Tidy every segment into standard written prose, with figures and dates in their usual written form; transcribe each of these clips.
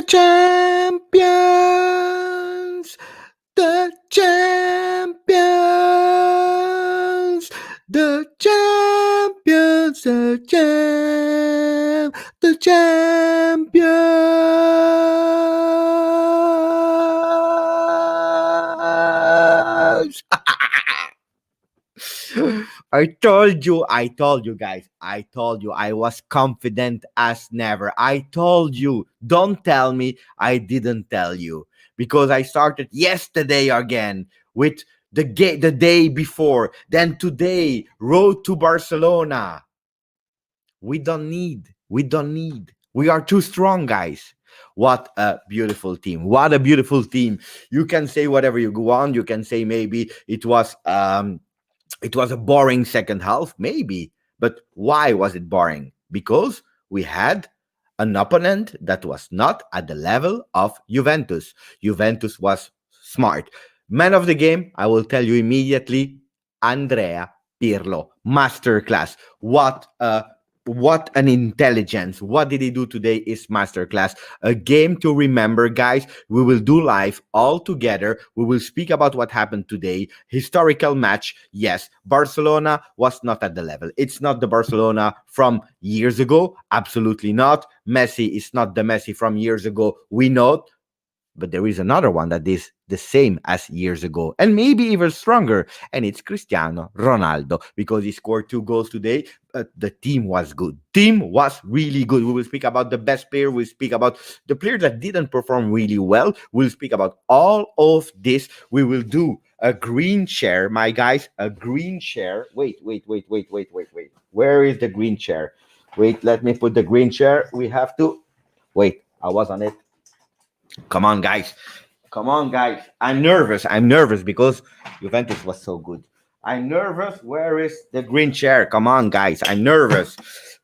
champions, the champions, the champions, the champions. I told you guys, I was confident as never. I told you, don't tell me I didn't tell you, because I started yesterday again with the day before, then today, road to Barcelona. We don't need. We are too strong, guys. What a beautiful team. What a beautiful team. You can say whatever you want. You can say maybe it was a boring second half, maybe. But why was it boring? Because we had an opponent that was not at the level of Juventus. Juventus was smart. Man of the game, I will tell you immediately, Andrea Pirlo. Masterclass. What an intelligence. What did he do today is masterclass. A game to remember, guys. We will do live all together. We will speak about what happened today. Historical match. Yes, Barcelona was not at the level. It's not the Barcelona from years ago. Absolutely not. Messi is not the Messi from years ago. We know. But there is another one that is the same as years ago, and maybe even stronger, and it's Cristiano Ronaldo, because he scored 2 goals today. The team was good. Team was really good. We will speak about the best player. We'll speak about the player that didn't perform really well. We'll speak about all of this. We will do a green share, my guys, a green share. Wait. Where is the green share? Wait, let me put the green share. We have to wait. I was on it. Come on, guys. Come on, guys. I'm nervous because Juventus was so good. I'm nervous. Where is the green chair? Come on, guys. I'm nervous.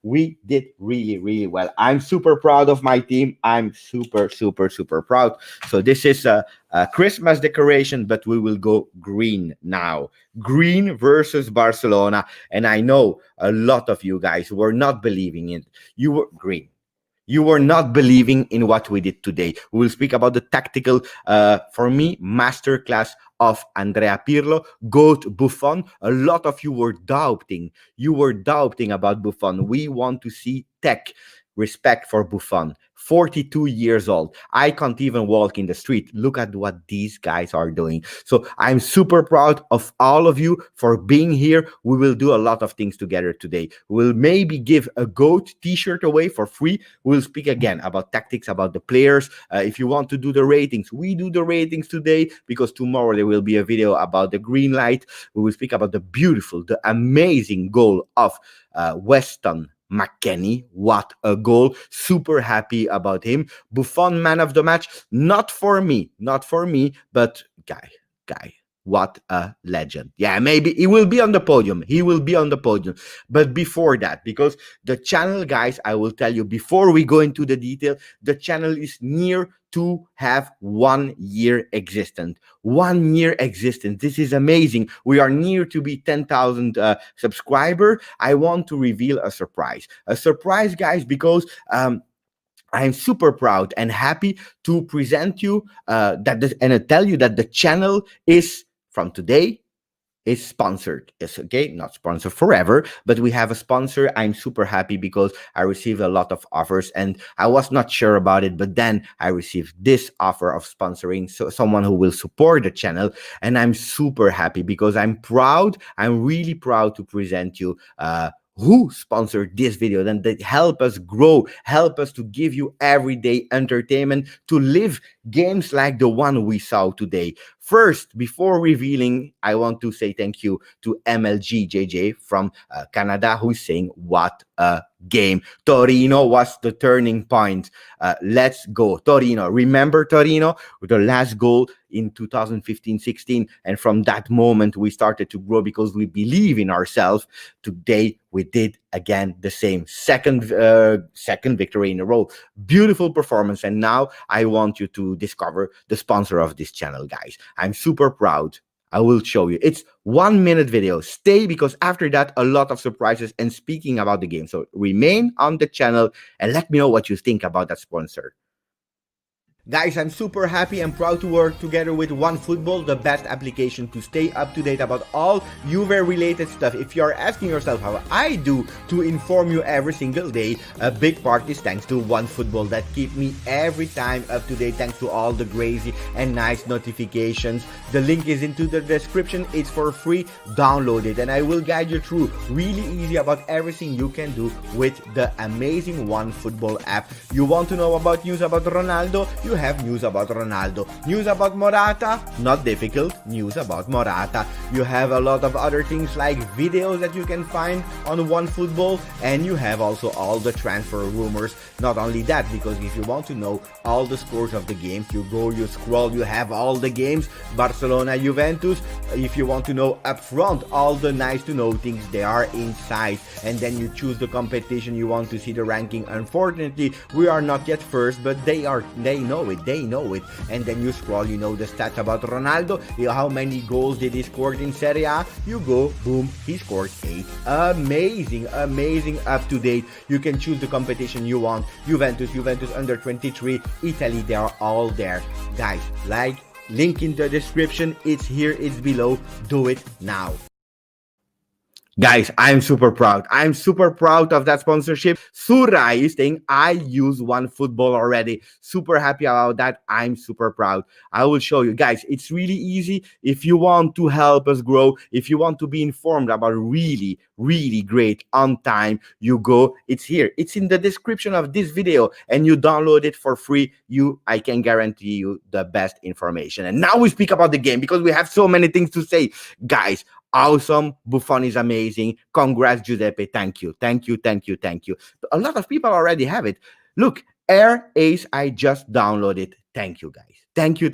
We did really, really well. I'm super proud of my team. I'm super, super, super proud. So this is a Christmas decoration, but we will go green now. Green versus Barcelona. And I know a lot of you guys were not believing it. You were green. You were not believing in what we did today. We will speak about the tactical, for me, masterclass of Andrea Pirlo, GOAT Buffon. A lot of you were doubting. You were doubting about Buffon. We want to see tech. Respect for Buffon. 42 years old. I can't even walk in the street. Look at what these guys are doing. So I'm super proud of all of you for being here. We will do a lot of things together today. We'll maybe give a GOAT t-shirt away for free. We'll speak again about tactics, about the players. If you want to do the ratings, we do the ratings today, because tomorrow there will be a video about the green light. We will speak about the beautiful, the amazing goal of Weston McKennie. What a goal. Super happy about him. Buffon, man of the match. Not for me, but guy. What a legend. Yeah, maybe he will be on the podium. But before that, because the channel, guys, I will tell you before we go into the detail, the channel is near to have 1 year existence. 1 year existence. This is amazing. We are near to be 10,000 subscriber. I want to reveal a surprise. A surprise, guys, because I'm super proud and happy to present you and I tell you that the channel is from today is sponsored. It's okay, not sponsored forever, but we have a sponsor. I'm super happy because I received a lot of offers and I was not sure about it, but then I received this offer of sponsoring someone who will support the channel, and I'm super happy because I'm really proud to present you who sponsored this video, then they help us grow, help us to give you everyday entertainment, to live games like the one we saw today. First, before revealing, I want to say thank you to MLGJJ from Canada, who's saying, what a game. Torino was the turning point. Let's go. Torino. Remember Torino? With the last goal in 2015-16. And from that moment, we started to grow because we believe in ourselves. Today, we did again the same. Second victory in a row. Beautiful performance. And now I want you to discover the sponsor of this channel, guys. I'm super proud. I will show you. It's 1 minute video. Stay, because after that, a lot of surprises and speaking about the game. So remain on the channel and let me know what you think about that sponsor. Guys, I'm super happy and proud to work together with OneFootball, the best application to stay up to date about all Juve related stuff. If you're asking yourself how I do to inform you every single day, a big part is thanks to OneFootball that keep me every time up to date thanks to all the crazy and nice notifications. The link is into the description. It's for free. Download it and I will guide you through really easy about everything you can do with the amazing OneFootball app. You want to know about news about Ronaldo? You have news about Ronaldo. News about Morata? Not difficult. News about Morata. You have a lot of other things like videos that you can find on OneFootball, and you have also all the transfer rumors. Not only that, because if you want to know all the scores of the games, you go, you scroll, you have all the games. Barcelona, Juventus. If you want to know up front all the nice to know things, they are inside, and then you choose the competition you want to see the ranking. Unfortunately, we are not yet first, but they know it, and then you scroll, you know the stats about Ronaldo, how many goals did he score in Serie A, you go, boom, he scored 8. Amazing, up to date. You can choose the competition you want. Juventus under 23, Italy, they are all there. Guys, like, link in the description, it's here, it's below, do it now. Guys, I'm super proud. I'm super proud of that sponsorship. Surai is saying I use OneFootball already. Super happy about that. I'm super proud. I will show you. Guys, it's really easy. If you want to help us grow, if you want to be informed about really great on time, you go. It's here. It's in the description of this video and you download it for free. I can guarantee you the best information. And now we speak about the game because we have so many things to say. Guys, awesome. Buffon is amazing. Congrats, Giuseppe. Thank you. A lot of people already have it. Look, Air Ace, I just downloaded. Thank you, guys. Thank you.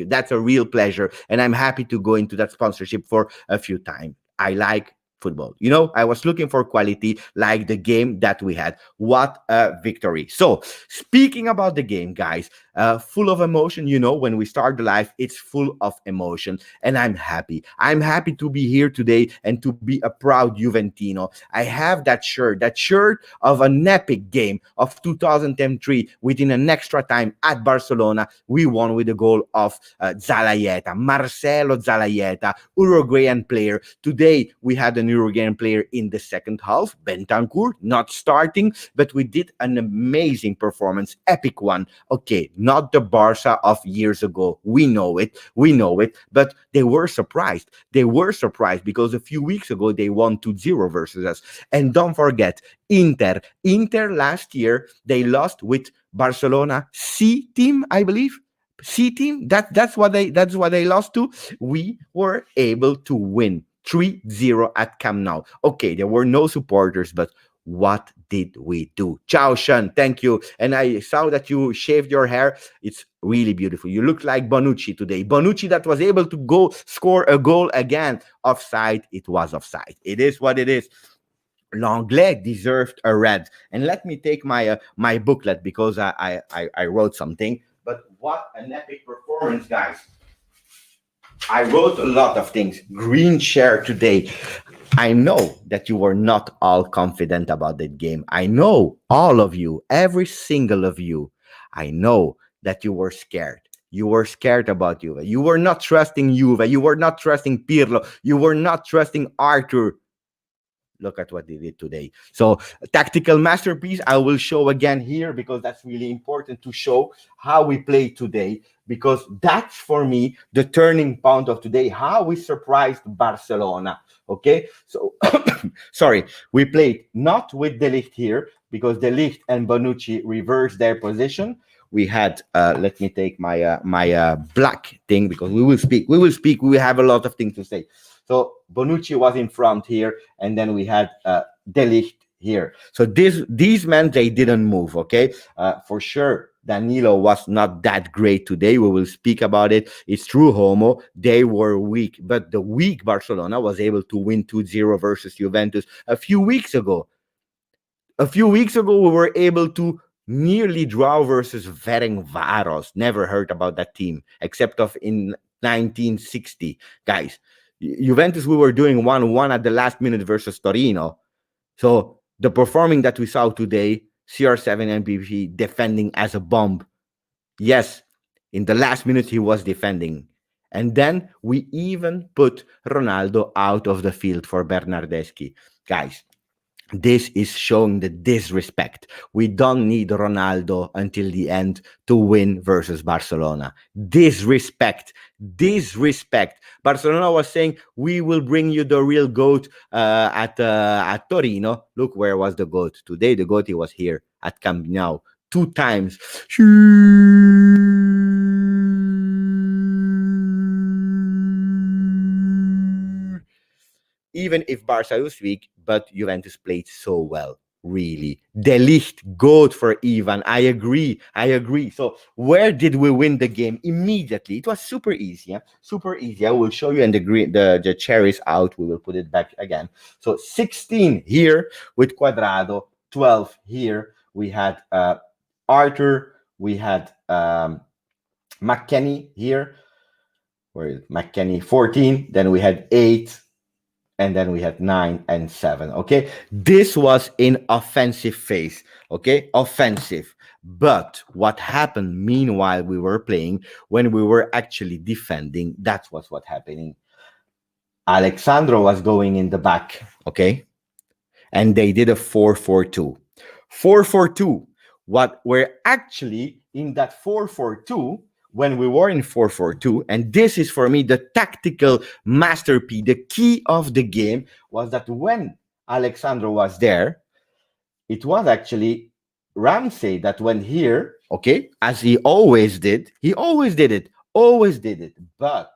That's a real pleasure. And I'm happy to go into that sponsorship for a few times. I like football. You know, I was looking for quality like the game that we had. What a victory. So speaking about the game, guys, full of emotion. You know, when we start the live, it's full of emotion and I'm happy. I'm happy to be here today and to be a proud Juventino. I have that shirt of an epic game of 2003 within an extra time at Barcelona. We won with the goal of Zalaeta, Marcelo Zalaeta, Uruguayan player. Today, we had an Uruguayan player in the second half, Bentancur, not starting, but we did an amazing performance, epic one. Okay, not the Barca of years ago. We know it, but they were surprised. Because a few weeks ago, they won 2-0 versus us. And don't forget, Inter last year, they lost with Barcelona C team, I believe. C team, that's what they lost to. We were able to win 3-0 at Camp Nou. Okay, there were no supporters, but what did we do? Ciao, Sean, thank you. And I saw that you shaved your hair. It's really beautiful. You look like Bonucci today. Bonucci that was able to go score a goal again. Offside, it was offside. It is what it is. Lenglet deserved a red. And let me take my my booklet because I wrote something. But what an epic performance, guys. I wrote a lot of things. Green share today. I know that you were not all confident about that game. I know all of you, every single of you. I know that you were scared. You were scared about Juve. You were not trusting Juve. You were not trusting Pirlo. You were not trusting Arthur. Look at what they did today. So, tactical masterpiece, I will show again here because that's really important to show how we played today. Because that's, for me, the turning point of today, how we surprised Barcelona. Okay? So, sorry, we played not with De Ligt here because De Ligt and Bonucci reversed their position. We had, let me take my black thing because we will speak. We have a lot of things to say. So Bonucci was in front here, and then we had De Ligt here. So these men, they didn't move, okay? For sure, Danilo was not that great today. We will speak about it. It's true, Homo. They were weak, but the weak Barcelona was able to win 2-0 versus Juventus a few weeks ago. We were able to nearly draw versus Ferencváros. Never heard about that team, except of in 1960, guys. Juventus, we were doing 1-1 at the last minute versus Torino. So the performing that we saw today, CR7 MVP defending as a bomb. Yes, In the last minute, he was defending. And then we even put Ronaldo out of the field for Bernardeschi. Guys, this is showing the disrespect. We don't need Ronaldo until the end to win versus Barcelona. Disrespect. Disrespect. Barcelona was saying, we will bring you the real GOAT at Torino. Look, where was the GOAT? Today, the GOAT, he was here at Camp Nou 2 times. Even if Barca was weak, but Juventus played so well. Really. De Ligt, goat for Ivan. I agree. So where did we win the game? Immediately. It was super easy. Yeah? Super easy. I will show you, and the chair is out. We will put it back again. So 16 here with Cuadrado, 12 here. We had Arthur. We had McKennie here. Where is McKennie? 14. Then we had 8. And then we had 9 and 7. Okay, this was in offensive phase. Okay, offensive. But what happened meanwhile we were playing, when we were actually defending, that was what happening. Alexandro was going in the back. Okay, and they did a 4-4-2. 4-4-2. What we're actually in that 4-4-2. When we were in 4-4-2, and this is for me the tactical masterpiece, the key of the game was that when Alexandro was there, it was actually Ramsey that went here, okay, as he always did. He always did it. But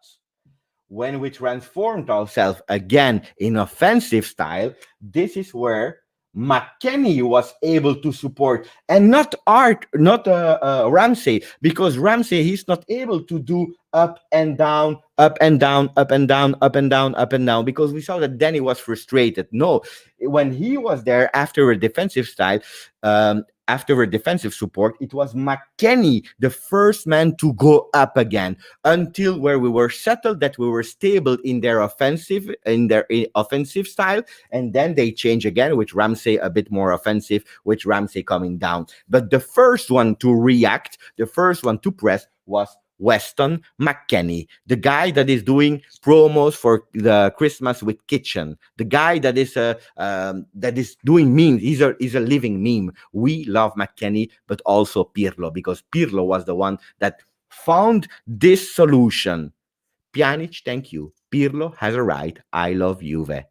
when we transformed ourselves again in offensive style, this is where McKennie was able to support, and not Ramsey, because Ramsey, he's not able to do up and down, because we saw that Danny was frustrated. No, when he was there after a defensive style, after a defensive support, it was McKennie, the first man to go up again, until where we were settled, that we were stable in their offensive style, and then they change again with Ramsey a bit more offensive, with Ramsey coming down. But the first one to react, the first one to press was Weston McKennie, the guy that is doing promos for the Christmas with Kitchen, the guy that is doing memes. He's a living meme. We love McKennie, but also Pirlo, because Pirlo was the one that found this solution. Pjanic, thank you. Pirlo has a right. I love Juve.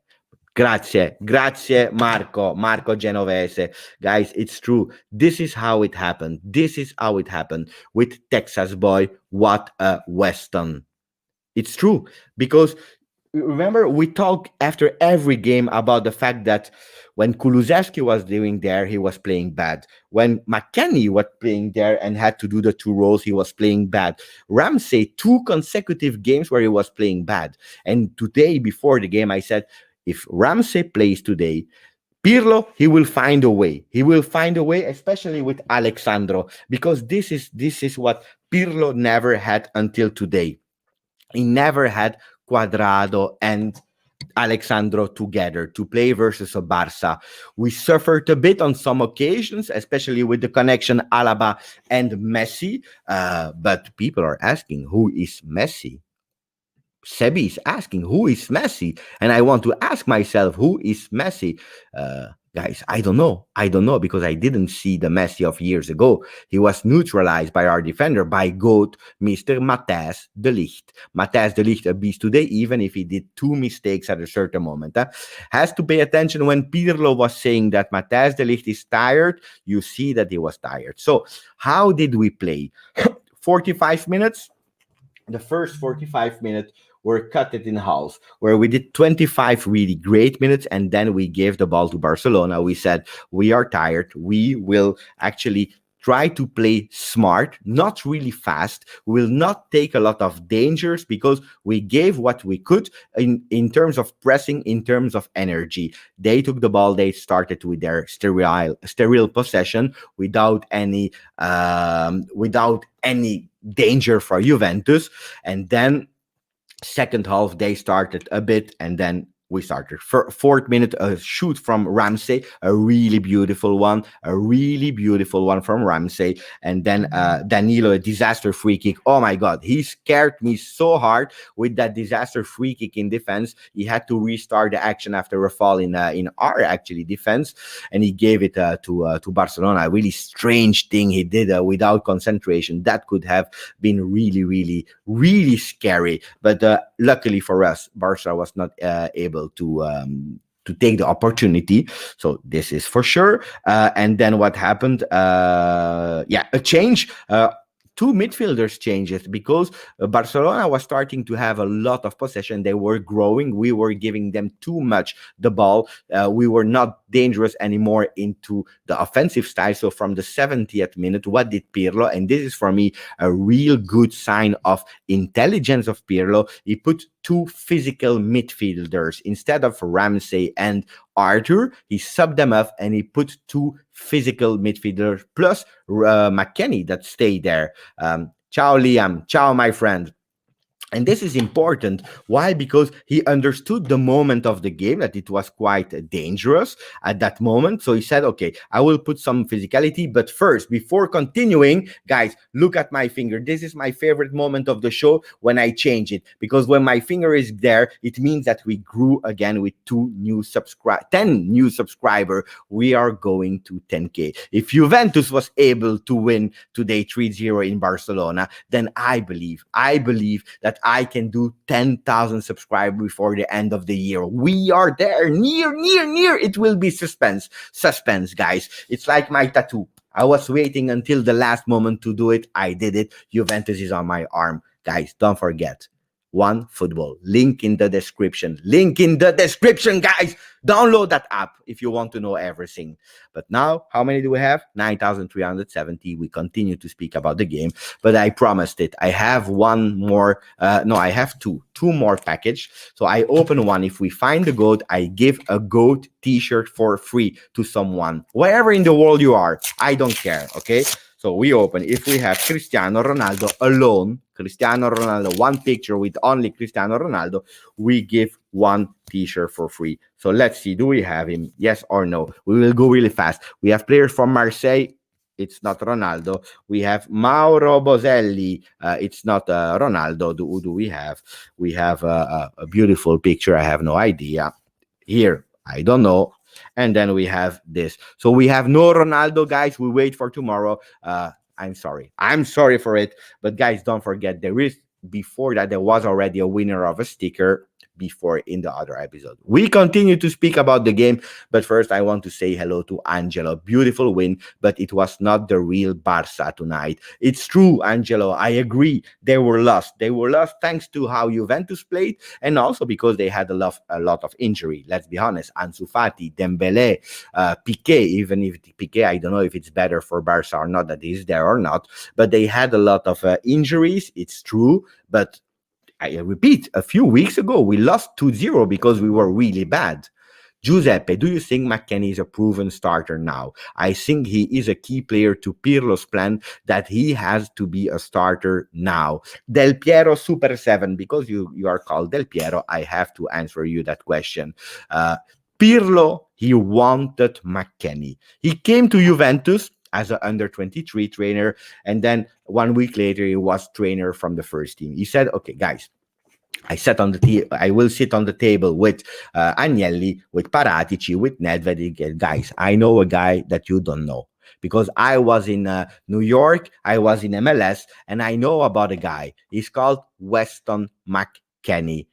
Grazie, Marco Genovese. Guys, it's true. This is how it happened. With Texas boy. What a Weston. It's true, because remember, we talk after every game about the fact that when Kulusevski was doing there, he was playing bad. When McKennie was playing there and had to do the 2 roles, he was playing bad. Ramsey, 2 consecutive games where he was playing bad. And today, before the game, I said, if Ramsey plays today, Pirlo, he will find a way. Especially with Alexandro, because this is what Pirlo never had until today. He never had Cuadrado and Alexandro together to play versus a Barca. We suffered a bit on some occasions, especially with the connection Alaba and Messi. But people are asking, who is Messi? Sebi is asking, who is Messi? And I want to ask myself, who is Messi? Guys, I don't know, because I didn't see the Messi of years ago. He was neutralized by our defender, by GOAT, Mr. Matthijs de Ligt. Matthijs de Ligt, a beast today, even if he did 2 mistakes at a certain moment. Has to pay attention when Pirlo was saying that Matthijs de Ligt is tired. You see that he was tired. So how did we play? 45 minutes. The first 45 minutes were cut it in half, where we did 25 really great minutes, and then we gave the ball to Barcelona. We said, we are tired. We will actually try to play smart, not really fast. We will not take a lot of dangers, because we gave what we could in terms of pressing, in terms of energy. They took the ball. They started with their sterile possession without any danger for Juventus. And then second half, they started a bit, and then we started. Fourth minute, a shoot from Ramsey, a really beautiful one, from Ramsey, and then Danilo, a disaster free kick. Oh my God, he scared me so hard with that disaster free kick in defense. He had to restart the action after a fall in our actually defense, and he gave it to Barcelona. A really strange thing he did without concentration. That could have been really, really, really scary. But luckily for us, Barca was not able to take the opportunity. So this is for sure. And then what happened? A change. Two midfielders changes because Barcelona was starting to have a lot of possession. They were growing. We were giving them too much the ball. We were not dangerous anymore into the offensive style. So from the 70th minute, what did Pirlo? And this is for me a real good sign of intelligence of Pirlo. He put two physical midfielders instead of Ramsey and Arthur. He subbed them up and he put two physical midfielders plus McKennie that stayed there. Ciao, Liam. Ciao, my friend. And this is important. Why? Because he understood the moment of the game, that it was quite dangerous at that moment. So he said, okay, I will put some physicality. But first, before continuing, guys, look at my finger. This is my favorite moment of the show when I change it. Because when my finger is there, it means that we grew again with 10 new subscribers. We are going to 10K. If Juventus was able to win today 3-0 in Barcelona, then I believe that I can do 10,000 subscribers before the end of the year. We are there, near. It will be suspense, guys. It's like my tattoo. I was waiting until the last moment to do it. I did it. Juventus is on my arm. Guys, don't forget. One Football. Link in the description. Guys. Download that app if you want to know everything. But now, how many do we have? 9,370. We continue to speak about the game, but I promised it. I have one more. I have two more package. So I open one. If we find the goat, I give a goat t-shirt for free to someone. Wherever in the world you are, I don't care. Okay. So we open. If we have Cristiano Ronaldo alone, one picture with only Cristiano Ronaldo, we give one t-shirt for free. So let's see, do we have him? Yes or no? We will go really fast. We have players from Marseille. It's not Ronaldo. We have Mauro Boselli. It's not Ronaldo. Who do we have? We have a beautiful picture. I have no idea. Here, I don't know. And then we have this. So we have no Ronaldo, guys. We wait for tomorrow. I'm sorry for it. But guys, don't forget, before that, there was already a winner of a sticker before in the other episode. We continue to speak about the game, but first I want to say hello to Angelo. Beautiful win, but it was not the real Barca tonight. It's true, Angelo. I agree. They were lost. Thanks to how Juventus played, and also because they had a lot of injury. Let's be honest. Ansu Fati, Dembele, Piqué. Even if Piqué, I don't know if it's better for Barca or not that he's there or not, but they had a lot of injuries. It's true, but I repeat, a few weeks ago, we lost 2-0 because we were really bad. Giuseppe, do you think McKennie is a proven starter now? I think he is a key player to Pirlo's plan that he has to be a starter now. Del Piero Super 7, because you are called Del Piero, I have to answer you that question. Pirlo, he wanted McKennie. He came to Juventus as an under-23 trainer, and then 1 week later, he was trainer from the first team. He said, okay, guys, I will sit on the table with Agnelli, with Paratici, with Nedved. Guys, I know a guy that you don't know, because I was in New York, I was in MLS, and I know about a guy. He's called Weston McKennie.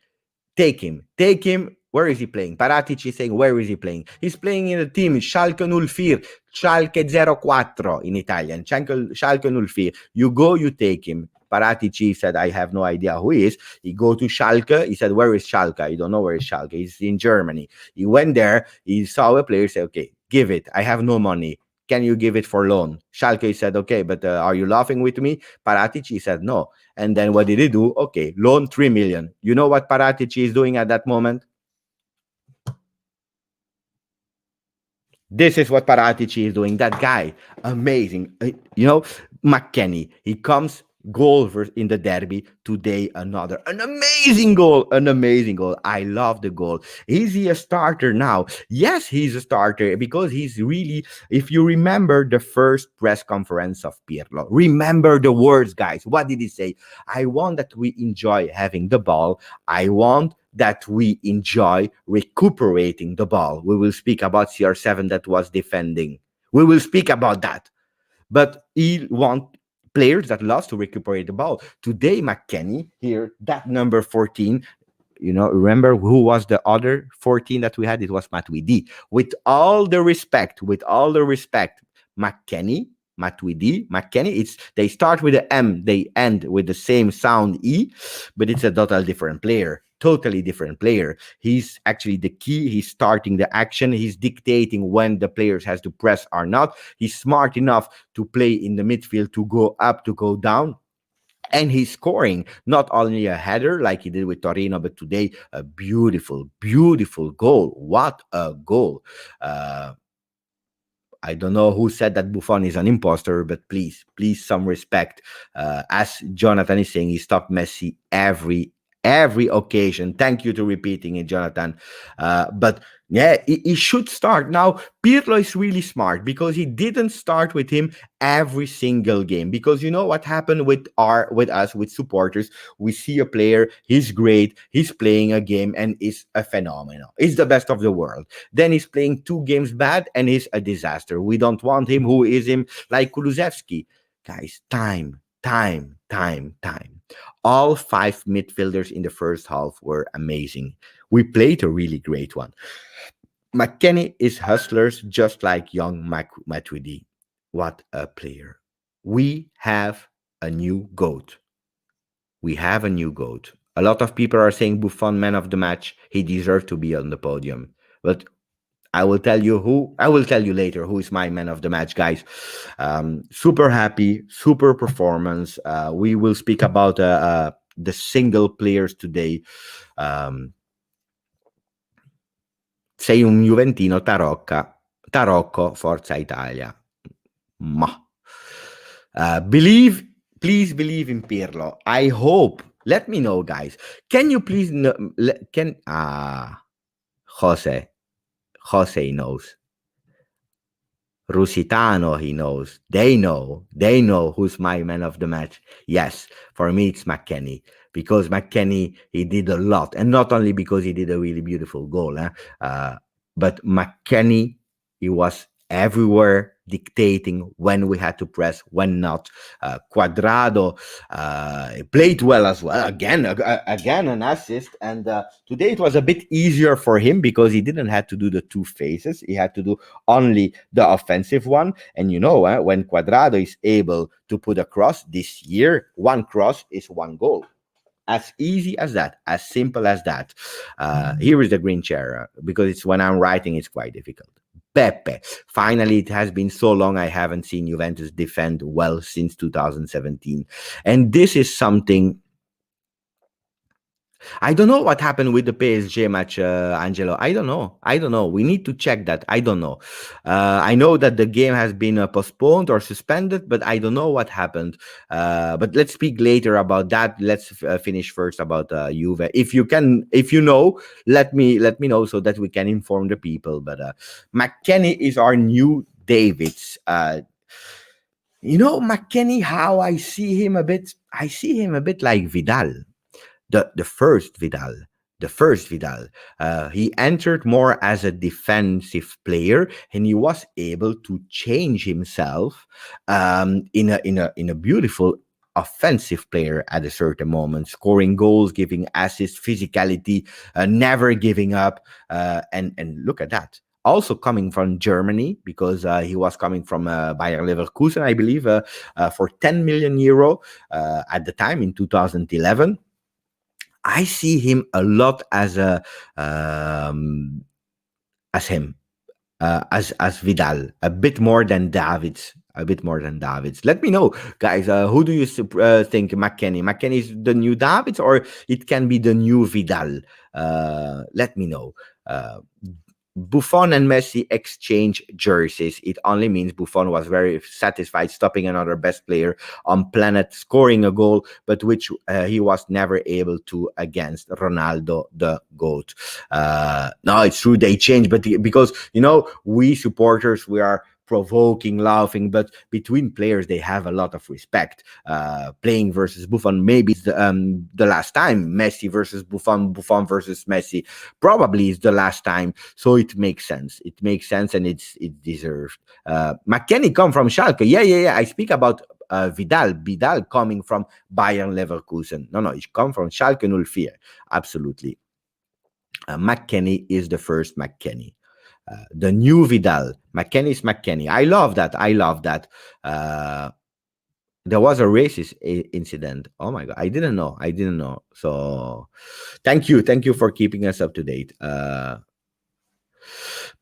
Take him. Where is he playing? Paratici is saying, where is he playing? He's playing in the team Schalke 04, Schalke 04 in Italian, Schalke 04. You go, you take him. Paratici said, I have no idea who he is. He go to Schalke. He said, where is Schalke? I don't know where is Schalke. He's in Germany. He went there. He saw a player, said, okay, give it. I have no money. Can you give it for loan? Schalke said, okay, but are you laughing with me? Paratici said, no. And then what did he do? Okay, loan 3 million. You know what Paratici is doing at that moment? This is what Paratici is doing. That guy, amazing. McKennie, he comes goal in the derby. Today, another an amazing goal. I love the goal. Is he a starter now? Yes, he's a starter because he's really. If you remember the first press conference of Pirlo, remember the words, guys. What did he say? I want that we enjoy having the ball. I want that we enjoy recuperating the ball. We will speak about CR7 that was defending. We will speak about that. But he want players that loves to recuperate the ball. Today, McKennie here, that number 14, remember who was the other 14 that we had? It was Matuidi. With all the respect, McKennie, McKennie, they start with the M, they end with the same sound E, but it's a totally different player. He's actually the key. He's starting the action. He's dictating when the players has to press or not. He's smart enough to play in the midfield, to go up, to go down, and he's scoring not only a header like he did with Torino, but today a beautiful, beautiful goal. What a goal! I don't know who said that Buffon is an imposter, but please, some respect. As Jonathan is saying, he stopped Messi every occasion. Thank you to repeating it, Jonathan. But yeah, he should start now. Pirlo is really smart because he didn't start with him every single game. Because you know what happened with supporters. We see a player, he's great, he's playing a game and is a phenomenal. He's the best of the world. Then he's playing 2 games bad and he's a disaster. We don't want him. Who is him? Like Kulusevski. Guys, time. All 5 midfielders in the first half were amazing. We played a really great one. McKennie is hustlers just like young Matuidi. What a player. We have a new GOAT. A lot of people are saying Buffon man of the match. He deserves to be on the podium. But I will tell you later who is my man of the match, guys. Super happy, super performance. We will speak about the single players today. Sei un Juventino Tarocco, Forza Italia. Ma. Please believe in Pirlo. I hope. Let me know, guys. Can you please Jose knows. Rusitano, he knows. They know who's my man of the match. Yes, for me it's McKennie, because McKennie, he did a lot, and not only because he did a really beautiful goal, but McKennie, he was everywhere, dictating when we had to press, when not. Cuadrado played well as well. Again an assist, and today it was a bit easier for him because he didn't have to do the 2 phases. He had to do only the offensive one. And when Cuadrado is able to put a cross this year, 1 cross is 1 goal. As easy as that, as simple as that. Here is the green chair, because it's when I'm writing, it's quite difficult. Pepe. Finally, it has been so long I haven't seen Juventus defend well since 2017. And this is something. I don't know what happened with the PSG match, Angelo. I don't know. We need to check that. I don't know. I know that the game has been postponed or suspended, but I don't know what happened. But let's speak later about that. Let's finish first about Juve. If you know, let me know so that we can inform the people. But McKennie is our new Davids. McKennie, how I see him a bit like Vidal. The first Vidal. He entered more as a defensive player, and he was able to change himself in a beautiful offensive player at a certain moment, scoring goals, giving assists, physicality, never giving up, and look at that. Also coming from Germany, because he was coming from Bayer Leverkusen, I believe, for 10 million euro at the time in 2011. I see him a lot as Vidal, a bit more than Davids. Let me know, guys. Who do you think McKennie? McKennie is the new Davids, or it can be the new Vidal? Let me know. Buffon and Messi exchange jerseys. It only means Buffon was very satisfied stopping another best player on planet scoring a goal, but which he was never able to against Ronaldo, the GOAT. No, it's true they changed, but because, we supporters, we are provoking, laughing, but between players they have a lot of respect. Playing versus Buffon, maybe it's the last time. Messi versus Buffon, Buffon versus Messi, probably is the last time. So it makes sense. It makes sense, and it deserved. McKennie come from Schalke. Yeah. I speak about Vidal. Vidal coming from Bayern Leverkusen. No, he come from Schalke 04. Absolutely. McKennie is the first McKennie. The new Vidal. McKennie is McKennie. I love that. There was a racist incident. Oh my God. I didn't know. So thank you for keeping us up to date.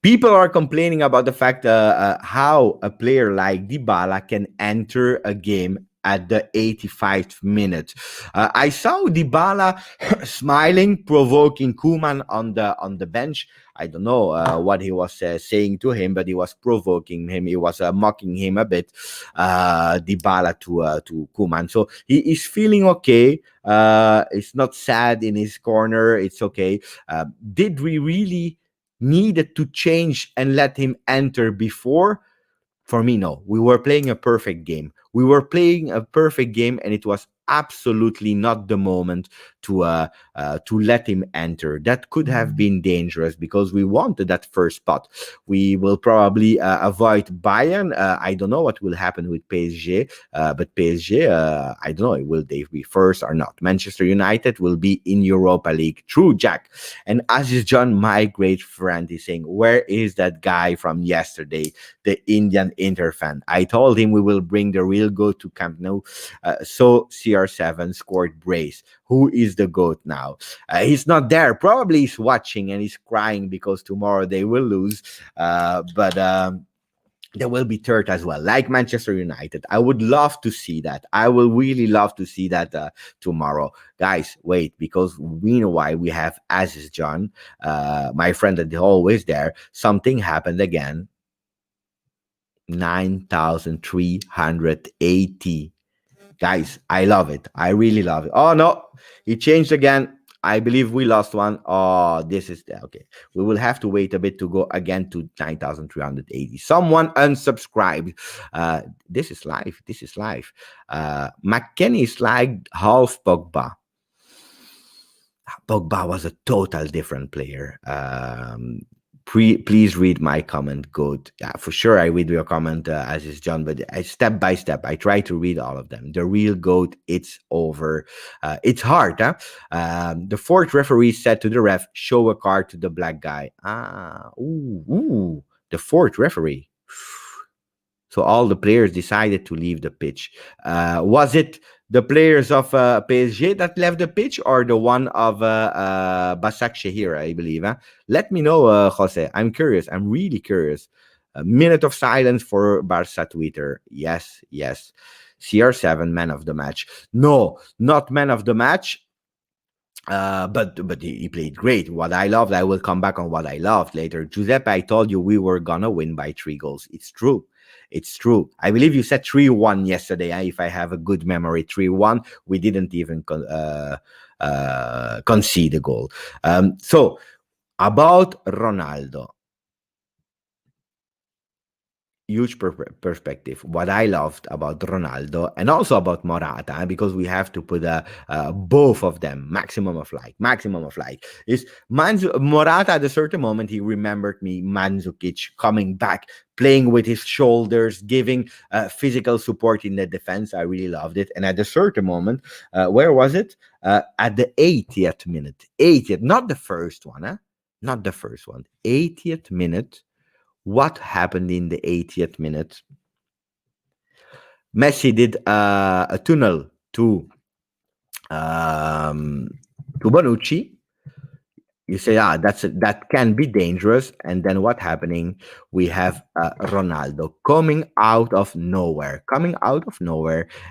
People are complaining about the fact how a player like Dybala can enter a game at the 85th minute. I saw Dybala smiling, provoking Koeman on the bench. I don't know what he was saying to him, but he was provoking him. He was mocking him a bit, Dybala to Koeman. So he is feeling okay. It's not sad in his corner. It's okay. Did we really needed to change and let him enter before? For me, no. We were playing a perfect game. And it was absolutely not the moment to let him enter. That could have been dangerous because we wanted that first spot. We will probably avoid Bayern. I don't know what will happen with PSG, but PSG, I don't know, will they be first or not? Manchester United will be in Europa League. True, Jack. And Aziz John, my great friend, is saying, where is that guy from yesterday, the Indian Inter fan? I told him we will bring the real GOAT to Camp Nou. So CR7 scored brace. Who is the GOAT now? He's not there. Probably he's watching and he's crying because tomorrow they will lose. But there will be third as well, like Manchester United. I would love to see that. I will really love to see that tomorrow. Guys, wait, because we know why we have Aziz John, my friend that is always there. Something happened again. 9,380. Guys, I love it. I really love it. Oh, no, it changed again. I believe we lost one. Oh, this is okay. We will have to wait a bit to go again to 9,380. Someone unsubscribed. This is live. McKennie is like half Pogba. Pogba was a total different player. Please read my comment. Good. Yeah, for sure I read your comment, as is John, but step by step I try to read all of them. The real GOAT, it's over. It's hard, huh? The fourth referee said to the ref, show a card to the black guy. The fourth referee. So all the players decided to leave the pitch. Was it the players of PSG that left the pitch, or the one of Basak Shahir, I believe? Huh? Let me know, Jose. I'm curious. I'm really curious. A minute of silence for Barca Twitter. Yes. CR7, man of the match. No, not man of the match. But he played great. What I loved, I will come back on what I loved later. Giuseppe, I told you we were gonna win by 3 goals. It's true. I believe you said 3-1 yesterday. If I have a good memory, 3-1. We didn't even concede a goal. So about Ronaldo. Huge perspective. What I loved about Ronaldo and also about Morata, because we have to put both of them maximum of like, is Morata at a certain moment he remembered me, Mandzukic coming back, playing with his shoulders, giving physical support in the defense. I really loved it. And at a certain moment, where was it? At the 80th minute, not the first one, 80th minute. What happened in the 80th minute? Messi did a tunnel to Bonucci. you say, that can be dangerous. And then what happening? We have Ronaldo coming out of nowhere,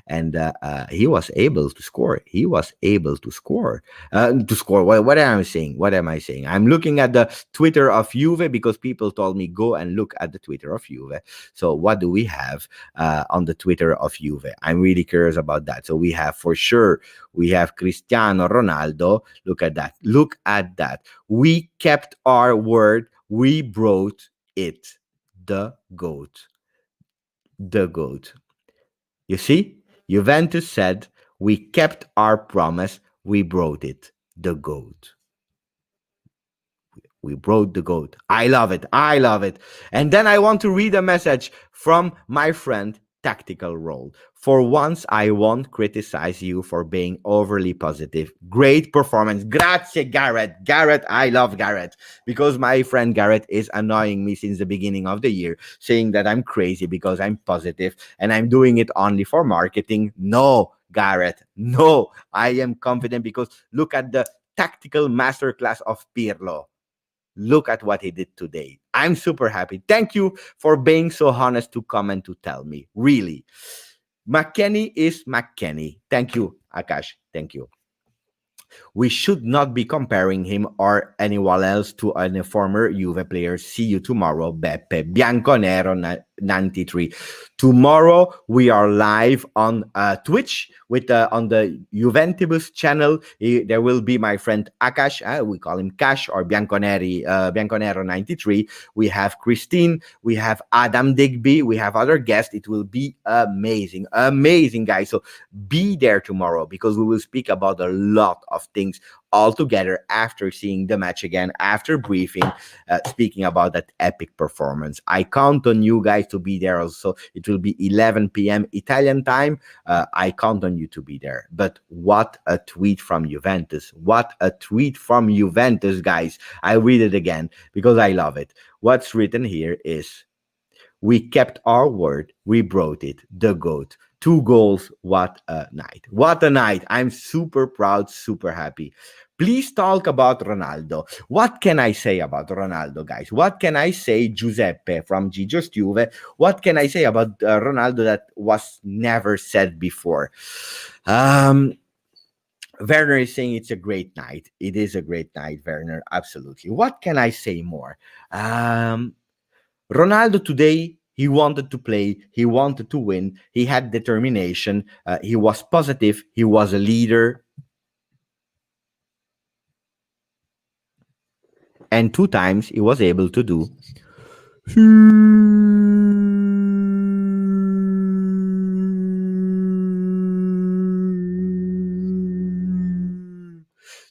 and he was able to score. He was able to score. To score. What am I saying? What am I saying? I'm looking at the Twitter of Juve because people told me go and look at the Twitter of Juve. So what do we have on the Twitter of Juve? I'm really curious about that. So we have, for sure, we have Cristiano Ronaldo. Look at that. Look at that. We kept our word. We brought it. The GOAT. The GOAT. You see? Juventus said, we kept our promise. We brought it. The GOAT. We brought the GOAT. I love it. I love it. And then I want to read a message from my friend Tactical Role. For once, I won't criticize you for being overly positive. Great performance. Grazie, Garrett. Garrett, I love Garrett because my friend Garrett is annoying me since the beginning of the year, saying that I'm crazy because I'm positive and I'm doing it only for marketing. No, Garrett, no. I am confident because look at the tactical masterclass of Pirlo. Look at what he did today. I'm super happy. Thank you for being so honest to come and to tell me. Really. McKennie is McKennie. Thank you, Akash. Thank you. We should not be comparing him or anyone else to a former Juve player. See you tomorrow, Beppe. Bianconero 93. Tomorrow we are live on Twitch with on the Juventus channel. There will be my friend Akash. We call him Cash or Bianconero 93. We have Christine. We have Adam Digby. We have other guests. It will be amazing, amazing, guys. So be there tomorrow because we will speak about a lot of things all together after seeing the match again, after briefing, speaking about that epic performance. I count on you guys to be there also. It will be 11 p.m. Italian time. I count on you to be there. But what a tweet from Juventus. What a tweet from Juventus, guys. I read it again because I love it. What's written here is, we kept our word. We brought it. The GOAT. 2 goals. What a night. What a night. I'm super proud, super happy. Please talk about Ronaldo. What can I say about Ronaldo, guys? What can I say, Giuseppe from GJustjuve? What can I say about Ronaldo that was never said before? Werner is saying it's a great night. It is a great night, Werner. Absolutely. What can I say more? Ronaldo today, he wanted to play, he wanted to win, he had determination, he was positive, he was a leader. And 2 times he was able to do.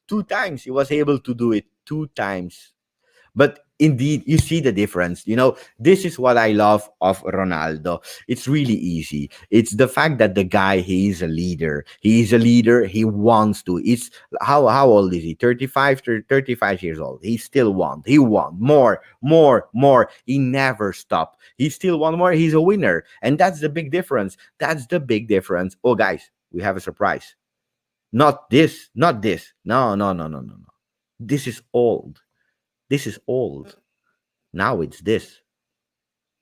2 times he was able to do it. 2 times. But indeed, you see the difference. This is what I love of Ronaldo. It's really easy. It's the fact that the guy, he is a leader. He is a leader. He wants to. It's how old is he? 35 years old. He still wants. He wants more, more, more. He never stopped. He still wants more. He's a winner. And that's the big difference. That's the big difference. Oh, guys, we have a surprise. Not this. Not this. No. This is old. This is old. Now it's this.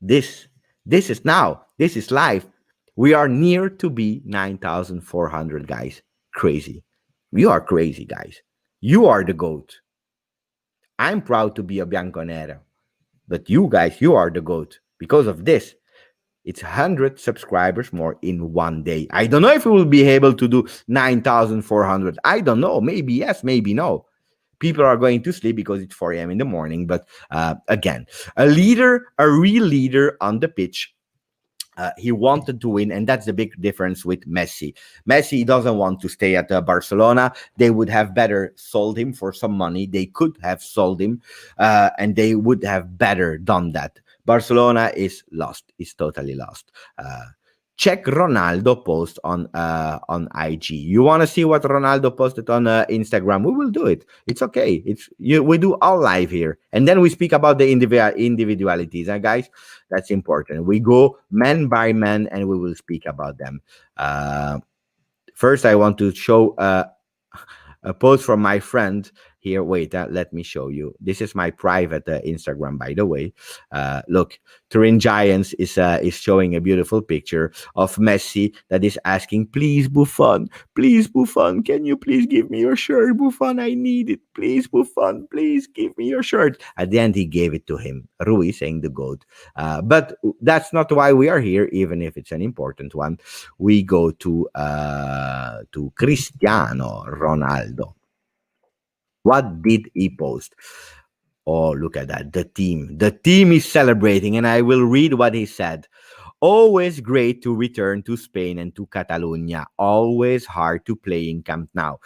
This is now. This is live. We are near to be 9,400, guys. Crazy. You are crazy, guys. You are the GOAT. I'm proud to be a Bianconero. But you guys, you are the GOAT. Because of this, it's 100 subscribers more in one day. I don't know if we will be able to do 9,400. I don't know. Maybe yes, maybe no. People are going to sleep because it's 4 a.m. in the morning. But again, a real leader on the pitch. He wanted to win, and that's the big difference with Messi. Messi doesn't want to stay at Barcelona. They would have better sold him for some money. They could have sold him, and they would have better done that. Barcelona is lost. Is totally lost. Check Ronaldo post on IG. You want to see what Ronaldo posted on Instagram? We will do it. It's okay. We do all live here, and then we speak about the individualities, guys. That's important. We go man by man, and we will speak about them. First, I want to show a post from my friend Here, wait, let me show you. This is my private Instagram, by the way. Look, Turin Giants is showing a beautiful picture of Messi that is asking, please Buffon, can you please give me your shirt, Buffon? I need it, please Buffon, please give me your shirt. At the end, he gave it to him. Rui saying the goat, but that's not why we are here, even if it's an important one. We go to Cristiano Ronaldo. What did he post? Oh, look at that. The team. The team is celebrating, and I will read what he said. Always great to return to Spain and to Catalonia. Always hard to play in Camp Nou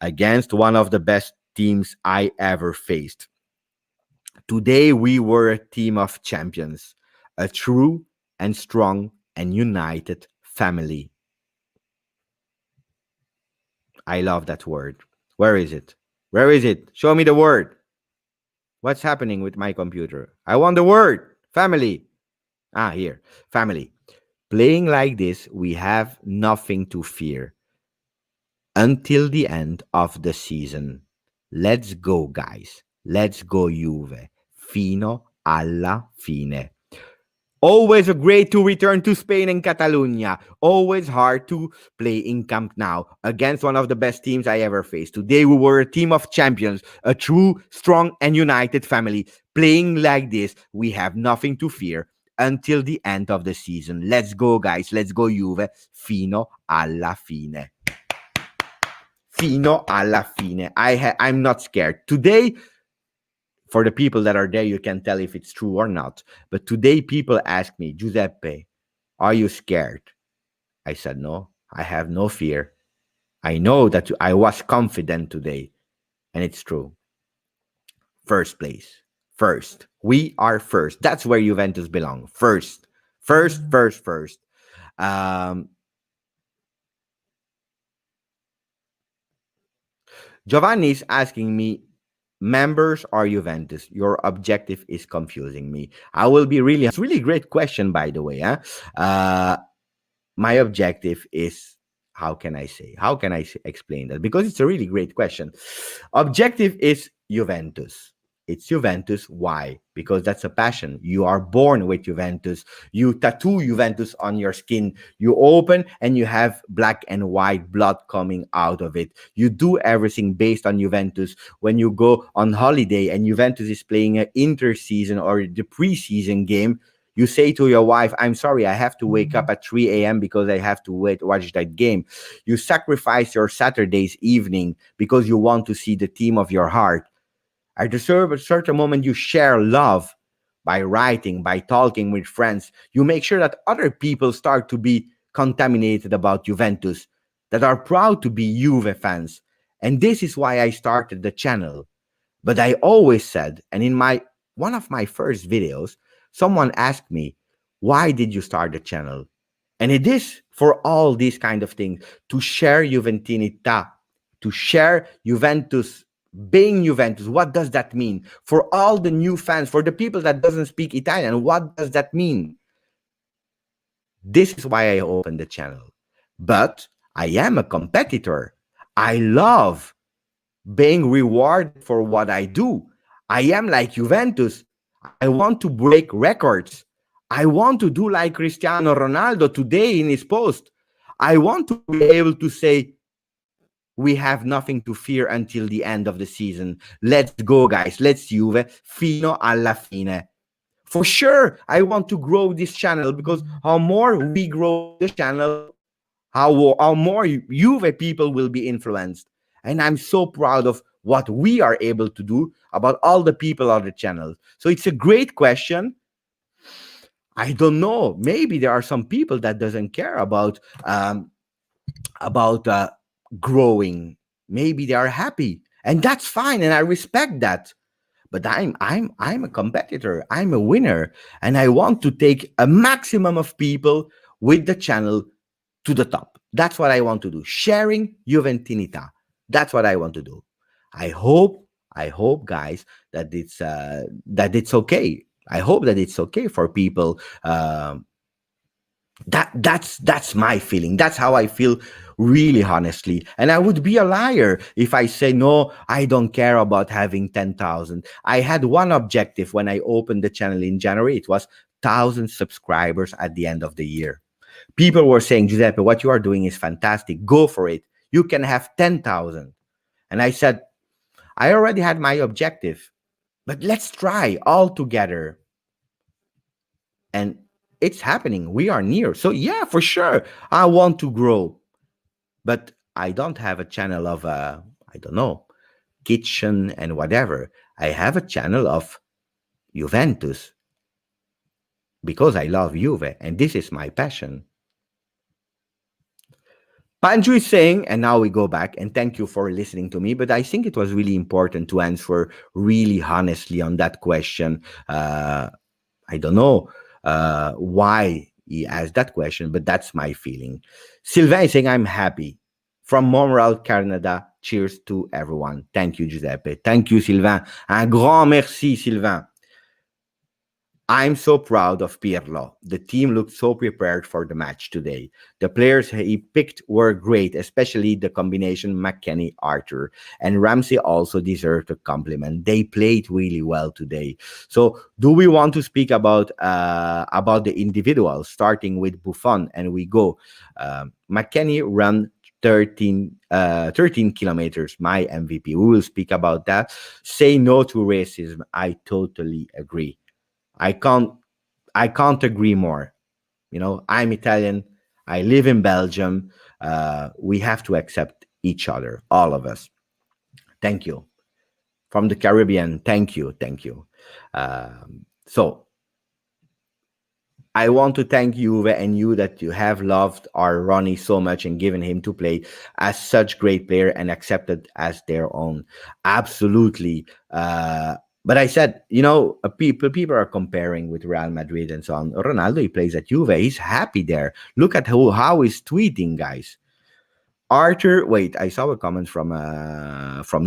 against one of the best teams I ever faced. Today we were a team of champions, a true and strong and united family. I love that word. Where is it? Where is it? Show me the word. What's happening with my computer? I want the word. Family. Here. Family. Playing like this, we have nothing to fear until the end of the season. Let's go, guys. Let's go, Juve. Fino alla fine. Always great to return to Spain and Catalonia. Always hard to play in Camp Nou against one of the best teams I ever faced. Today we were a team of champions, a true, strong and united family. Playing like this, we have nothing to fear until the end of the season. Let's go, guys. Let's go, Juve. Fino alla fine. Fino alla fine. I'm not scared. Today, for the people that are there, you can tell if it's true or not. But today, people ask me, Giuseppe, are you scared? I said, no, I have no fear. I know that I was confident today. And it's true. First place. First. We are first. That's where Juventus belong. First. First. Giovanni is asking me, members or Juventus? Your objective is confusing me. I will be really. It's really great question, by the way. My objective is. How can I say? How can I explain that? Because it's a really great question. Objective is Juventus. It's Juventus. Why? Because that's a passion. You are born with Juventus. You tattoo Juventus on your skin. You open and you have black and white blood coming out of it. You do everything based on Juventus. When you go on holiday and Juventus is playing an inter-season or the pre-season game, you say to your wife, I'm sorry, I have to wake up at 3 a.m. because I have to watch that game. You sacrifice your Saturday's evening because you want to see the team of your heart. At a certain moment, you share love by writing, by talking with friends. You make sure that other people start to be contaminated about Juventus, that are proud to be Juve fans. And this is why I started the channel. But I always said, and in one of my first videos, someone asked me, why did you start the channel? And it is for all these kind of things, to share Juventinità, to share Juventus, being Juventus. What does that mean? For all the new fans, for the people that doesn't speak Italian, what does that mean? This is why I opened the channel. But I am a competitor. I love being rewarded for what I do. I am like Juventus. I want to break records. I want to do like Cristiano Ronaldo today in his post. I want to be able to say, we have nothing to fear until the end of the season. Let's go, guys. Let's Juve fino alla fine. For sure, I want to grow this channel, because how more we grow the channel, how more Juve people will be influenced. And I'm so proud of what we are able to do about all the people on the channel. So it's a great question. I don't know. Maybe there are some people that doesn't care about growing. Maybe they are happy, and that's fine, and I respect that. But I'm a competitor. I'm a winner, and I want to take a maximum of people with the channel to the top. That's what I want to do. Sharing Juventinità. That's what I want to do. I hope, guys, that it's okay. I hope that it's okay for people That's my feeling. That's how I feel, really honestly. And I would be a liar if I say no, I don't care about having 10,000. I had one objective when I opened the channel in January. It was 1,000 subscribers at the end of the year. People were saying, Giuseppe, what you are doing is fantastic. Go for it. You can have 10,000. And I said, I already had my objective, but let's try all together. And it's happening. We are near. So, yeah, for sure, I want to grow. But I don't have a channel of, I don't know, kitchen and whatever. I have a channel of Juventus because I love Juve and this is my passion. Panju is saying, and now we go back, and thank you for listening to me, but I think it was really important to answer really honestly on that question. I don't know why he asked that question, but that's my feeling. Sylvain is saying, I'm happy. From Montreal, Canada, cheers to everyone. Thank you, Giuseppe. Thank you, Sylvain. Un grand merci, Sylvain. I'm so proud of Pirlo. The team looked so prepared for the match today. The players he picked were great, especially the combination McKennie Arthur. And Ramsey also deserved a compliment. They played really well today. So, do we want to speak about the individuals, starting with Buffon? And we go. McKennie ran 13 kilometers, my MVP. We will speak about that. Say no to racism. I totally agree. I can't I can't agree more. I'm Italian. I live in Belgium. We have to accept each other, all of us. Thank you. From the Caribbean, thank you, thank you. So I want to thank Juve and you that you have loved our Ronnie so much and given him to play as such great player and accepted as their own. Absolutely. But I said, people are comparing with Real Madrid and so on. Ronaldo, he plays at Juve. He's happy there. Look at how he's tweeting, guys. Arthur, wait, I saw a comment from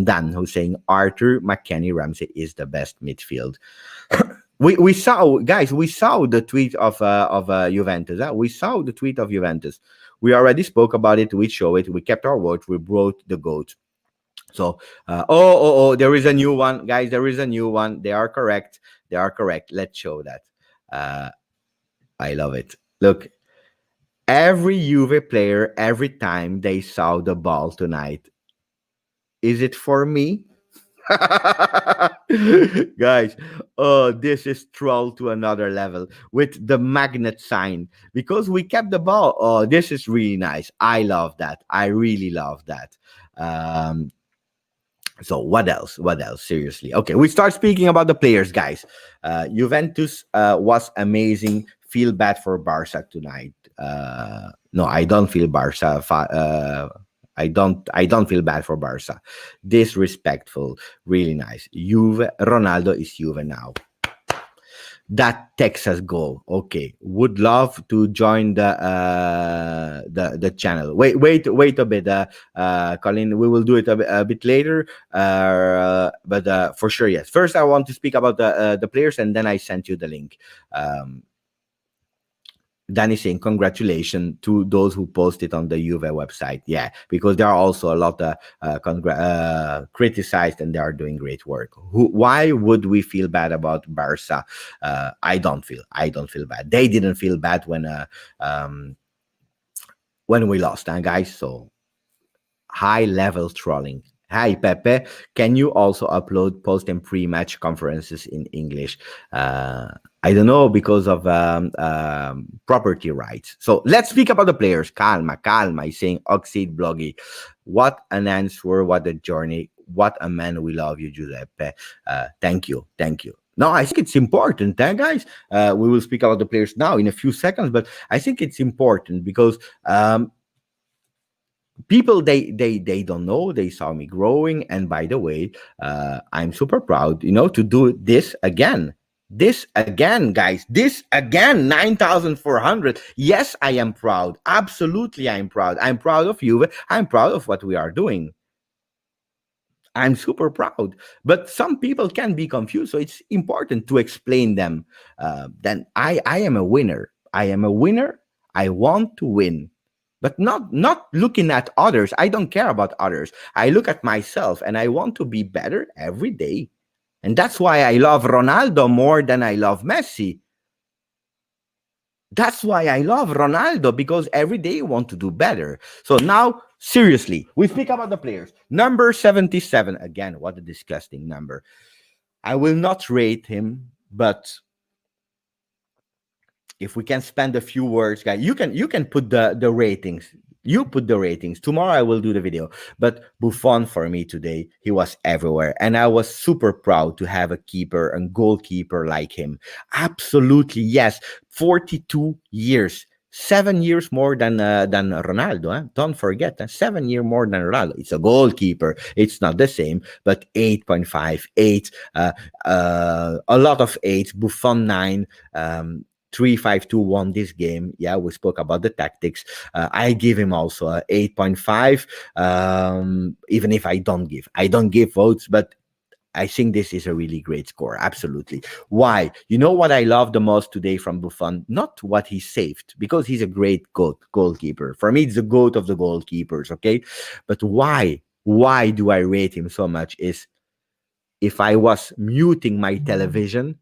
Dan who's saying Arthur, McKennie, Ramsey is the best midfield. We saw, guys, we saw the tweet of Juventus. We saw the tweet of Juventus. We already spoke about it. We show it. We kept our word. We brought the goat. So, there is a new one, guys. There is a new one. They are correct. They are correct. Let's show that. I love it. Look, every Juve player, every time they saw the ball tonight, is it for me? Guys, this is troll to another level with the magnet sign because we kept the ball. Oh, this is really nice. I love that. I really love that. So what else? What else? Seriously. Okay, we start speaking about the players, guys. Juventus was amazing. Feel bad for Barca tonight. No, I don't feel Barca. I don't feel bad for Barca. Disrespectful. Really nice. Juve. Ronaldo is Juve now. That Texas goal. Okay, would love to join the channel. Wait a bit, Colin. We will do it a bit later. But for sure, yes. First, I want to speak about the players, and then I sent you the link. Danny saying congratulations to those who posted on the Juve website. Yeah, because there are also a lot criticized and they are doing great work. Why would we feel bad about Barca? I don't feel bad. They didn't feel bad when we lost, guys. So high level trolling. Hi Pepe, can you also upload post and pre-match conferences in English? I don't know because of property rights. So let's speak about the players. Calma. He's saying Oxide Bloggy. What an answer, what a journey, what a man. We love you, Giuseppe. Thank you. No, I think it's important, guys. We will speak about the players now in a few seconds, but I think it's important because people they don't know. They saw me growing, and by the way, I'm super proud, to do this again. Guys. This again, 9,400. Yes, I am proud. Absolutely, I'm proud. I'm proud of you. I'm proud of what we are doing. I'm super proud. But some people can be confused, so it's important to explain them. Then I am a winner. I want to win, but not looking at others. I don't care about others. I look at myself and I want to be better every day. And that's why I love Ronaldo more than I love Messi. That's why I love Ronaldo, because every day you want to do better. So now, seriously, we speak about the players. Number 77, again, what a disgusting number. I will not rate him, but if we can spend a few words, guys, you can put the ratings. You put the ratings. Tomorrow I will do the video. But Buffon for me today, he was everywhere. And I was super proud to have a keeper and goalkeeper like him. Absolutely, yes. 42 years. 7 years more than Ronaldo. Don't forget, 7 years more than Ronaldo. It's a goalkeeper. It's not the same, but 8.5, 8, a lot of 8. Buffon 9. 3-5-2 won this game. Yeah, we spoke about the tactics. I give him also a 8.5. Even if I don't give votes, but I think this is a really great score. Absolutely. Why? You know what I love the most today from Buffon? Not what he saved, because he's a great goalkeeper. For me, it's the GOAT of the goalkeepers, okay? But why? Why do I rate him so much? Is if I was muting my television,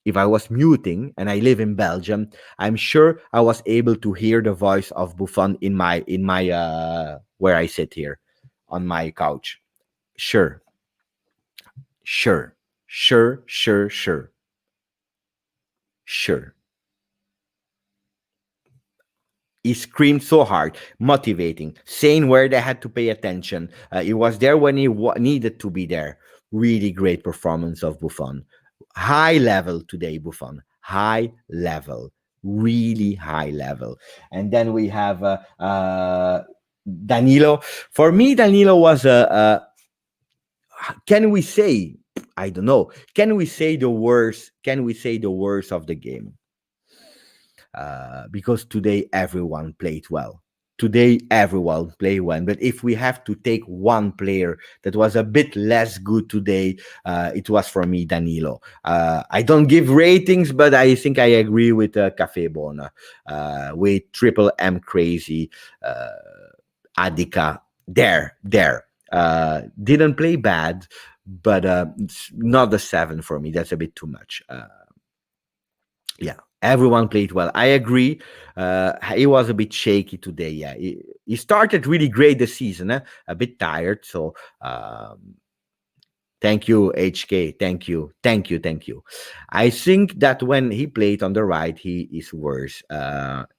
if I was muting and I live in Belgium, I'm sure I was able to hear the voice of Buffon in my where I sit here on my couch. Sure, sure, sure, sure, sure, sure. He screamed so hard, motivating, saying where they had to pay attention. He was there when he needed to be there. Really great performance of Buffon. High level today, Buffon. High level. Really high level. And then we have Danilo. For me, Danilo was can we say, I don't know, can we say the worst? Can we say the worst of the game? Because today everyone played well. Today everyone played well. But if we have to take one player that was a bit less good today, it was for me Danilo. I don't give ratings, but I think I agree with Cafe Bona, with Triple M Crazy, Adika. There. Didn't play bad, but it's not the 7 for me. That's a bit too much. Yeah, everyone played well. I agree. He was a bit shaky today. Yeah, he started really great the season. A bit tired. So thank you, HK. Thank you. I think that when he played on the right, he is worse.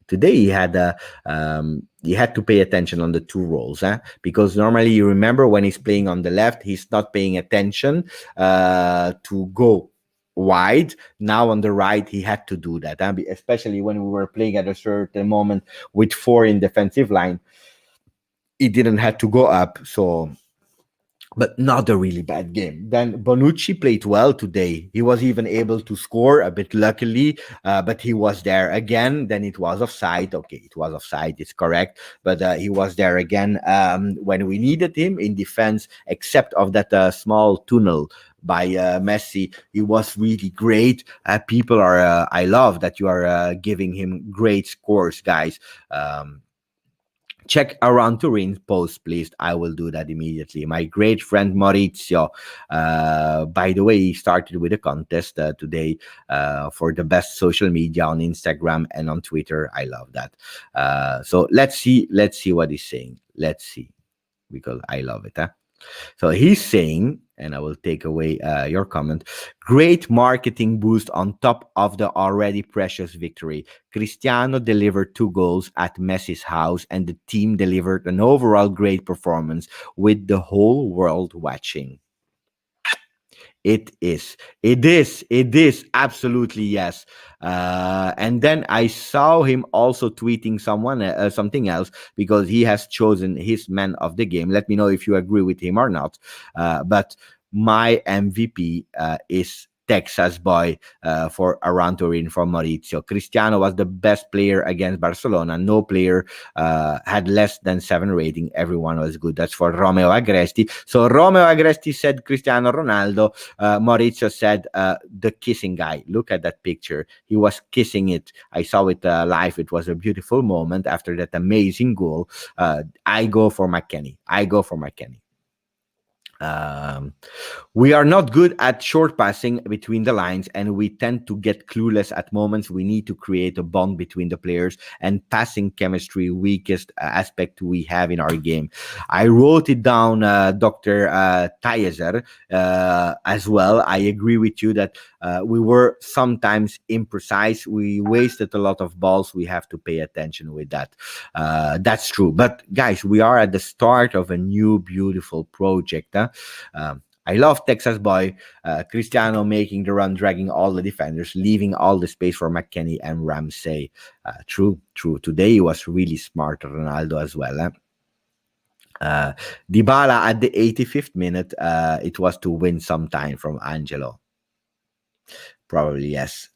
Today he had to pay attention on the two roles, because normally you remember when he's playing on the left, he's not paying attention to go wide. Now on the right, he had to do that, especially when we were playing at a certain moment with 4 in defensive line. He didn't have to go up, so. But not a really bad game. Then Bonucci played well today. He was even able to score a bit luckily, but he was there again. Then it was offside. Okay, it was offside. It's correct. But he was there again when we needed him in defense, except of that small tunnel by Messi. He was really great. People are, I love that you are giving him great scores, guys. Check around Turin's post, please. I will do that immediately. My great friend Maurizio, by the way, he started with a contest today for the best social media on Instagram and on Twitter. I love that. So let's see what he's saying. Let's see, because I love it. So he's saying, and I will take away your comment, great marketing boost on top of the already precious victory. Cristiano delivered 2 goals at Messi's house, and the team delivered an overall great performance with the whole world watching. It is absolutely yes. And then I saw him also tweeting something else, because he has chosen his man of the game. Let me know if you agree with him or not. But my MVP is Texas boy for around Turin for Maurizio. Cristiano was the best player against Barcelona. No player had less than 7 rating. Everyone was good. That's for Romeo Agresti. So Romeo Agresti said Cristiano Ronaldo. Maurizio said the kissing guy. Look at that picture. He was kissing it. I saw it live. It was a beautiful moment after that amazing goal. I go for McKennie. Um, we are not good at short passing between the lines, and we tend to get clueless at moments. We need to create a bond between the players, and passing chemistry, weakest aspect we have in our game. I wrote it down, Dr. Tayeser, as well. I agree with you that we were sometimes imprecise. We wasted a lot of balls. We have to pay attention with that. That's true. But guys, we are at the start of a new beautiful project. I love Texas boy, Cristiano making the run, dragging all the defenders, leaving all the space for McKennie and Ramsey. True. Today he was really smart, Ronaldo as well. Dybala at the 85th minute, it was to win some time from Angelo. Probably, yes.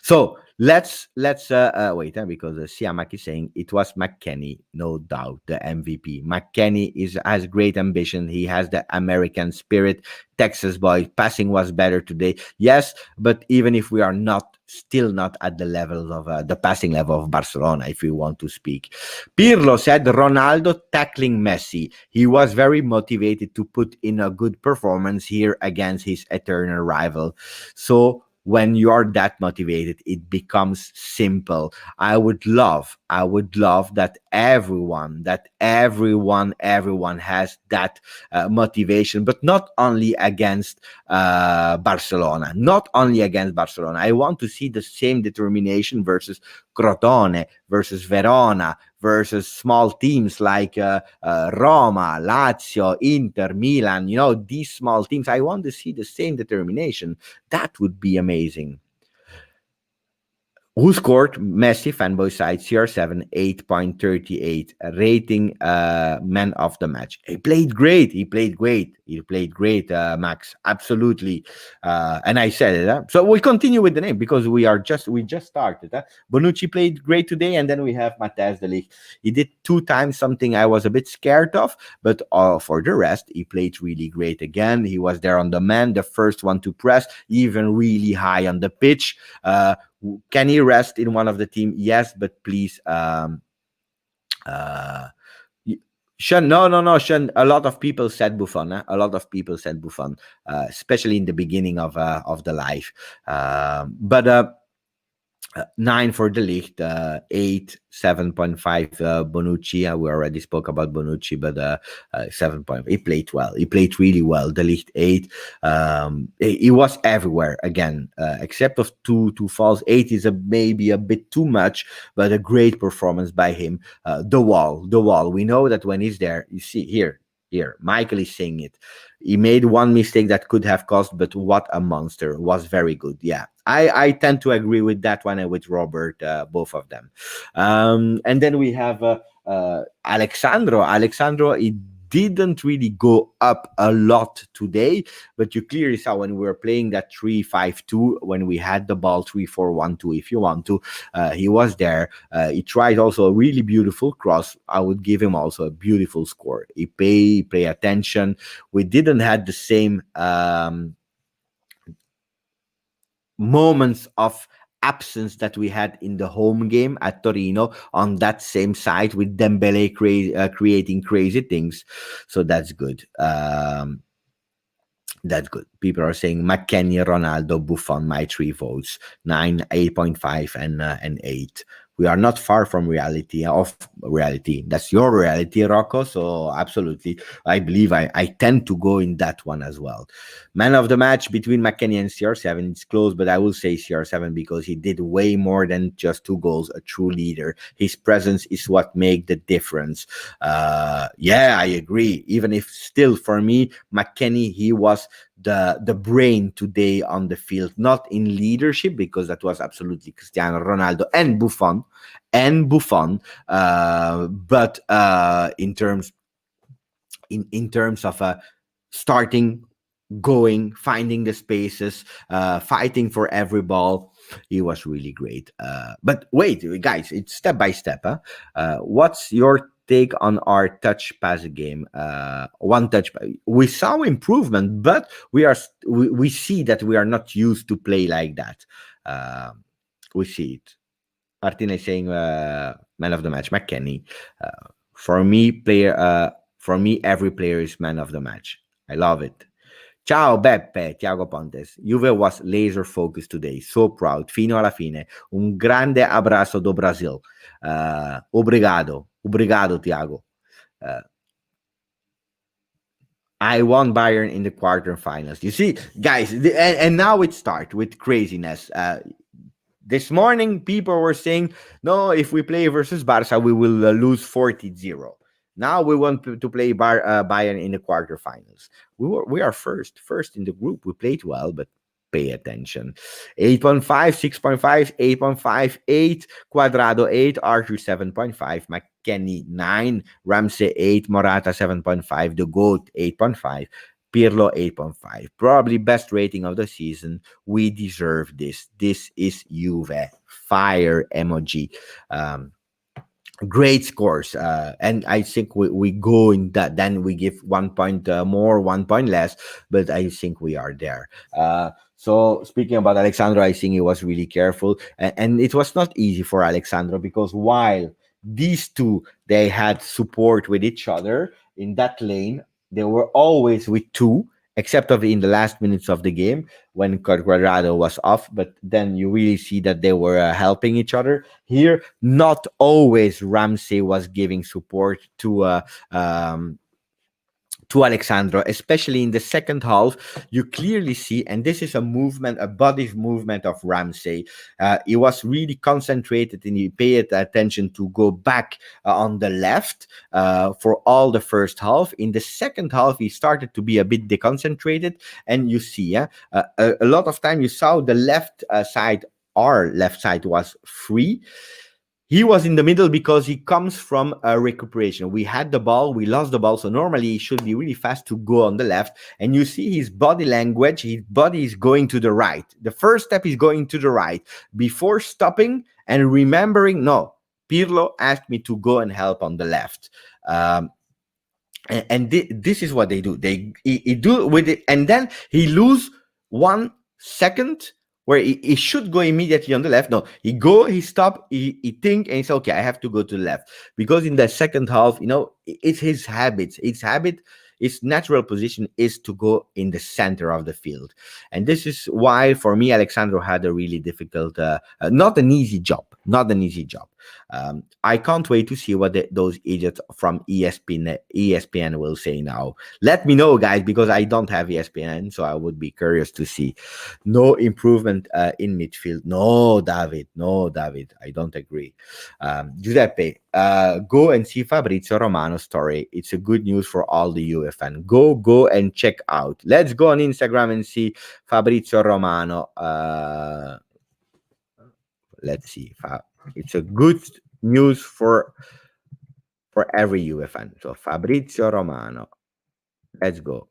So let's wait, because Siamak is saying it was McKennie, no doubt, the MVP. McKennie has great ambition. He has the American spirit. Texas boy, passing was better today. Yes, but even if we are still not at the levels of the passing level of Barcelona, if we want to speak. Pirlo said Ronaldo tackling Messi. He was very motivated to put in a good performance here against his eternal rival. So when you are that motivated, it becomes simple. I would love that everyone has that motivation, but not only against Barcelona. I want to see the same determination versus Crotone, versus Verona, versus small teams like Roma, Lazio, Inter, Milan. These small teams. I want to see the same determination. That would be amazing. Who scored? Messi, fanboy side, CR7, 8.38. Rating, man of the match. He played great, Max. Absolutely. And I said it. So we continue with the name because we just started. Bonucci played great today, and then we have Matthijs de Ligt. He did 2 times something I was a bit scared of, but for the rest, he played really great again. He was there on the man, the first one to press, even really high on the pitch. Can he rest in one of the team? Yes, but please, Sean, no, Sean. A lot of people said Buffon. Especially in the beginning of the live. But 9 for De Ligt, 8, 7.5 Bonucci. We already spoke about Bonucci, but 7 point. He played well. He played really well. De Ligt 8. He was everywhere again, except of two fouls. 8 is maybe a bit too much, but a great performance by him. The wall. We know that when he's there, you see here. Michael is saying it. He made one mistake that could have cost, but what a monster. Was very good. Yeah, I tend to agree with that one and with Robert, both of them. And then we have Alexandro, he didn't really go up a lot today, but you clearly saw when we were playing that 3-5-2, when we had the ball 3-4-1-2, if you want to, he was there. He tried also a really beautiful cross. I would give him also a beautiful score. He pay attention. We didn't have the same moments of absence that we had in the home game at Torino on that same side, with Dembele creating crazy things. So that's good. That's good. People are saying McKennie, Ronaldo, Buffon, my 3 votes, 9, 8.5, and 8. We are not far from reality. That's your reality, Rocco. So absolutely, I believe I tend to go in that one as well. Man of the match between McKennie and CR7. It's close, but I will say CR7 because he did way more than just 2 goals. A true leader. His presence is what make the difference. Yeah, I agree. Even if still for me, McKennie, he was the brain today on the field, not in leadership, because that was absolutely Cristiano Ronaldo and Buffon, but in terms of starting going, finding the spaces, fighting for every ball. He was really great. But wait, guys, it's step by step. Huh? What's your take on our touch pass game? One touch. We saw improvement, but we see that we are not used to play like that. Uh, we see it. Martin is saying man of the match, McKennie. For me, every player is man of the match. I love it. Ciao Beppe, Tiago Pontes. Juve was laser focused today. So proud. Fino alla fine. Un grande abrazo do Brasil. Obrigado. Obrigado, Tiago. Uh, I won Bayern in the quarterfinals. You see, guys, and now it starts with craziness. This morning, people were saying, no, if we play versus Barca, we will lose 40-0. Now we want to play Bayern in the quarterfinals. We are first in the group. We played well, but pay attention. 8.5, 6.5, 8.5, 8, Quadrado 8, Arthur 7.5, McKennie 9, Ramsey 8, Morata 7.5, The Goat 8.5, Pirlo 8.5. Probably best rating of the season. We deserve this. This is Juve. Fire emoji. Great scores. And I think we go in that. Then we give 1 point more, 1 point less. But I think we are there. So speaking about Alexandro, I think he was really careful. And it was not easy for Alexandro because while these two, they had support with each other in that lane, they were always with two, except of in the last minutes of the game when Quadrado was off. But then you really see that they were helping each other. Here, not always Ramsey was giving support to Alexandro, especially in the second half. You clearly see, and this is a movement, a body movement of Ramsey. He was really concentrated and he paid attention to go back on the left for all the first half. In the second half, he started to be a bit deconcentrated, and you see, a lot of time you saw the left side. Our left side was free. He was in the middle because he comes from a recuperation. We had the ball, we lost the ball, so normally he should be really fast to go on the left. And you see his body language, his body is going to the right. The first step is going to the right before stopping and remembering, no, Pirlo asked me to go and help on the left. This is what they do. He do with it, and then he lose 1 second where he should go immediately on the left. No, he stop, he think, and he say, okay, I have to go to the left. Because in the second half, it's his habits. His natural position is to go in the center of the field. And this is why, for me, Alexandro had a really difficult, not an easy job. Not an easy job. I can't wait to see what those idiots from ESPN will say now. Let me know, guys, because I don't have ESPN, so I would be curious to see. No improvement in midfield. No, David. No, David. I don't agree. Giuseppe, go and see Fabrizio Romano's story. It's a good news for all the Juve fans. Go and check out. Let's go on Instagram and see Fabrizio Romano. Let's see. It's a good news for every Juve fan. So Fabrizio Romano. Let's go.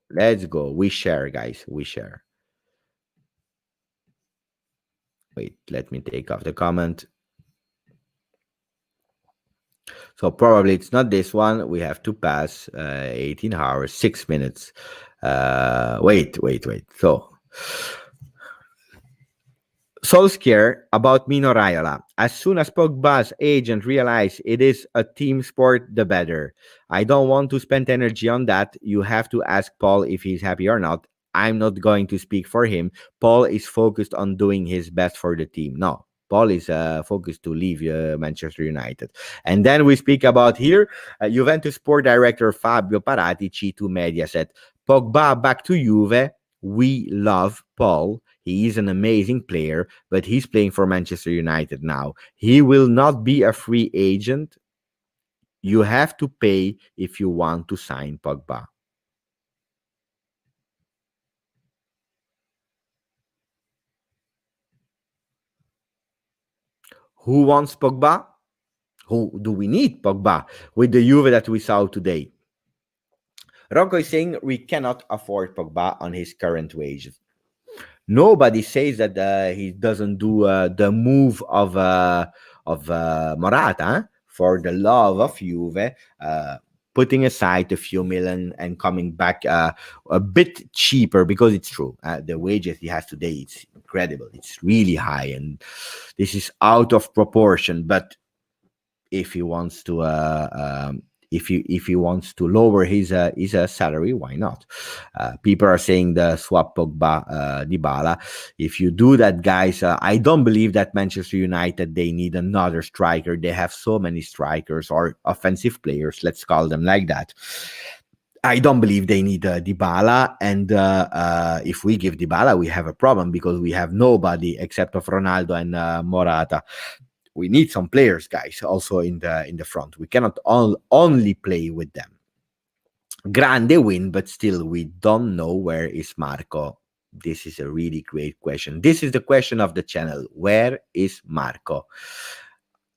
We share, guys. We share. Wait, let me take off the comment. So probably it's not this one. We have to pass 18 hours, 6 minutes. Wait. So Solskjaer about Mino Raiola. As soon as Pogba's agent realized it is a team sport, the better. I don't want to spend energy on that. You have to ask Paul if he's happy or not. I'm not going to speak for him. Paul is focused on doing his best for the team. No, Paul is focused to leave Manchester United. And then we speak about here, Juventus sport director Fabio Paratici to Mediaset. Pogba back to Juve. We love Paul. He is an amazing player, but he's playing for Manchester United now. He will not be a free agent. You have to pay if you want to sign Pogba. Who wants Pogba? Who do we need Pogba with the Juve that we saw today? Rocco is saying we cannot afford Pogba on his current wages. Nobody says that he doesn't do the move of Morata, huh? For the love of Juve, putting aside a few million and coming back a bit cheaper, because it's true, the wages he has today, it's incredible, it's really high, and this is out of proportion. But if he wants to if he wants to lower his salary, why not? People are saying the swap Pogba Dybala. If you do that, guys, I don't believe that Manchester United, they need another striker. They have so many strikers or offensive players, let's call them like that. I don't believe they need Dybala, and if we give Dybala, we have a problem, because we have nobody except of Ronaldo and Morata. We need some players, guys, also in the front. We cannot only play with them. Grande win, but still we don't know where is Marco. This is a really great question. This is the question of the channel. Where is Marco?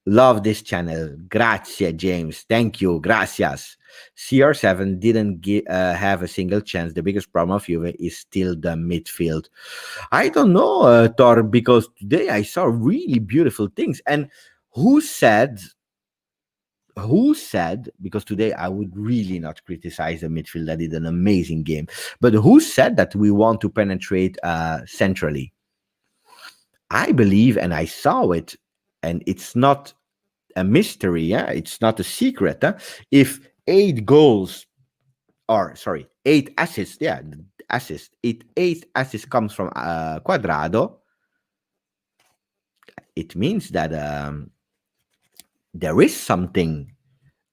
Love this channel. Grazie, James. Thank you. Gracias. CR7 didn't have a single chance. The biggest problem of Juve is still the midfield. I don't know, Thor, because today I saw really beautiful things. And who said, because today I would really not criticize the midfield, that did an amazing game, but who said that we want to penetrate centrally? I believe, and I saw it, and it's not a mystery, yeah, it's not a secret. If 8 goals, or sorry, 8 assists, yeah, eight assists comes from Cuadrado, it means that there is something.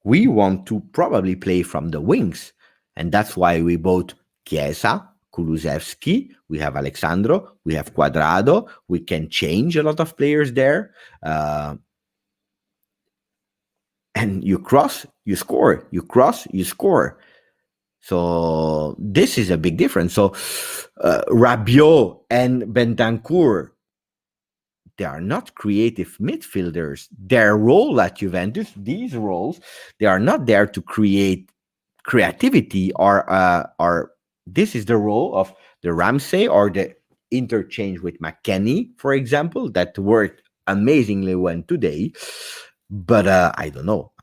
We want to probably play from the wings, and that's why we bought Chiesa, Kulusevski, we have Alexandro, we have Cuadrado. We can change a lot of players there. And you cross, you score. You cross, you score. So this is a big difference. So Rabiot and Bentancur, they are not creative midfielders. Their role at Juventus, these roles, they are not there to create creativity, or this is the role of the Ramsey, or the interchange with McKennie, for example, that worked amazingly well today. But I don't know.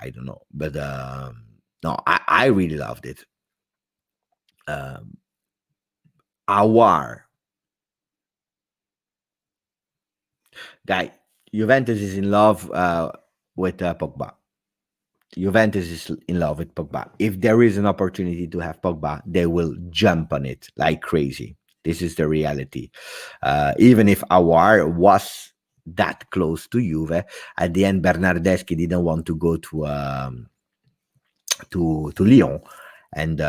But no, I really loved it. Awar. Guy, Juventus is in love with Pogba. Juventus is in love with Pogba. If there is an opportunity to have Pogba, they will jump on it like crazy. This is the reality. Even if Awar was that close to Juve, at the end, Bernardeschi didn't want to go to Lyon, and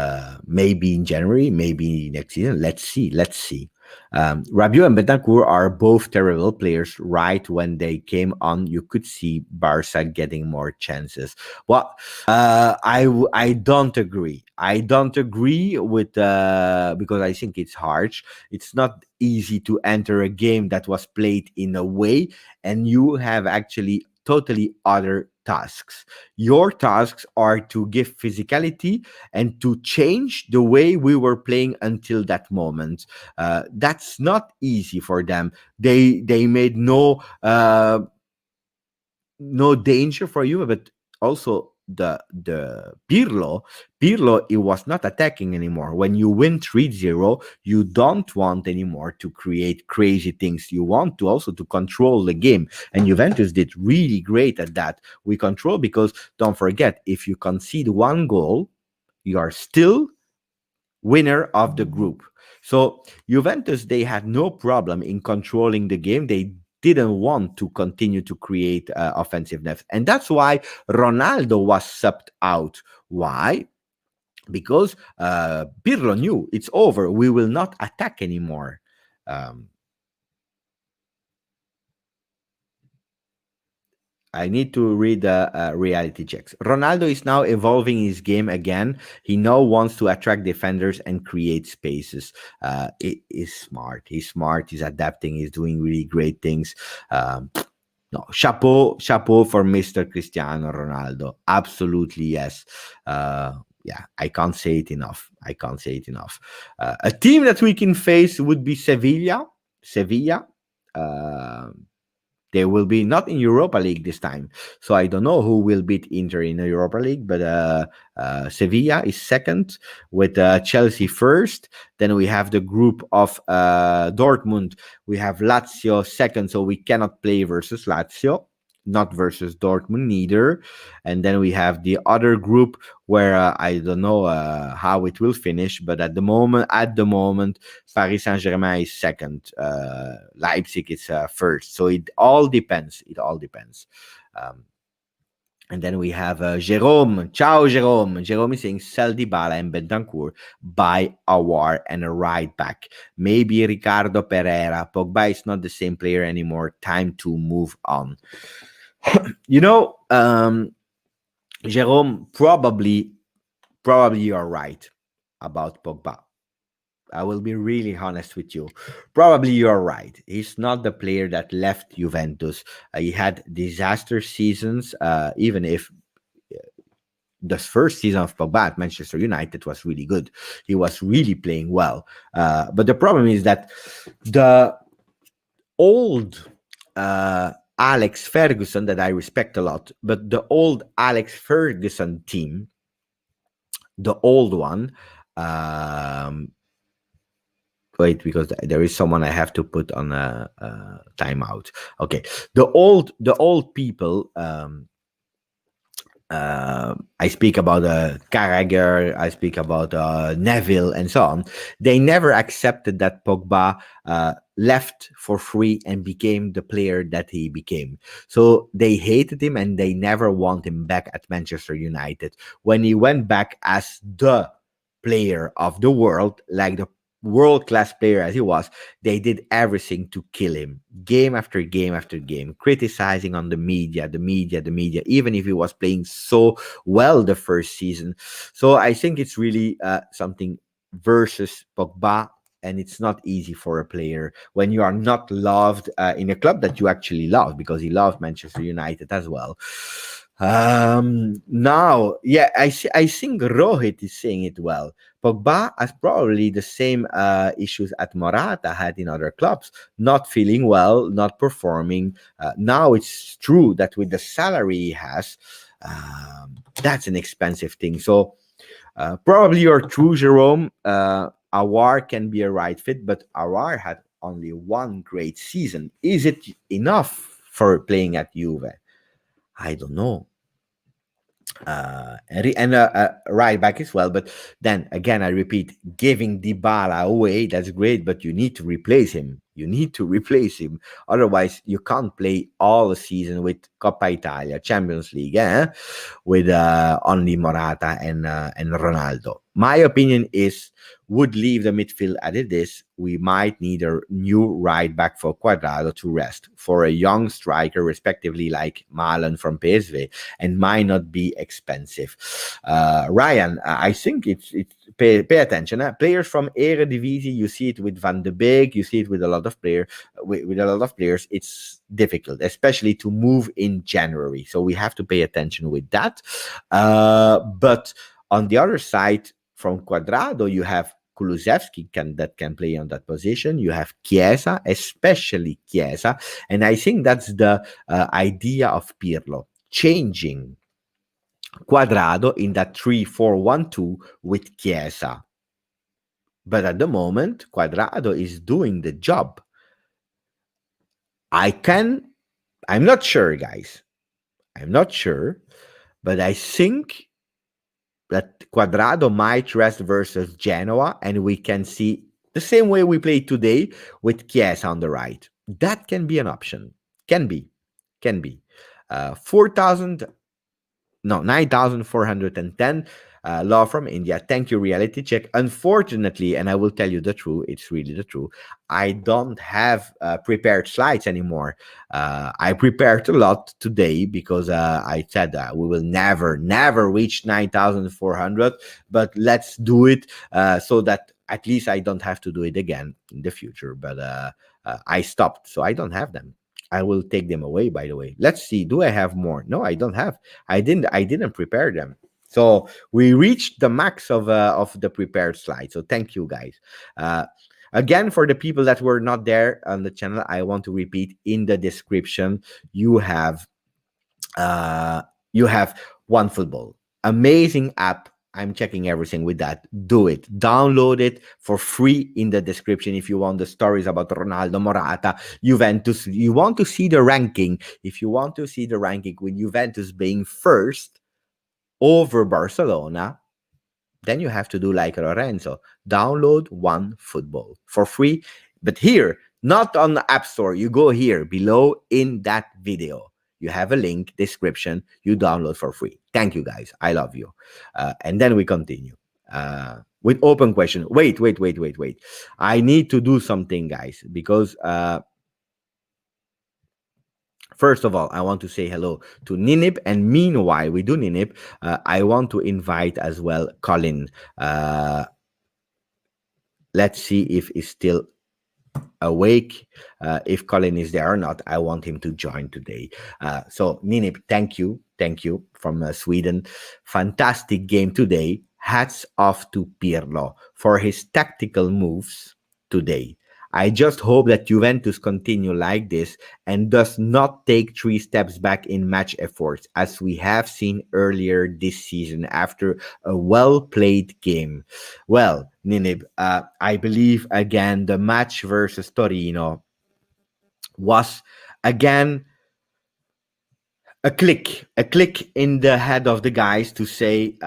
maybe in January, maybe next season. Let's see. Rabiot and Bentancur are both terrible players. Right when they came on, you could see Barca getting more chances. Well, I don't agree. I don't agree with because I think it's harsh. It's not easy to enter a game that was played in a way, and you have actually totally other tasks. Your tasks are to give physicality and to change the way we were playing until that moment. That's not easy for them. They made no danger for you, but also the Pirlo, it was not attacking anymore. When you win 3-0, you don't want anymore to create crazy things. You want to also to control the game, and Juventus did really great at that. We control, because don't forget, if you concede 1 goal, you are still winner of the group. So Juventus, they had no problem in controlling the game. They didn't want to continue to create offensiveness. And that's why Ronaldo was subbed out. Why? Because Pirlo knew it's over. We will not attack anymore. I need to read the reality checks. Ronaldo is now evolving his game again. He now wants to attract defenders and create spaces. It is smart. He's smart. He's adapting. He's doing really great things. No, chapeau for Mr. Cristiano Ronaldo. Absolutely, yes. yeah, I can't say it enough. I can't say it enough. A team that we can face would be Sevilla. Sevilla. Uh, they will be not in Europa League this time, so I don't know who will beat Inter in the Europa League. But Sevilla is second, with Chelsea first. Then we have the group of Dortmund. We have Lazio second, so we cannot play versus Lazio, not versus Dortmund neither. And then we have the other group where I don't know how it will finish, but at the moment, Paris Saint Germain is second, Leipzig is first. So it all depends. It all depends. Um, and then we have Jerome. Ciao, Jerome. Jerome is saying sell Dybala and Bentancur, buy Awar and a right back. Maybe Ricardo Pereira. Pogba is not the same player anymore. Time to move on. You know, Jerome, probably you're right about Pogba. I will be really honest with you. Probably you're right. He's not the player that left Juventus. He had disaster seasons, even if the first season of Pogba at Manchester United was really good. He was really playing well. But the problem is that the old Alex Ferguson, that I respect a lot, but the old Alex Ferguson team, the old one, wait, because there is someone I have to put on a timeout. Okay, the old people. I speak about Carragher, I speak about Neville, and so on. They never accepted that Pogba left for free and became the player that he became. So they hated him and they never want him back at Manchester United. When he went back as the player of the world, like the world-class player as he was, they did everything to kill him, game after game after game, criticizing on the media, even if he was playing so well the first season. So I think it's really something versus Pogba, and it's not easy for a player when you are not loved in a club that you actually love, because he loved Manchester United as well. Now, yeah, I think Rohit is saying it well. Pogba has probably the same issues at Morata had in other clubs, not feeling well, not performing. Now it's true that with the salary he has, that's an expensive thing. So probably you're true, Jerome. Awar can be a right fit, but Awar had only one great season. Is it enough for playing at Juve? I don't know. And right back as well. But then again, I repeat, giving Dybala away, that's great, but you need to replace him. You need to replace him. Otherwise, you can't play all the season with Coppa Italia, Champions League, with only Morata and Ronaldo. My opinion is, would leave the midfield as it is. We might need a new right back for Cuadrado to rest, for a young striker, respectively, like Malen from PSV, and might not be expensive. Ryan, I think it's pay attention. Players from Eredivisie, you see it with Van de Beek, you see it with a lot of players. With a lot of players, it's difficult, especially to move in January. So we have to pay attention with that. But on the other side, from Cuadrado, you have Kulusevski that can play on that position. You have Chiesa, especially Chiesa. And I think that's the idea of Pirlo, changing Cuadrado in that 3-4-1-2 with Chiesa. But at the moment, Cuadrado is doing the job. I'm not sure, guys. I'm not sure, but I think that Cuadrado might rest versus Genoa, and we can see the same way we play today with Chiesa on the right. That can be an option. Can be. 9,410. Law from India. Thank you, Reality Check. Unfortunately, and I will tell you the truth, it's really the truth, I don't have prepared slides anymore. I prepared a lot today because I said we will never reach 9,400, but let's do it so that at least I don't have to do it again in the future. But I stopped, so I don't have them. I will take them away, by the way. Let's see. Do I have more? No, I don't have. I didn't prepare them. So we reached the max of the prepared slide. So thank you guys. Uh, Again, for the people that were not there on the channel, I want to repeat in the description. You have uh, you have OneFootball, amazing app. I'm checking everything with that. Do it. Download it for free in the description if you want the stories about Ronaldo, Morata, Juventus. You want to see the ranking. If you want to see the ranking with Juventus being first over Barcelona, then you have to do like Lorenzo. Download OneFootball for free. But here, not on the App Store. You go here below in that video. You have a link, description. You download for free. Thank you, guys. I love you. And then we continue with open question. Wait. I need to do something, guys, because first of all, I want to say hello to Ninip, and meanwhile we do Ninip, I want to invite as well Colin. Let's see if he's still awake. If Colin is there or not, I want him to join today. So Ninip, thank you from Sweden. Fantastic game today. Hats off to Pirlo for his tactical moves today. I just hope that Juventus continue like this and does not take 3 steps back in match efforts, as we have seen earlier this season after a well-played game. Well, Ninib, I believe again the match versus Torino was again a click in the head of the guys to say,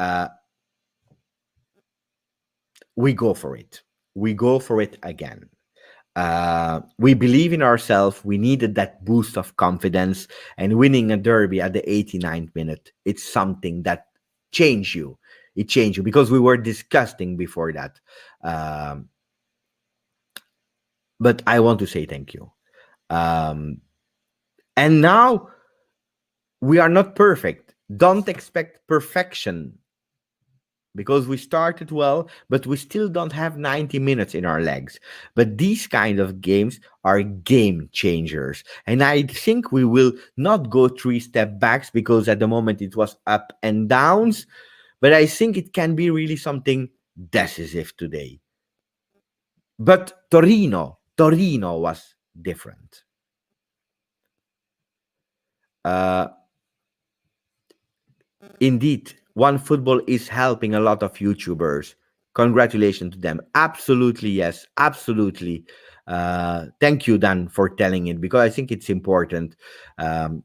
we go for it. We go for it again. We believe in ourselves. We needed that boost of confidence, and winning a derby at the 89th minute, it's something that changed you. It changed you because we were disgusting before that. But I want to say thank you. And now we are not perfect. Don't expect perfection, because we started well, but we still don't have 90 minutes in our legs. But these kind of games are game changers. And I think we will not go 3 step backs, because at the moment it was up and downs. But I think it can be really something decisive today. But Torino was different. Indeed, OneFootball is helping a lot of YouTubers. Congratulations to them. Absolutely, yes. Absolutely. Thank you, Dan, for telling it, because I think it's important. And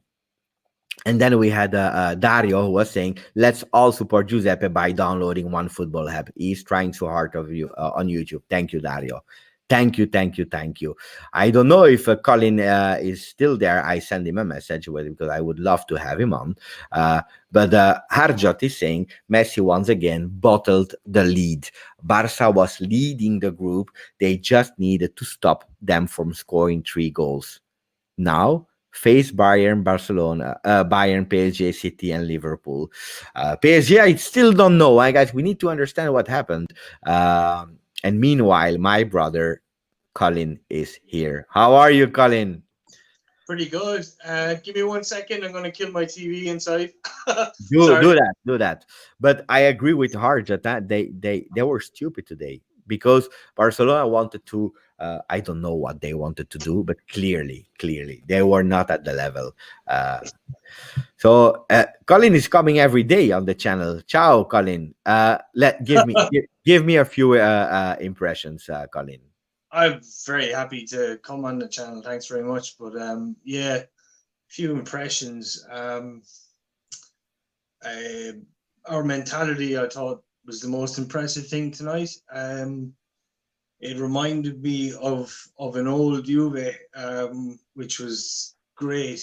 then we had Dario, who was saying, let's all support Giuseppe by downloading OneFootball app. He's trying so hard of you on YouTube. Thank you, Dario. Thank you. I don't know if Colin is still there. I send him a message because I would love to have him on. But Harjot is saying Messi once again bottled the lead. Barca was leading the group. They just needed to stop them from scoring 3 goals. Now face Bayern, Barcelona, Bayern, PSG, City, and Liverpool. PSG, I still don't know. Guys, we need to understand what happened. And meanwhile, my brother Colin is here. How are you, Colin? Pretty good. Give me 1 second. I'm going to kill my TV inside. do that. But I agree with Harjat that they were stupid today, because Barcelona wanted to. I don't know what they wanted to do, but clearly they were not at the level. So Colin is coming every day on the channel. Ciao, Colin. Give me a few impressions, Colin. I'm very happy to come on the channel. Thanks very much. But yeah, few impressions. Our mentality, I thought, was the most impressive thing tonight. It reminded me of an old Juve, which was great.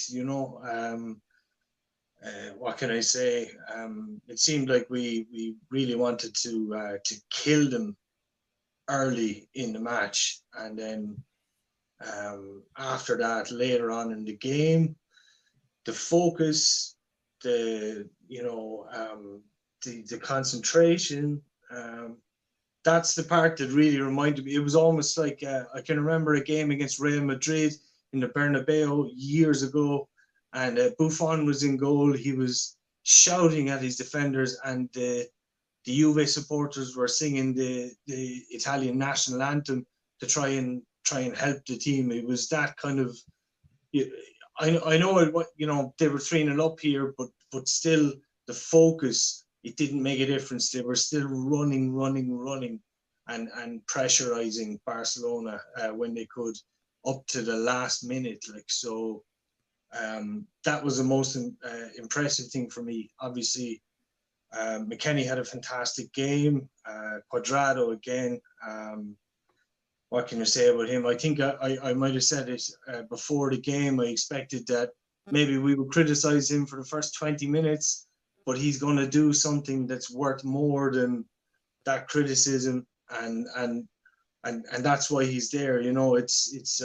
What can I say? It seemed like we really wanted to kill them early in the match, and then after that, later on in the game, the focus, the concentration. That's the part that really reminded me. It was almost like I can remember a game against Real Madrid in the Bernabeu years ago, and Buffon was in goal. He was shouting at his defenders, and the Juve supporters were singing the Italian national anthem to try and help the team. It was that kind of. I know they were 3-0 up here, but still the focus, it didn't make a difference. They were still running, and pressurizing Barcelona when they could, up to the last minute. So. That was the most impressive thing for me. Obviously, McKennie had a fantastic game. Cuadrado again. What can you say about him? I think I might have said it before the game. I expected that maybe we would criticize him for the first 20 minutes, but he's going to do something that's worth more than that criticism, and that's why he's there. It's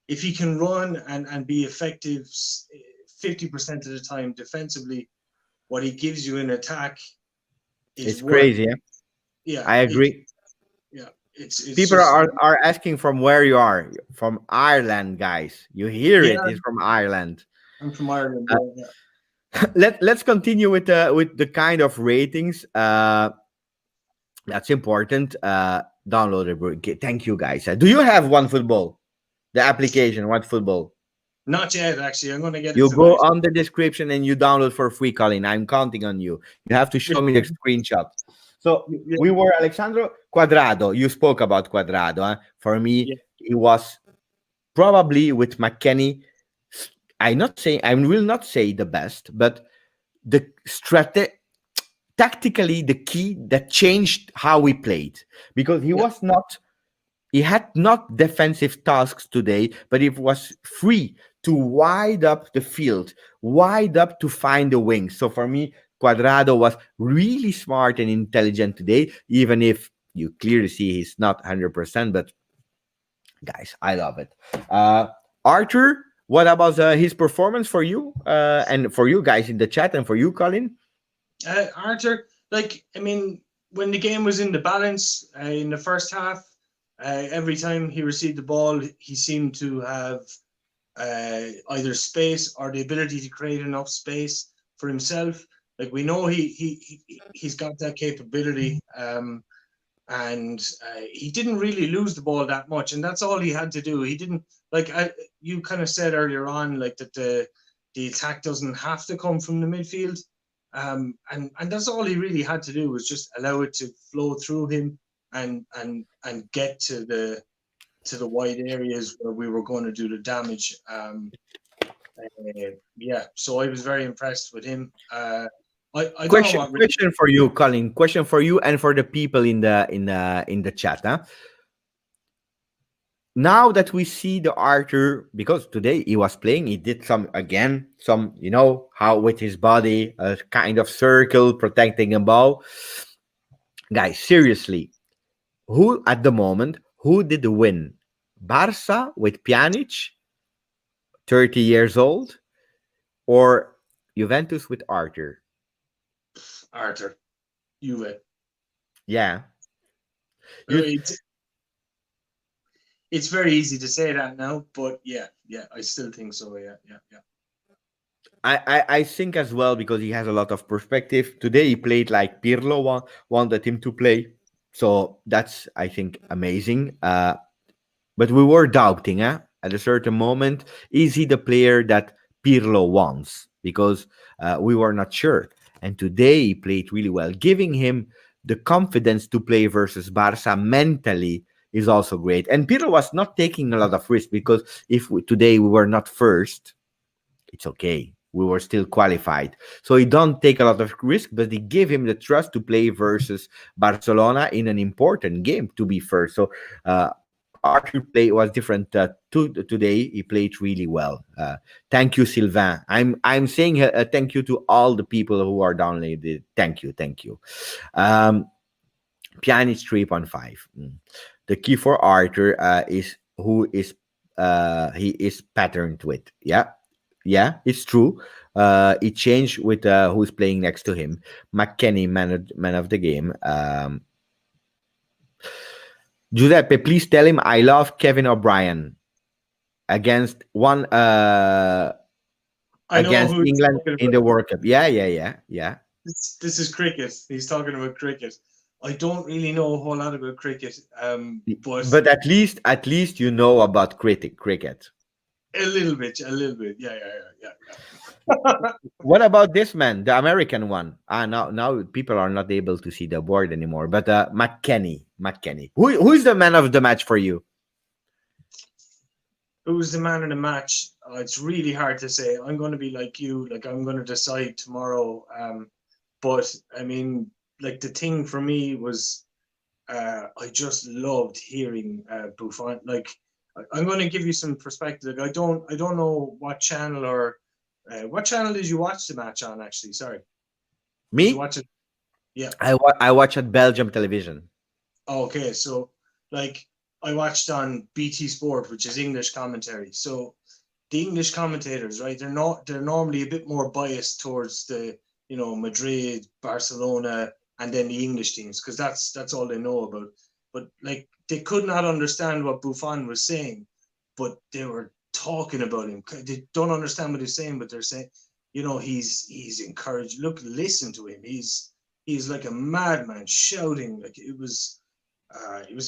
if he can run and be effective 50% of the time defensively, what he gives you in attack is it's crazy. Yeah, I agree. It's People just, are asking from where you are. From Ireland, guys. You hear it. It's from Ireland. I'm from Ireland. Let's continue with the kind of ratings. That's important. Download it. Thank you, guys. Do you have OneFootball? The application, OneFootball? Not yet, actually. I'm going to get it. You go on the description and you download for free, Colin. I'm counting on you. You have to show me the screenshot. So we were Alexandro Cuadrado. You spoke about Cuadrado. Huh? For me, it was probably with McKennie. I will not say the best, but the tactically the key that changed how we played, because he had not defensive tasks today, but he was free to wide up the field, wide up to find the wings. So for me, Cuadrado was really smart and intelligent today, even if you clearly see he's not 100%. But guys, I love it. Arthur, what about his performance for you and for you guys in the chat and for you, Colin? Arthur, when the game was in the balance in the first half, every time he received the ball, he seemed to have either space or the ability to create enough space for himself. We know he's got that capability, and he didn't really lose the ball that much, and that's all he had to do. He didn't, you kind of said earlier on, that the attack doesn't have to come from the midfield, and that's all he really had to do, was just allow it to flow through him and get to the wide areas where we were going to do the damage. So I was very impressed with him. Question for you, Colin. Question for you and for the people in the chat. Huh? Now that we see the Arthur, because today he was playing, he did some how with his body, a kind of circle protecting a ball. Guys, seriously, who at the moment, who did win? Barca with Pjanic, 30 years old, or Juventus with Arthur? Arthur, Juve. Yeah. It's very easy to say that now, but yeah, I still think so. Yeah. I think as well, because he has a lot of perspective. Today he played like Pirlo wanted him to play. So that's, I think, amazing. But we were doubting, at a certain moment, is he the player that Pirlo wants? Because we were not sure. And today he played really well. Giving him the confidence to play versus Barca mentally is also great. And Pirlo was not taking a lot of risk, because if today we were not first, it's okay. We were still qualified. So he don't take a lot of risk, but he gave him the trust to play versus Barcelona in an important game to be first. So Arthur play was different today. He played really well. Thank you, Sylvain. I'm saying thank you to all the people who are downloaded. Thank you. Pjanic 3.5. The key for Arthur is who is he is patterned with. Yeah, it's true. It changed with who's playing next to him. McKennie, man of the game. Giuseppe, please tell him I love Kevin O'Brien against one I know against who he's England talking in about. the World Cup. Yeah, yeah, yeah, yeah. This is cricket. He's talking about cricket. I don't really know a whole lot about cricket, but But at least you know about cricket. a little bit. Yeah, yeah, yeah. What about this man, the American one? Now people are not able to see the board anymore. But McKennie. Who's the man of the match for you? Who's the man in the match? It's really hard to say. I'm going to be like you. Like I'm going to decide tomorrow. But I mean, like the thing for me was, I just loved hearing Buffon. Like I'm going to give you some perspective. Like, I don't know what channel or what channel did you watch the match on? Actually, sorry, did you Me? watch it? Yeah. I watch at Belgium television. Okay, so like I watched on BT Sport, which is English commentary. So the English commentators, right? They're normally a bit more biased towards the Madrid, Barcelona, and then the English teams because that's all they know about. But like they could not understand what Buffon was saying, but they were talking about him. They don't understand what he's saying, but they're saying, he's encouraged. Look, listen to him. He's like a madman shouting. Like it was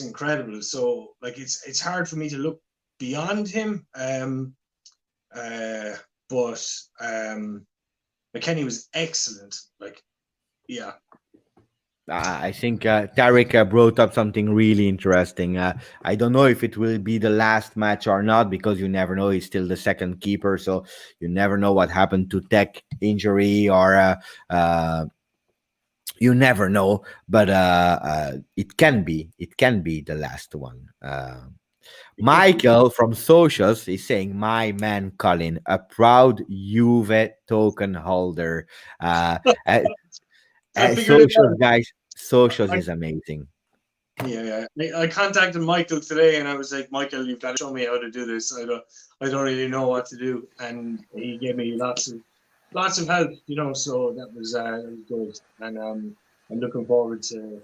incredible. So like it's hard for me to look beyond him. Uh, but McKennie was excellent. Like, yeah. I think Tarek brought up something really interesting. I don't know if it will be the last match or not because you never know. He's still the second keeper, so you never know what happened to Tech injury or you never know. But it can be the last one. Michael from Socials is saying, "My man Colin, a proud Juve token holder." Uh, I figured it Socials, out. guys. Socials I, is amazing. yeah, yeah. I contacted Michael today, and I was like, Michael, you've got to show me how to do this. I don't really know what to do, and he gave me lots of help. So that was good, and I'm looking forward to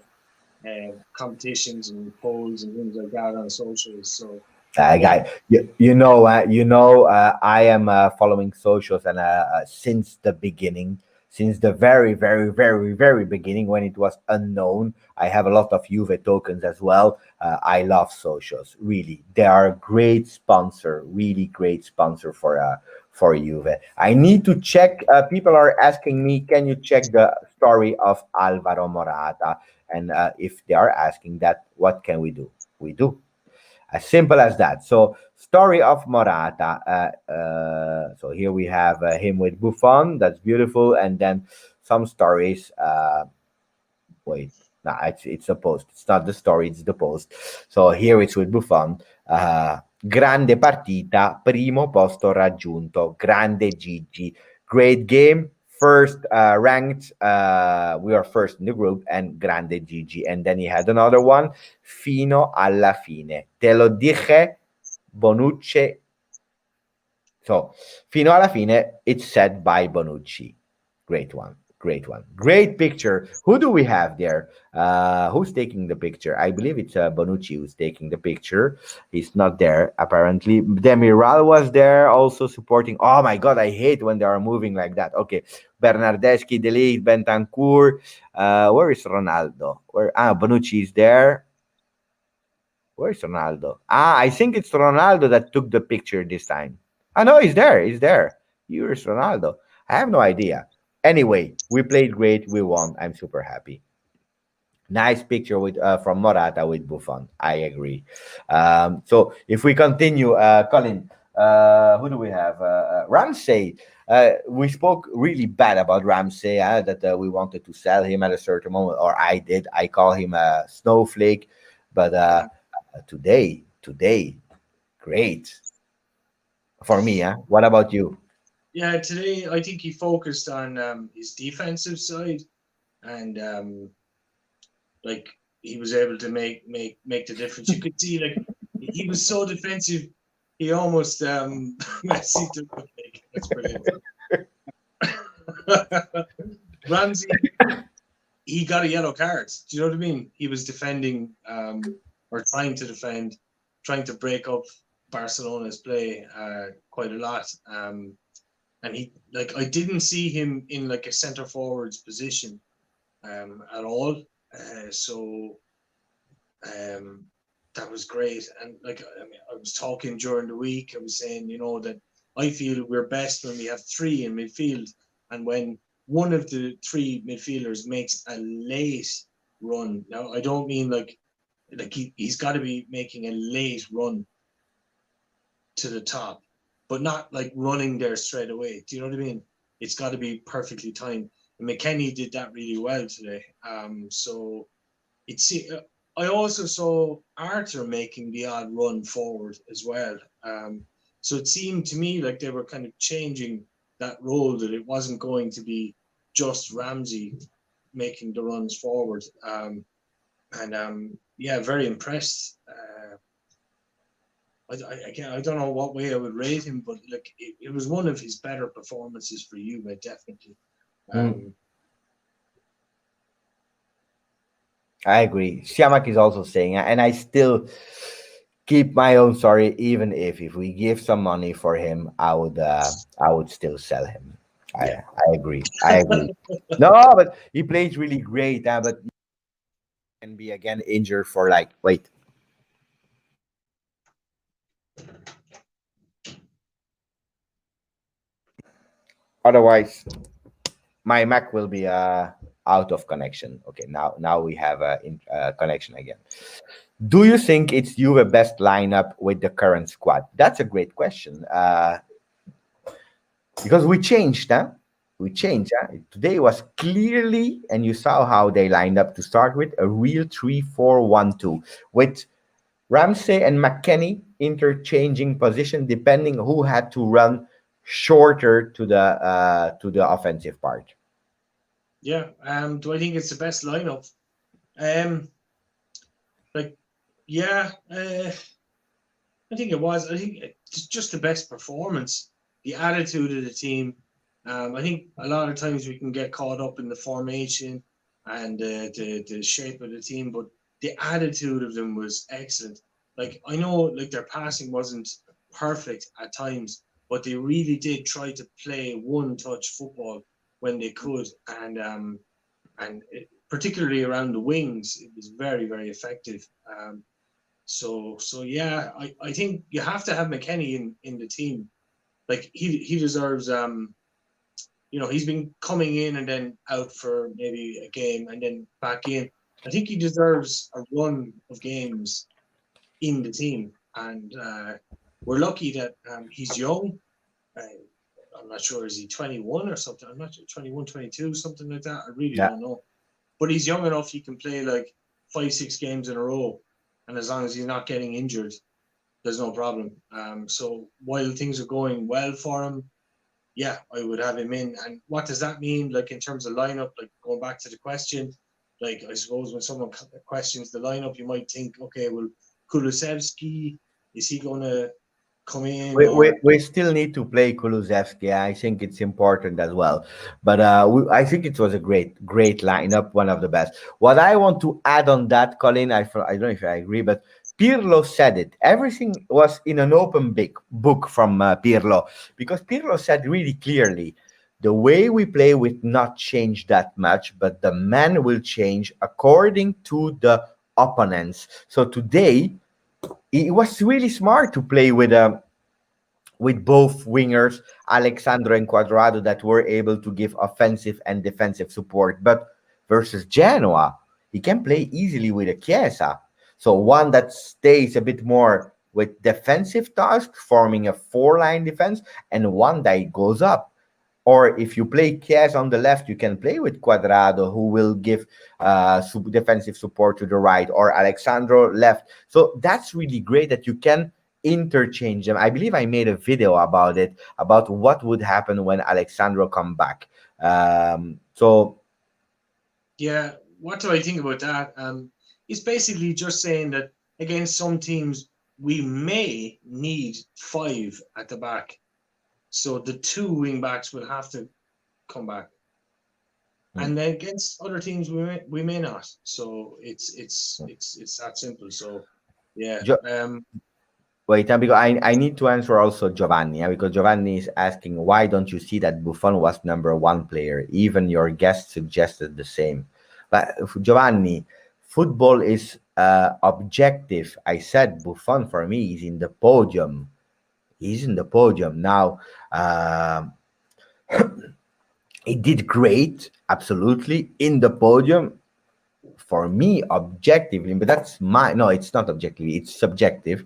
competitions and polls and things like that on socials. So yeah, Guy, I am following socials and since the beginning, since the very, very, very, very beginning when it was unknown. I have a lot of Juve tokens as well. I love socials. Really, they are a great sponsor. Really great sponsor for Juve. I need to check. People are asking me, can you check the story of Alvaro Morata? And if they are asking that, what can we do? We do. As simple as that. So, story of Morata. So here we have him with Buffon. That's beautiful. And then some stories. Wait, no, it's a post. It's not the story. It's the post. So here it's with Buffon. Grande partita, primo posto raggiunto. Grande Gigi. Great game. First ranked. We are first in the group, and Grande Gigi. And then he had another one. Fino alla fine. Te lo dije Bonucci. So, fino alla fine, it's said by Bonucci. Great one. Great one. Great picture. Who do we have there? Who's taking the picture? I believe it's Bonucci who's taking the picture. He's not there, apparently. Demiral was there also supporting. Oh my God, I hate when they are moving like that. Okay. Bernardeschi, Delete, Bentancur. Where is Ronaldo? Bonucci is there. Where's Ronaldo? I think it's Ronaldo that took the picture this time. No, he's there. He's there. Here's Ronaldo. I have no idea. Anyway, we played great. We won. I'm super happy. Nice picture with from Morata with Buffon. I agree. So if we continue, Colin, who do we have? Ramsey. We spoke really bad about Ramsey. That we wanted to sell him at a certain moment, or I did. I call him a snowflake, but yeah, today, great for me. What about you? yeah. Today, I think he focused on his defensive side, and like he was able to make the difference. You could see like he was so defensive. He almost Messi took the pick. That's brilliant. Ramsey, he got a yellow card. Do you know what I mean? He was defending or trying to defend, trying to break up Barcelona's play quite a lot. and he like I didn't see him in like a centre forwards position at all. So um, that was great. And like I mean, I was talking during the week. I was saying, that I feel we're best when we have three in midfield, and when one of the three midfielders makes a late run. Now I don't mean like he's got to be making a late run to the top, but not like running there straight away. Do you know what I mean? It's got to be perfectly timed. And McKennie did that really well today. So it's. I also saw Arthur making the odd run forward as well. So it seemed to me like they were kind of changing that role, that it wasn't going to be just Ramsey making the runs forward. And yeah, very impressed. I don't know what way I would rate him, but like it was one of his better performances for Juve, definitely. Mm, Um, I agree. Siamak is also saying, and I still keep my own story. Even if we give some money for him, I would still sell him. yeah. I agree. I agree. No, but he plays really great. But he can be again injured for like wait. Otherwise, my Mac will be out of connection. Okay, now we have a connection again. Do you think it's Juve best lineup with the current squad? That's a great question. Because we changed, huh? We changed. Huh? Today was clearly, and you saw how they lined up to start with a real 3-4-1-2 with Ramsey and McKennie interchanging position depending who had to run shorter to the offensive part. Yeah. Do I think it's the best lineup? Um, like, yeah. I think it was. I think it's just the best performance, the attitude of the team. I think a lot of times we can get caught up in the formation and the shape of the team, but the attitude of them was excellent. Like I know, like their passing wasn't perfect at times, but they really did try to play one-touch football when they could, and particularly around the wings, it was very very effective. So yeah, I think you have to have McKennie in the team. Like he deserves he's been coming in and then out for maybe a game and then back in. I think he deserves a run of games in the team, and we're lucky that he's young. I'm not sure, is he 21 or something? I'm not sure, 21, 22, something like that. I really Yeah. don't know. But he's young enough he can play like 5, 6 games in a row, and as long as he's not getting injured, there's no problem. So while things are going well for him, yeah, I would have him in. And what does that mean, like in terms of lineup? Like going back to the question, like I suppose when someone questions the lineup, you might think, okay, well, Kulusevski, is he going to come in or? We still need to play Kulusevski. I think it's important as well. But I think it was a great lineup, one of the best. What I want to add on that, Colin, I don't know if I agree, but Pirlo said it. Everything was in an open big book from Pirlo, because Pirlo said really clearly, the way we play will not change that much, but the man will change according to the opponents. So today, it was really smart to play with both wingers, Alexandro and Cuadrado, that were able to give offensive and defensive support. But versus Genoa, he can play easily with a Chiesa. So one that stays a bit more with defensive tasks, forming a four-line defense, and one that goes up. Or if you play Chiesa on the left, you can play with Cuadrado, who will give defensive support to the right, or Alexandro left. So that's really great that you can interchange them. I believe I made a video about it, about what would happen when Alexandro come back. So Yeah, what do I think about that? It's basically just saying that against some teams, we may need five at the back. So the two wing backs will have to come back. mm, And then against other teams we may not. So it's that simple. So yeah. ju- Wait, because I need to answer also Giovanni, because Giovanni is asking, why don't you see that Buffon was number one player? Even your guest suggested the same. But Giovanni, football is objective. I said Buffon for me is in the podium. He's in the podium now. He did great, absolutely in the podium for me objectively, but that's my no, it's not objectively, it's subjective.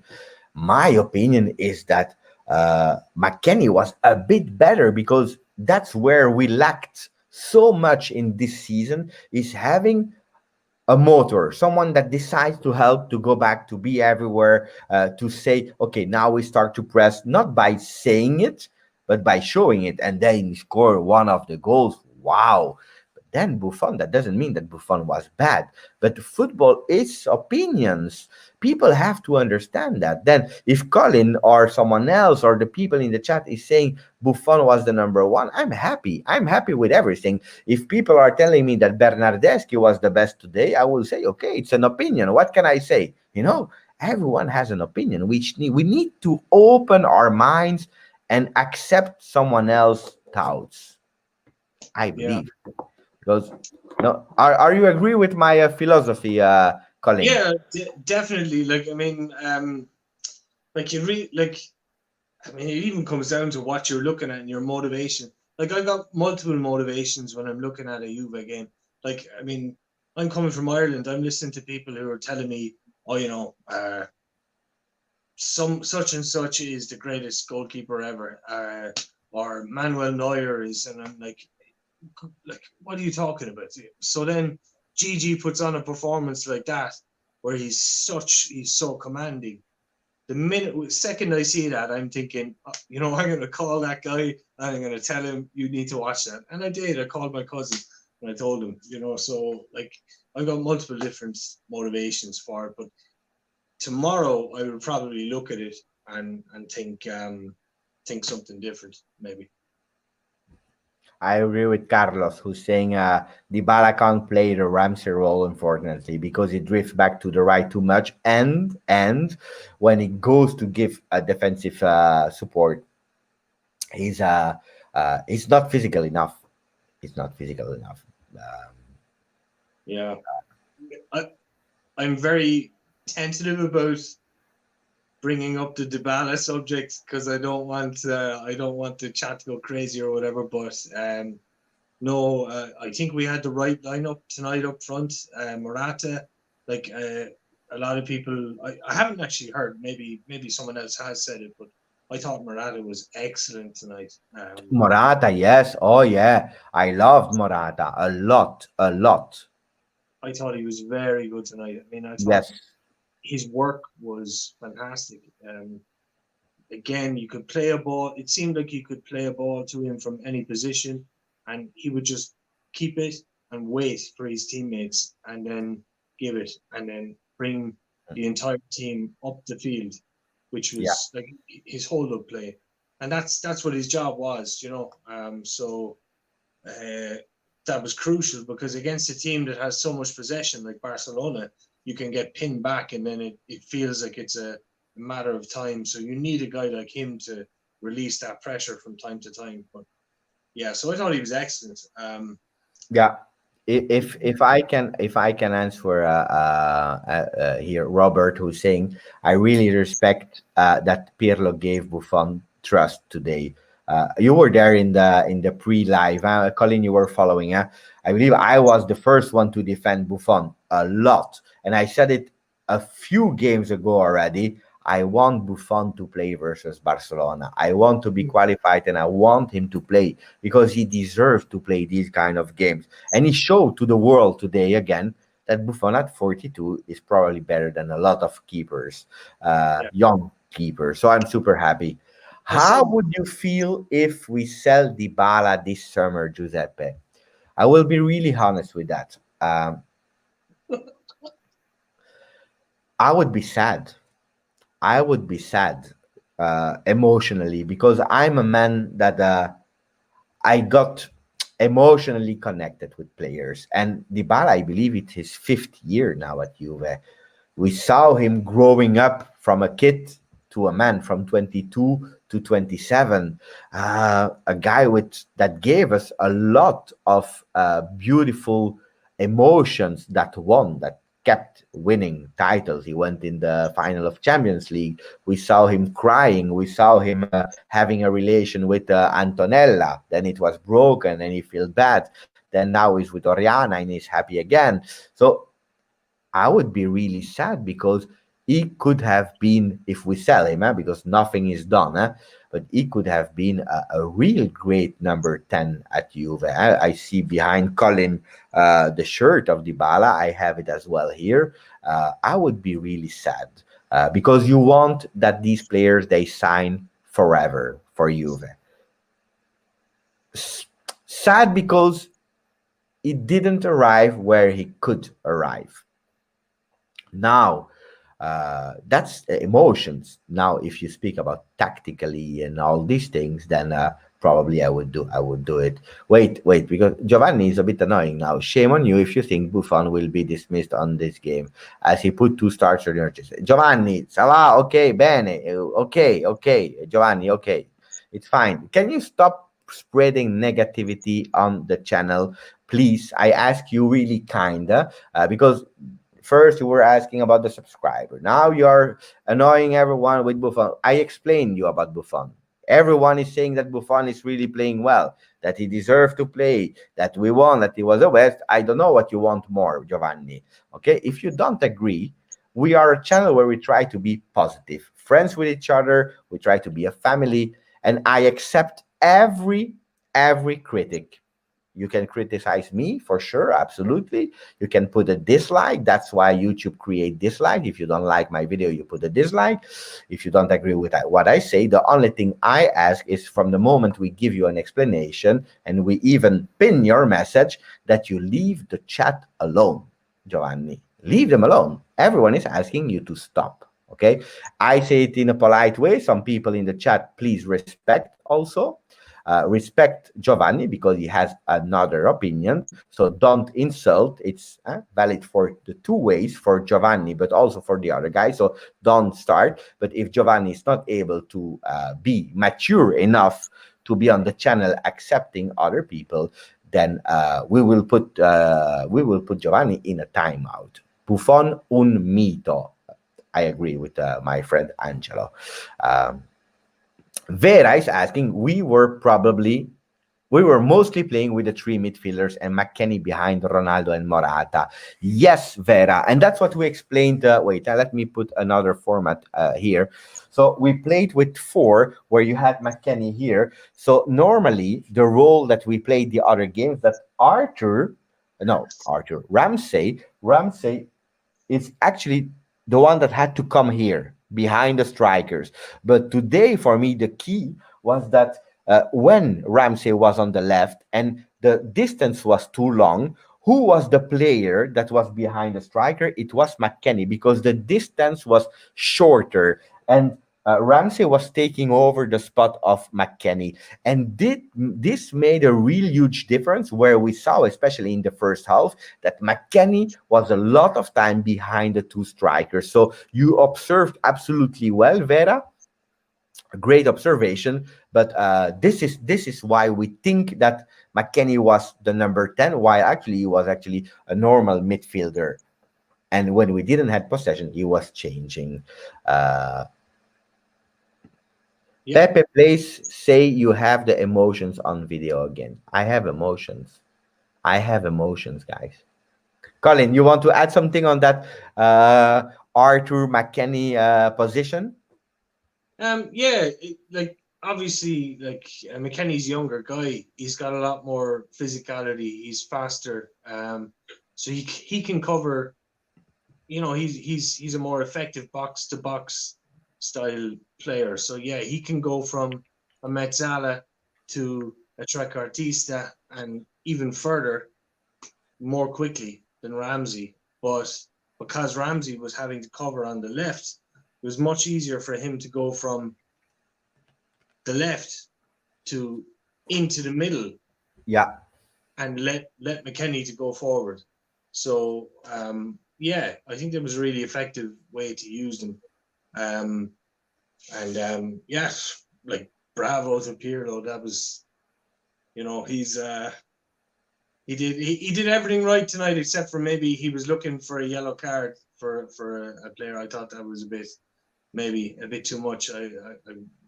My opinion is that McKennie was a bit better because that's where we lacked so much in this season is having a motor, someone that decides to help, to go back, to be everywhere, to say, okay, now we start to press, not by saying it, but by showing it, and then score one of the goals. Wow. But then Buffon, that doesn't mean that Buffon was bad, but football is opinions. People have to understand that. Then, if Colin or someone else or the people in the chat is saying Buffon was the number one, I'm happy. I'm happy with everything. If people are telling me that Bernardeschi was the best today, I will say, okay, it's an opinion. What can I say? Everyone has an opinion. We need to open our minds and accept someone else's thoughts. I Yeah. believe because no, are you agree with my philosophy, Colin? Yeah, definitely. Like, I mean, like like, I mean, it even comes down to what you're looking at and your motivation. Like, I got multiple motivations when I'm looking at a Juve game. Like, I mean, I'm coming from Ireland. I'm listening to people who are telling me, oh, some such and such is the greatest goalkeeper ever, or Manuel Neuer is, and I'm like, what are you talking about? So then GG puts on a performance like that, where he's so commanding. Second I see that, I'm thinking, I'm going to call that guy and I'm going to tell him you need to watch that. And I did. I called my cousin and I told him, so like I've got multiple different motivations for it. But tomorrow I will probably look at it and think something different, maybe. I agree with Carlos, who's saying Dybala can't play the Ramsey role, unfortunately, because he drifts back to the right too much, and when he goes to give a defensive support, he's he's not physical enough. He's not physical enough. Um, Yeah, I'm very tentative about bringing up the Dybala subject because I don't want the chat to go crazy or whatever. But no, I think we had the right lineup tonight up front. Morata, like a lot of people, I haven't actually heard. Maybe someone else has said it, but I thought Morata was excellent tonight. Morata, yes. Oh, yeah. I loved Morata a lot, a lot. I thought he was very good tonight. I mean, I thought Yes. his work was fantastic. Again, you could play a ball. It seemed like you could play a ball to him from any position, and he would just keep it and wait for his teammates, and then give it, and then bring the entire team up the field, which Yeah. was like his hold-up play, and that's what his job was, So uh, that was crucial because against a team that has so much possession like Barcelona, you can get pinned back, and then it feels like it's a matter of time. So you need a guy like him to release that pressure from time to time. But yeah, so I thought he was excellent. Yeah. If I can answer here, Robert, who's saying I really respect that Pirlo gave Buffon trust today. You were there in the pre-live, Colin. You were following. I believe I was the first one to defend Buffon a lot, and I said it a few games ago already. I want Buffon to play versus Barcelona. I want to be qualified, and I want him to play because he deserves to play these kind of games. And he showed to the world today again that Buffon at 42 is probably better than a lot of keepers, Yeah, young keepers. So I'm super happy. I How saw. would you feel if we sell Dybala this summer, Giuseppe? I will be really honest with that. I would be sad. I would be sad emotionally because I'm a man that I got emotionally connected with players. And Dybala, I believe it's his fifth year now at Juve. We saw him growing up from a kid to a man from 22 to 27, a guy with that gave us a lot of beautiful emotions, that kept winning titles. He went in the final of Champions League. We saw him crying. We saw him having a relation with Antonella. Then it was broken and he felt bad. Then now he's with Oriana and he's happy again. So I would be really sad because he could have been, if we sell him, because nothing is done, but he could have been a real great number 10 at Juve. I see behind Colin the shirt of Dybala. I have it as well here. I would be really sad because you want that these players, they sign forever for Juve. Sad because he didn't arrive where he could arrive. Now, that's emotions. Now, if you speak about tactically and all these things, then probably I would do it. Wait, because Giovanni is a bit annoying now. Shame on you if you think Buffon will be dismissed on this game, as he put 2 stars on your chest. Giovanni, ça va? Okay, bene, okay, Giovanni, okay, it's fine. Can you stop spreading negativity on the channel, please? I ask you really kinda, because first, you were asking about the subscriber. Now you're annoying everyone with Buffon. I explained you about Buffon. Everyone is saying that Buffon is really playing well, that he deserved to play, that we won, that he was the best. I don't know what you want more, Giovanni. Okay, if you don't agree, we are a channel where we try to be positive, friends with each other. We try to be a family, and I accept every critic. You can criticize me for sure, absolutely. You can put a dislike. That's why YouTube create dislike. If you don't like my video, you put a dislike. If you don't agree with what I say, the only thing I ask is, from the moment we give you an explanation and we even pin your message, that you leave the chat alone, Giovanni. Leave them alone. Everyone is asking you to stop. Okay, I say it in a polite way. Some people in the chat, please respect also. Respect Giovanni because he has another opinion. So don't insult. It's valid for the 2 ways, for Giovanni, but also for the other guy. So don't start. But if Giovanni is not able to be mature enough to be on the channel accepting other people, then we will put Giovanni in a timeout. Buffon un mito. I agree with my friend Angelo. Vera is asking, we were mostly playing with the 3 midfielders and McKennie behind Ronaldo and Morata. Yes, Vera, and that's what we explained. Wait, let me put another format here. So we played with 4, where you had McKennie here. So normally the role that we played the other games, that Ramsey is actually the one that had to come here behind the strikers. But today, for me, the key was that when Ramsey was on the left and the distance was too long, who was the player that was behind the striker? It was McKennie, because the distance was shorter. And Ramsey was taking over the spot of McKennie. And this made a real huge difference, where we saw, especially in the first half, that McKennie was a lot of time behind the 2 strikers. So you observed absolutely well, Vera. A great observation. But this is why we think that McKennie was the number 10, while actually he was actually a normal midfielder. And when we didn't have possession, he was changing. Pepe, please say you have the emotions on video again. I have emotions. Guys. Colin, you want to add something on that Arthur McKennie position? Like obviously, like McKennie's younger guy. He's got a lot more physicality. He's faster. So he can cover. You know, he's a more effective box to box style player. So yeah, he can go from a Mezzala to a trequartista and even further more quickly than Ramsey. But because Ramsey was having to cover on the left, it was much easier for him to go from the left to into the middle. Yeah. And let McKennie to go forward. So I think that was a really effective way to use them. And yeah, like bravo to Pirlo. That was, he did everything right tonight, except for maybe he was looking for a yellow card for a player. I thought that was maybe a bit too much.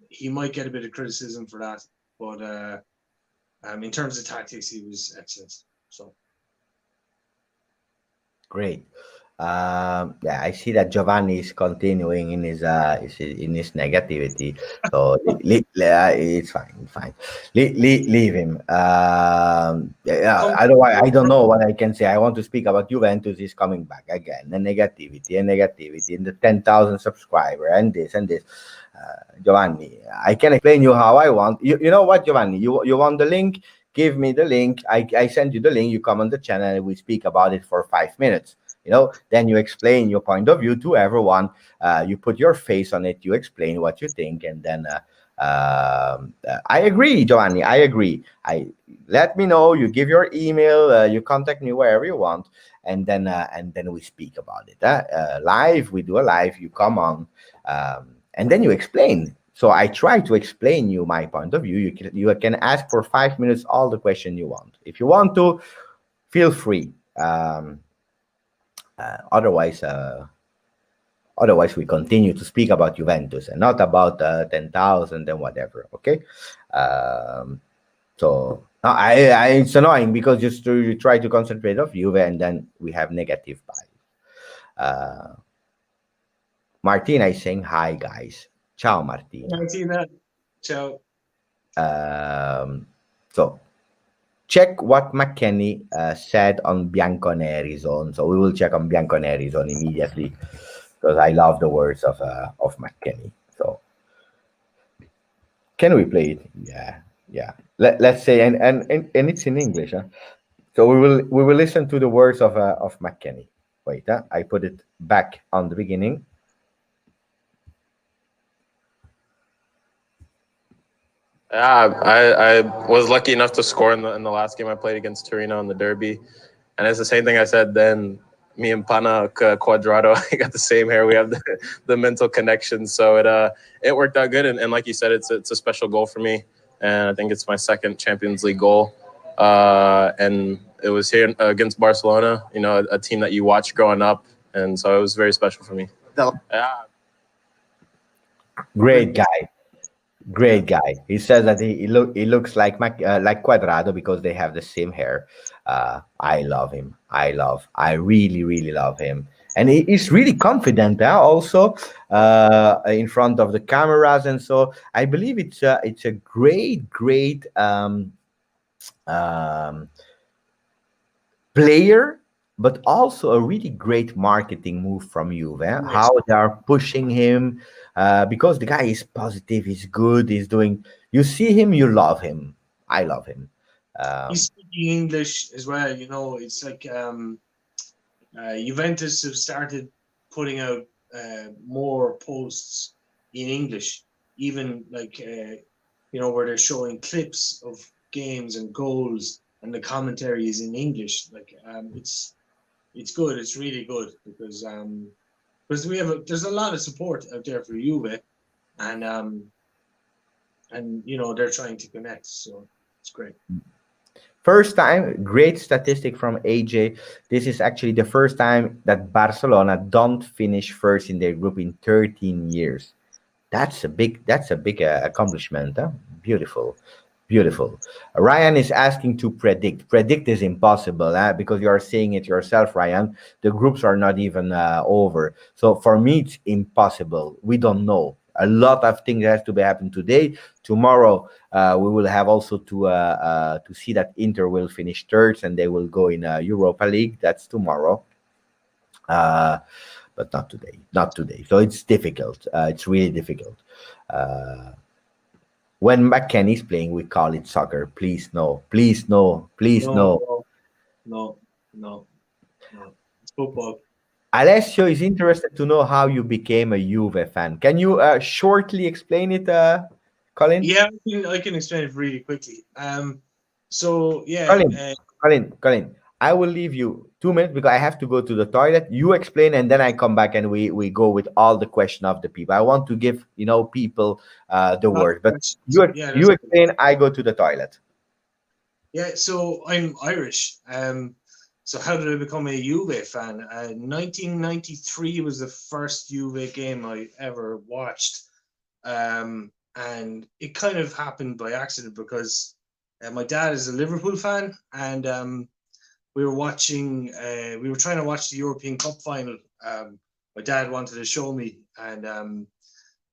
He might get a bit of criticism for that, but in terms of tactics, he was excellent. So Great. Yeah, I see that Giovanni is continuing in in his negativity. So it's fine, it's fine. Leave him. Yeah, come, otherwise, I don't know what I can say. I want to speak about Juventus is coming back again. The negativity and negativity, and the 10,000 subscriber, and this and this. Giovanni, I can explain you how I want. You know what, Giovanni? You want the link? Give me the link. I send you the link. You come on the channel and we speak about it for 5 minutes. Then you explain your point of view to everyone. You put your face on it. You explain what you think, and then I agree, Giovanni. I agree. I Let me know. You give your email. You contact me wherever you want, and then we speak about it. Live. We do a live. You come on, and then you explain. So I try to explain you my point of view. You can ask for 5 minutes all the question you want. If you want to, feel free. Otherwise, we continue to speak about Juventus and not about 10,000 and whatever. Okay. So no, it's annoying because you try to concentrate on Juve and then we have negative vibes. Martina is saying hi, guys. Ciao, Martina. I see that. Ciao. So check what McKennie said on Bianconeri zone. So we will check on Bianconeri zone immediately because I love the words of McKennie. So can we play it? Yeah. Let's say and it's in English. Huh? So we will listen to the words of McKennie. Wait, I put it back on the beginning. Yeah, I was lucky enough to score in the last game I played against Torino in the derby, and it's the same thing I said then. Me and Pana Quadrado, I got the same hair. We have the mental connection, so it worked out good. And like you said, it's a special goal for me, and I think it's my second Champions League goal. And it was here against Barcelona, a team that you watch growing up, and so it was very special for me. Yeah. Great guy. Great guy. He says that he looks like like Cuadrado because they have the same hair. I love him. I really really love him, and he's really confident. Also, in front of the cameras, and so I believe it's a great um, player, but also a really great marketing move from Juve. How they are pushing him, because the guy is positive, he's good, he's doing. You see him, you love him. I love him. He's Um, speaking English as well. It's like Juventus have started putting out more posts in English, even like where they're showing clips of games and goals, and the commentary is in English. Like it's good. It's really good because there's a lot of support out there for Juve, and they're trying to connect. So it's great. First time, great statistic from AJ. This is actually the first time that Barcelona don't finish first in their group in 13 years. That's a big accomplishment. Huh? Beautiful. Beautiful. Ryan is asking to predict. Predict is impossible because you are seeing it yourself, Ryan. The groups are not even over. So for me, it's impossible. We don't know. A lot of things has to be happen today. Tomorrow, we will have also to see that Inter will finish third and they will go in Europa League. That's tomorrow. Uh, but not today. Not today. So it's difficult. It's really difficult. Uh, when McKennie is playing, we call it soccer. Please no. Please no. Please No, no. no, no, no, no. It's football. Alessio is interested to know how you became a Juve fan. Can you shortly explain it, Colin? Yeah, I can explain it really quickly. So yeah, Colin, Colin. I will leave you 2 minutes because I have to go to the toilet. You explain, and then I come back and we go with all the question of the people. I want to give people the Lot of word, but questions. Yeah, you that's good. explain. I go to the toilet. Yeah, so I'm Irish. So how did I become a Juve fan? 1993 was the first Juve game I ever watched, and it kind of happened by accident because my dad is a Liverpool fan, and we were watching. We were trying to watch the European Cup final. My dad wanted to show me, and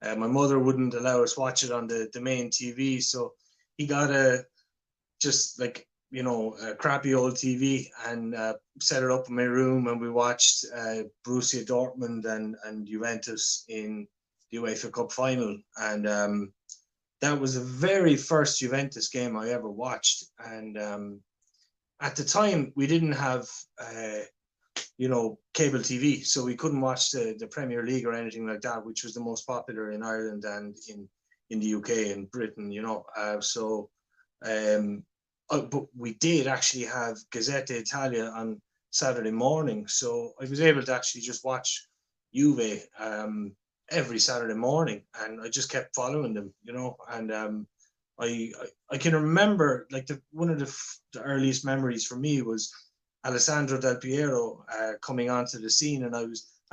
my mother wouldn't allow us watch it on the main TV. So he got just like a crappy old TV and set it up in my room, and we watched Borussia Dortmund and Juventus in the UEFA Cup final, and that was the very first Juventus game I ever watched. And at the time, we didn't have cable TV, so we couldn't watch the Premier League or anything like that, which was the most popular in Ireland and in the UK and Britain. But we did actually have Gazzetta Italia on Saturday morning, so I was able to actually just watch Juve every Saturday morning, and I just kept following them, and I can remember like one of the earliest memories for me was Alessandro Del Piero coming onto the scene, and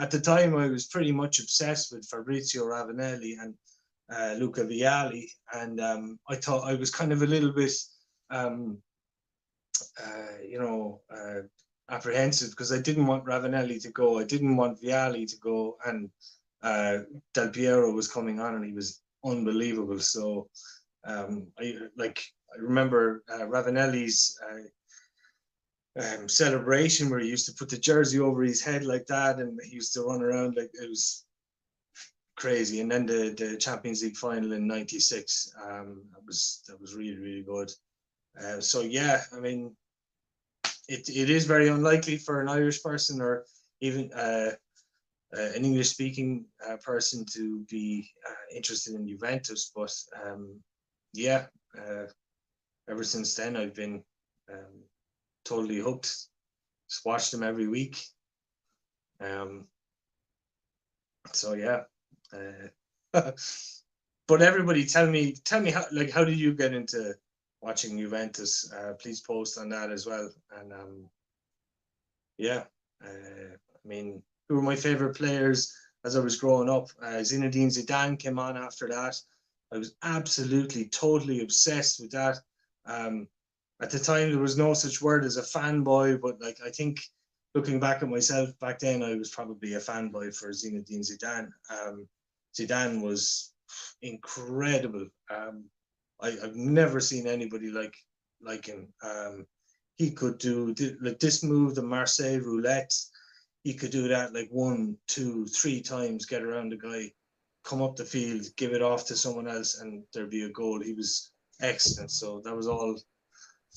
at the time I was pretty much obsessed with Fabrizio Ravanelli and Luca Vialli, and I thought I was kind of a little bit apprehensive because I didn't want Ravanelli to go, I didn't want Vialli to go, and Del Piero was coming on and he was unbelievable. So I remember Ravanelli's celebration where he used to put the jersey over his head like that, and he used to run around like it was crazy. And then the Champions League final in '96, that was really, really good. So yeah, I mean, it is very unlikely for an Irish person or even an English-speaking person to be interested in Juventus, but yeah, ever since then I've been totally hooked. Just watch them every week. So yeah. But everybody, tell me how did you get into watching Juventus? Please post on that as well. And I mean, who were my favorite players as I was growing up? Zinedine Zidane came on after that. I was absolutely, totally obsessed with that. At the time, there was no such word as a fanboy, but like I think looking back at myself back then, I was probably a fanboy for Zinedine Zidane. Zidane was incredible. I've never seen anybody like him. He could do like this move, the Marseille roulette. He could do that like 1, 2, 3 times, get around the guy, come up the field, give it off to someone else, and there'd be a goal. He was excellent. So that was all.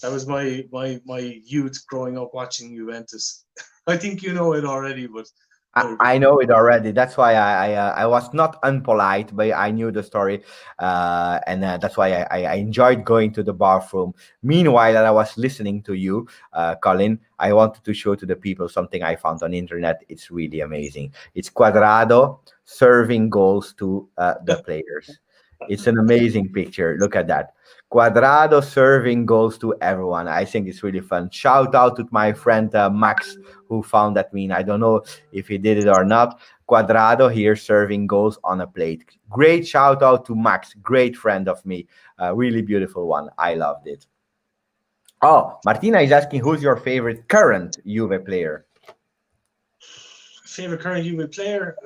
That was my youth growing up watching Juventus. I think you know it already, but I know it already. That's why I was not unpolite, but I knew the story, and that's why I enjoyed going to the bathroom. Meanwhile, I was listening to you, Colin. I wanted to show to the people something I found on internet. It's really amazing. It's Cuadrado serving goals to the players. It's an amazing picture. Look at that. Cuadrado serving goals to everyone. I think it's really fun. Shout out to my friend Max who found that meme. I don't know if he did it or not. Cuadrado here serving goals on a plate. Great shout out to Max. Great friend of me. Really beautiful one. I loved it. Oh, Martina is asking who's your favorite current Juve player? Favorite current Juve player?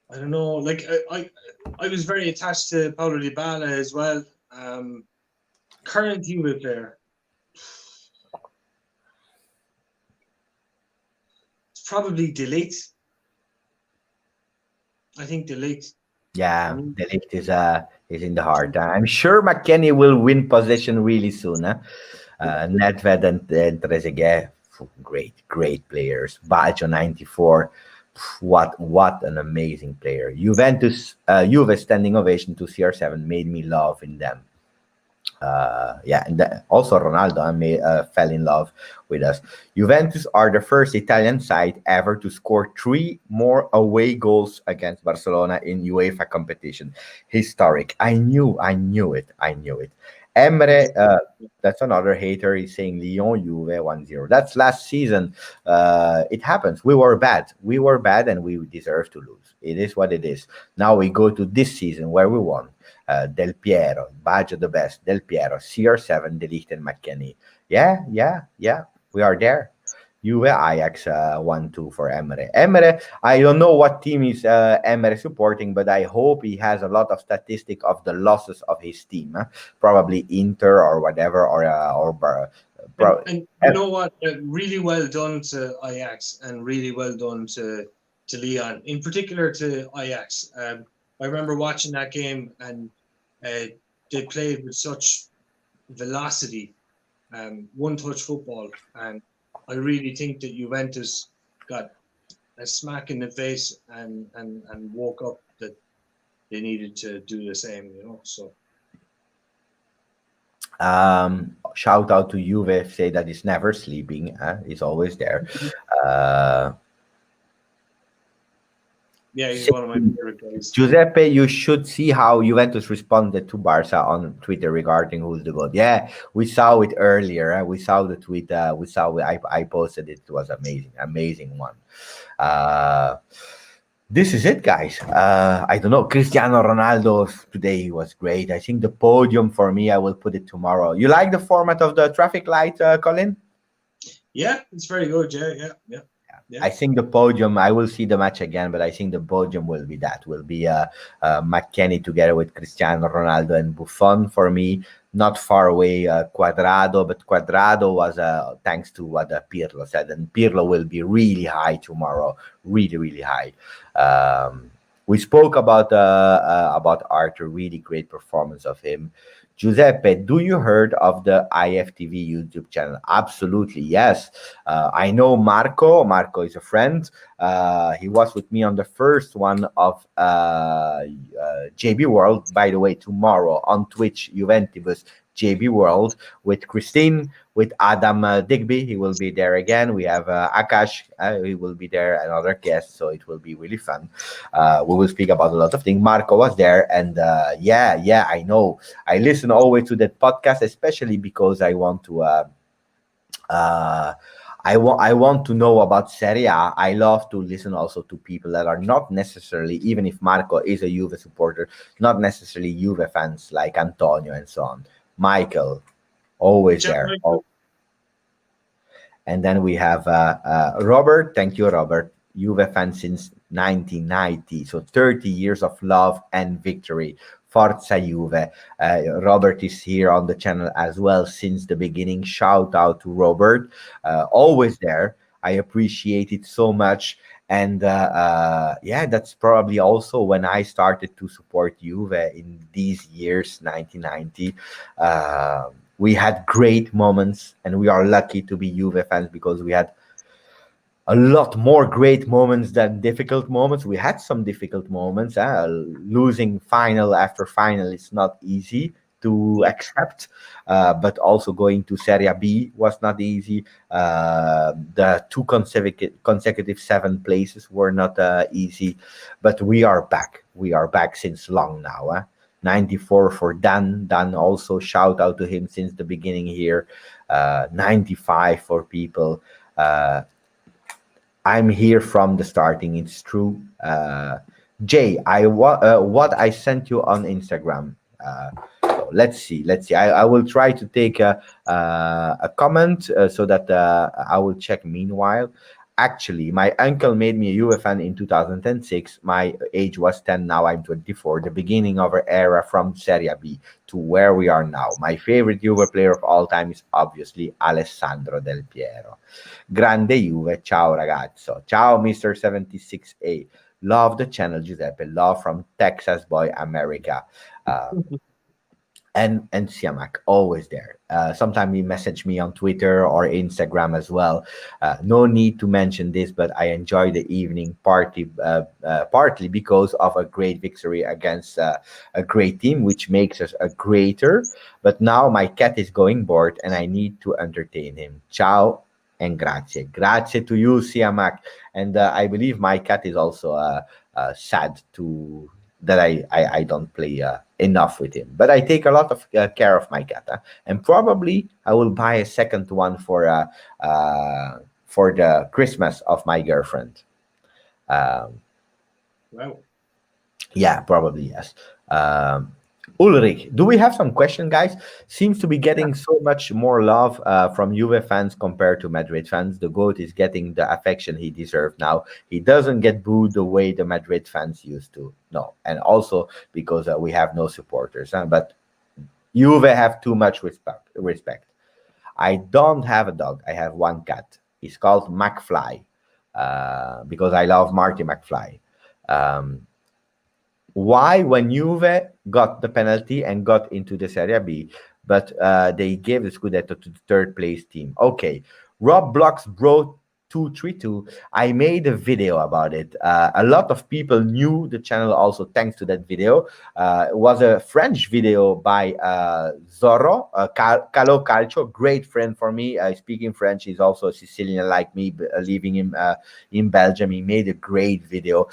I don't know. Like I was very attached to Paulo Dybala as well. Current Juve player. It's probably Delete. I think Delete. Yeah, the lift is in the heart. I'm sure McKennie will win possession really soon. Nedved and Trezeguet, great players. Baggio 94, what an amazing player. Juve standing ovation to CR7 made me love in them. Yeah, and also Ronaldo fell in love with us. Juventus are the first Italian side ever to score three more away goals against Barcelona in UEFA competition. Historic. I knew it. I knew it. Emre, that's another hater. He's saying Lyon Juve 1-0. That's last season. It happens. We were bad. We were bad and we deserve to lose. It is what it is. Now we go to this season where we won. Del Piero, Baggio the best, Del Piero, CR7, De Ligt, and McKennie. Yeah, yeah, yeah. We are there. Juve Ajax 1-2 for Emre. Emre, I don't know what team is Emre supporting, but I hope he has a lot of statistic of the losses of his team. Probably Inter or whatever, And you know what? Really well done to Ajax and really well done to Leon, in particular to Ajax. I remember watching that game and they played with such velocity, one-touch football, and I really think that Juventus got a smack in the face and woke up that they needed to do the same, you know. So shout out to Juve, say that he's never sleeping. He's always there. Yeah, he's one of my favorite guys. Giuseppe, you should see how Juventus responded to Barca on Twitter regarding who's the goal. Yeah, we saw it earlier. We saw the tweet. I posted it. It was amazing, amazing one. This is it, guys. I don't know. Cristiano Ronaldo today was great. I think the podium for me, I will put it tomorrow. You like the format of the traffic light, Colin? Yeah, it's very good. Yeah. I think the podium, I will see the match again, but I think the podium will be that. Will be McKennie together with Cristiano Ronaldo and Buffon for me. Not far away, Quadrado, but Quadrado was thanks to what Pirlo said. And Pirlo will be really high tomorrow. Really, really high. We spoke about Arthur, really great performance of him. Giuseppe, do you heard of the IFTV YouTube channel? Absolutely, yes. I know Marco. Marco is a friend. He was with me on the first one of JB World. By the way, tomorrow on Twitch, Juventus JB World with Christine, with Adam Digby. He will be there again. We have Akash. He will be there, another guest. So it will be really fun. We will speak about a lot of things. Marco was there. And yeah, I know. I listen always to that podcast, especially because I want to... I want to know about Serie A. I love to listen also to people that are not necessarily, even if Marco is a Juve supporter, not necessarily Juve fans like Antonio and so on. Michael, always there. Oh. And then we have Robert. Thank you, Robert. Juve fan since 1990. So 30 years of love and victory. Forza Juve. Robert is here on the channel as well since the beginning. Shout out to Robert. Always there. I appreciate it so much. And yeah, that's probably also when I started to support Juve in these years, 1990. We had great moments, and we are lucky to be Juve fans because we had a lot more great moments than difficult moments. We had some difficult moments. Losing final after final is not easy to accept, but also going to Serie B was not easy. The two consecutive 7 places were not easy, but we are back. We are back since long now. 94 for Dan. Dan also, shout out to him since the beginning here. 95 for people. I'm here from the starting. It's true. Jay, what I sent you on Instagram. So let's see. I will try to take a comment so that I will check meanwhile. Actually, my uncle made me a Juve fan in 2006. My age was 10. Now I'm 24. The beginning of our era from Serie B to where we are now. My favorite Juve player of all time is obviously Alessandro Del Piero. Grande Juve. Ciao ragazzo. Ciao Mr. 76A. Love the channel, Giuseppe. Love from Texas boy, America. and Siamak, always there. Sometimes he message me on Twitter or Instagram as well. No need to mention this, but I enjoy the evening party partly because of a great victory against a great team, which makes us a greater. But now my cat is going bored, and I need to entertain him. Ciao and grazie. Grazie to you, Siamak. And I believe my cat is also sad to that I don't play enough with him. But I take a lot of care of my cat, and probably I will buy a second one for the Christmas of my girlfriend. Um, Wow. yeah, probably yes. Um, Ulrich, do we have some question, guys? Seems to be getting so much more love from Juve fans compared to Madrid fans. The GOAT is getting the affection he deserves now. He doesn't get booed the way the Madrid fans used to. No, and also because we have no supporters. But Juve have too much respect. I don't have a dog. I have one cat. He's called McFly because I love Marty McFly. Um, why when Juve got the penalty and got into the Serie B, but they gave the Scudetto to the third place team. Okay, Rob Blocks brought 232. I made a video about it. A lot of people knew the channel also thanks to that video. It was a French video by Zorro, Calo Calcio, great friend for me. Speaking French, he's also a Sicilian like me, living in Belgium. He made a great video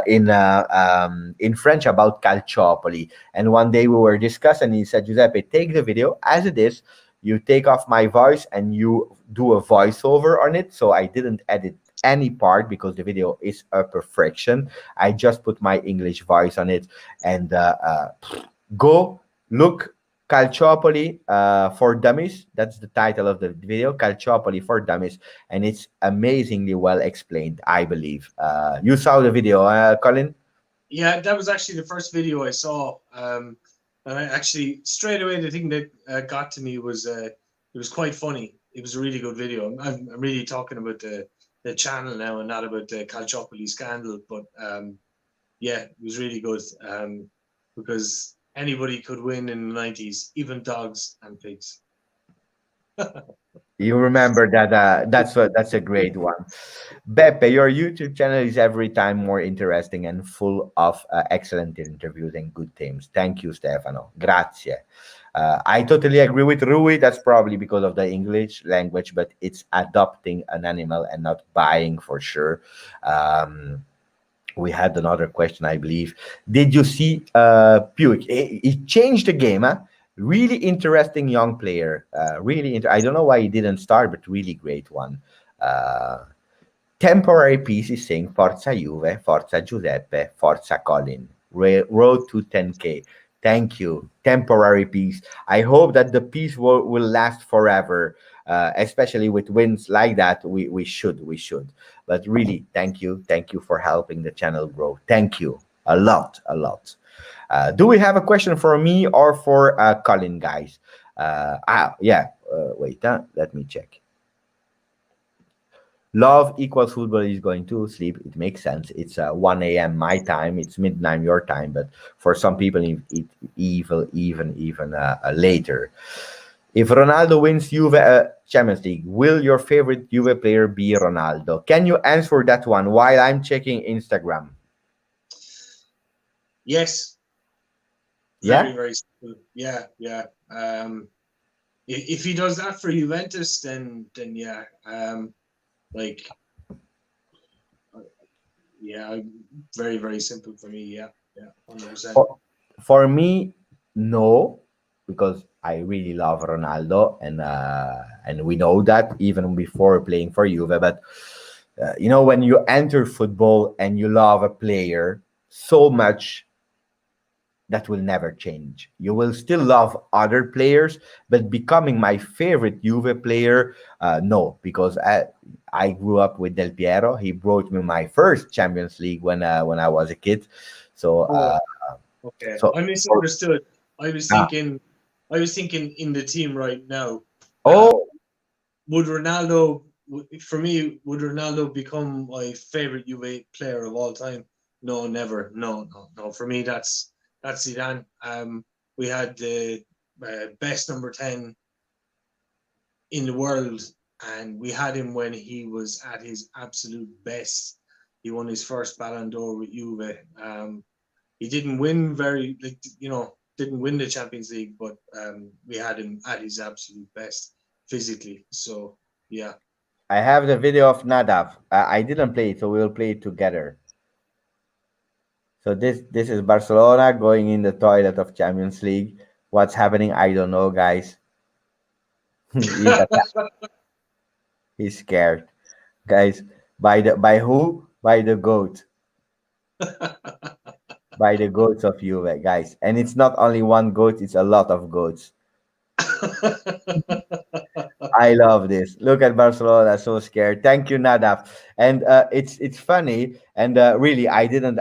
in French about Calciopoli. And one day we were discussing, and he said, Giuseppe, take the video as it is. You take off my voice and you do a voiceover on it. So I didn't edit any part because the video is a perfection. I just put my English voice on it, and go look Calciopoli for Dummies. That's the title of the video, Calciopoli for Dummies, and it's amazingly well explained, I believe. You saw the video, Colin? Yeah, that was actually the first video I saw. And I actually straight away the thing that got to me was it was quite funny. It was a really good video. I'm really talking about the channel now and not about the Calciopoli scandal, but yeah, it was really good because anybody could win in the 90s, even dogs and pigs. You remember that? That's a great one. Beppe, your YouTube channel is every time more interesting and full of excellent interviews and good themes. Thank you, Stefano. Grazie. I totally agree with Rui. That's probably because of the English language, but it's adopting an animal and not buying for sure. We had another question, I believe. Did you see Puig? He changed the game, huh? Really interesting young player. I don't know why he didn't start, but really great one. Uh, Temporary piece is saying Forza Juve, Forza Giuseppe, Forza Colin. Road to 10K. Thank you. Temporary peace. I hope that the peace will last forever. Especially with wins like that, we should. But really, thank you. Thank you for helping the channel grow. Thank you. A lot. Do we have a question for me or for Colin, guys? Yeah. Wait, let me check. Love equals football is going to sleep. It makes sense. It's 1 a.m. my time. It's midnight your time. But for some people, it even later. If Ronaldo wins Juve Champions League, will your favorite Juve player be Ronaldo? Can you answer that one while I'm checking Instagram? Yes. Yeah? Very simple. Yeah. If he does that for Juventus, then yeah. Like, yeah, very simple for me. Yeah, 100%. For me, no, because I really love Ronaldo, and we know that even before playing for Juve. But when you enter football and you love a player so much, that will never change. You will still love other players, but becoming my favorite Juve player, no, because I grew up with Del Piero. He brought me my first Champions League when I was a kid. So, okay, so I misunderstood. I was thinking in the team right now. Oh, Would Ronaldo, for me, would Ronaldo become my favorite Juve player of all time? No, never. No. For me, that's Zidane. We had the best number 10 in the world, and we had him when he was at his absolute best. He won his first Ballon d'Or with Juve. He didn't win didn't win the Champions League, but we had him at his absolute best physically. So yeah. I have the video of Nadav. I didn't play it, so we'll play it together. So this is Barcelona going in the toilet of Champions League. What's happening? I don't know, guys. He's scared, guys. By who? By the goat. By the goats of Juve, guys. And it's not only one goat; it's a lot of goats. I love this. Look at Barcelona, so scared. Thank you, Nadav. And it's funny. And really, I didn't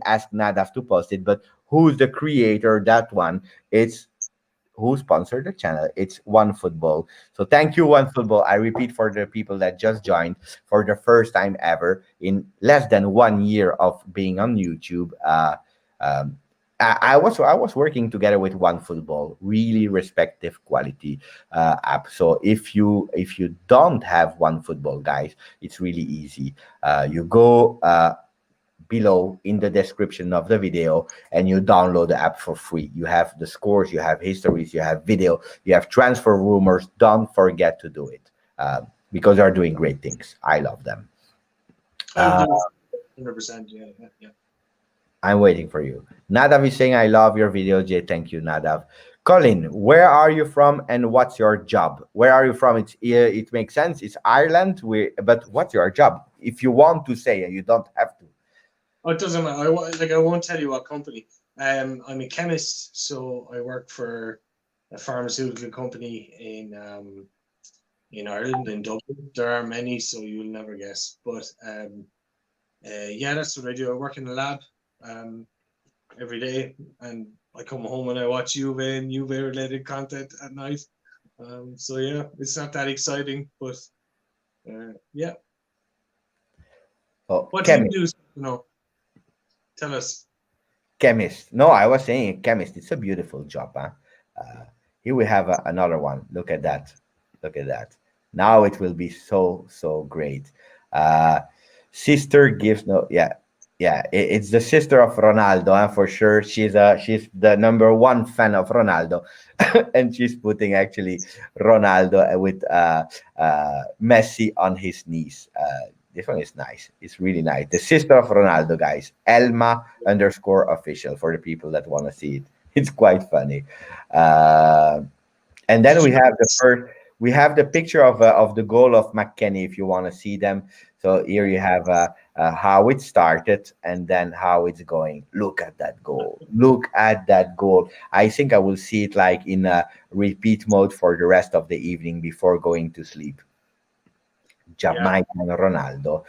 ask Nadav to post it, but who's the creator? That one. It's who sponsored the channel. It's One Football. So thank you, One Football. I repeat for the people that just joined for the first time ever in less than 1 year of being on YouTube. Um, I was working together with One Football, really respective quality app. So if you don't have One Football, guys, it's really easy. You go below in the description of the video and you download the app for free. You have the scores, you have histories, you have video, you have transfer rumors. Don't forget to do it because they're doing great things. I love them. 100%. Yeah. I'm waiting for you. Nadav is saying, I love your video, Jay. Thank you, Nadav. Colin, where are you from and what's your job? Where are you from? It makes sense. It's Ireland. But what's your job? If you want to say, and you don't have to. Oh, it doesn't matter. I won't tell you what company. I'm a chemist, so I work for a pharmaceutical company in Ireland, in Dublin. There are many, so you'll never guess. But yeah, that's what I do. I work in the lab every day, and I come home and I watch Juve and Juve related content at night. So yeah, it's not that exciting, but yeah. Oh, What chemist. do you do? No, tell us. Chemist. No, I was saying chemist. It's a beautiful job, huh? Here we have another one. Look at that. Look at that. Now it will be so great. Sister gives no. Yeah. It's the sister of Ronaldo, huh, for sure. She's the number one fan of Ronaldo, and she's putting actually Ronaldo with Messi on his knees. This one is nice. It's really nice. The sister of Ronaldo, guys. Elma_official for the people that want to see it. It's quite funny. And then we have the picture of the goal of McKennie if you want to see them. So here you have how it started and then how it's going. Look at that goal. Look at that goal. I think I will see it like in a repeat mode for the rest of the evening before going to sleep. Jamaican Ronaldo.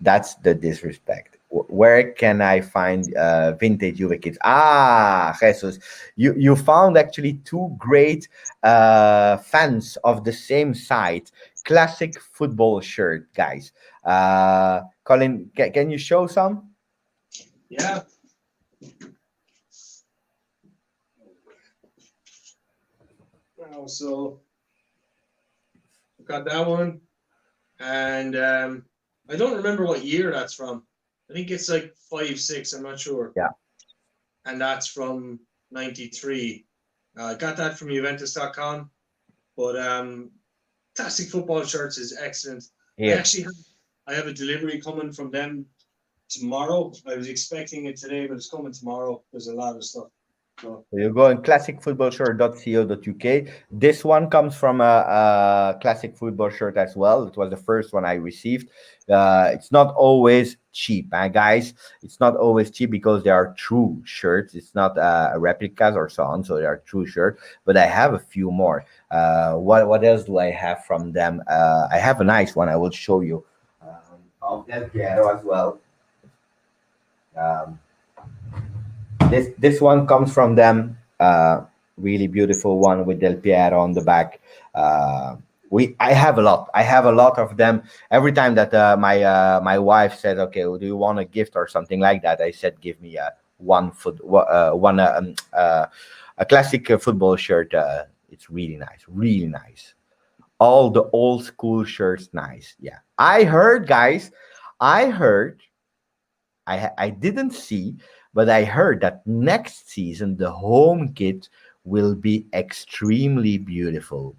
That's the disrespect. Where can I find vintage Juve kits? Jesus, you found actually two great fans of the same site. Classic football shirt, guys. Colin, can you show some? Yeah. Wow, so got that one, and I don't remember what year that's from. I think it's like 5-6. I'm not sure. Yeah. And that's from '93. I got that from Juventus.com, but classic football shirts is excellent. Here. I have a delivery coming from them tomorrow. I was expecting it today, but it's coming tomorrow. There's a lot of stuff. So you go on classicfootballshirt.co.uk. This one comes from a classic football shirt as well. It was the first one I received. It's not always cheap, guys. It's not always cheap because they are true shirts. It's not replicas or so on, so they are true shirts. But I have a few more. What else do I have from them? I have a nice one. I will show you. Of Del Piero as well. This one comes from them. Really beautiful one with Del Piero on the back. I have a lot. I have a lot of them. Every time that my wife said, "Okay, do you want a gift or something like that?" I said, "Give me one a classic football shirt. It's really nice. All the old school shirts, nice. Yeah, I heard, guys. I heard. I didn't see, but I heard that next season the home kit will be extremely beautiful.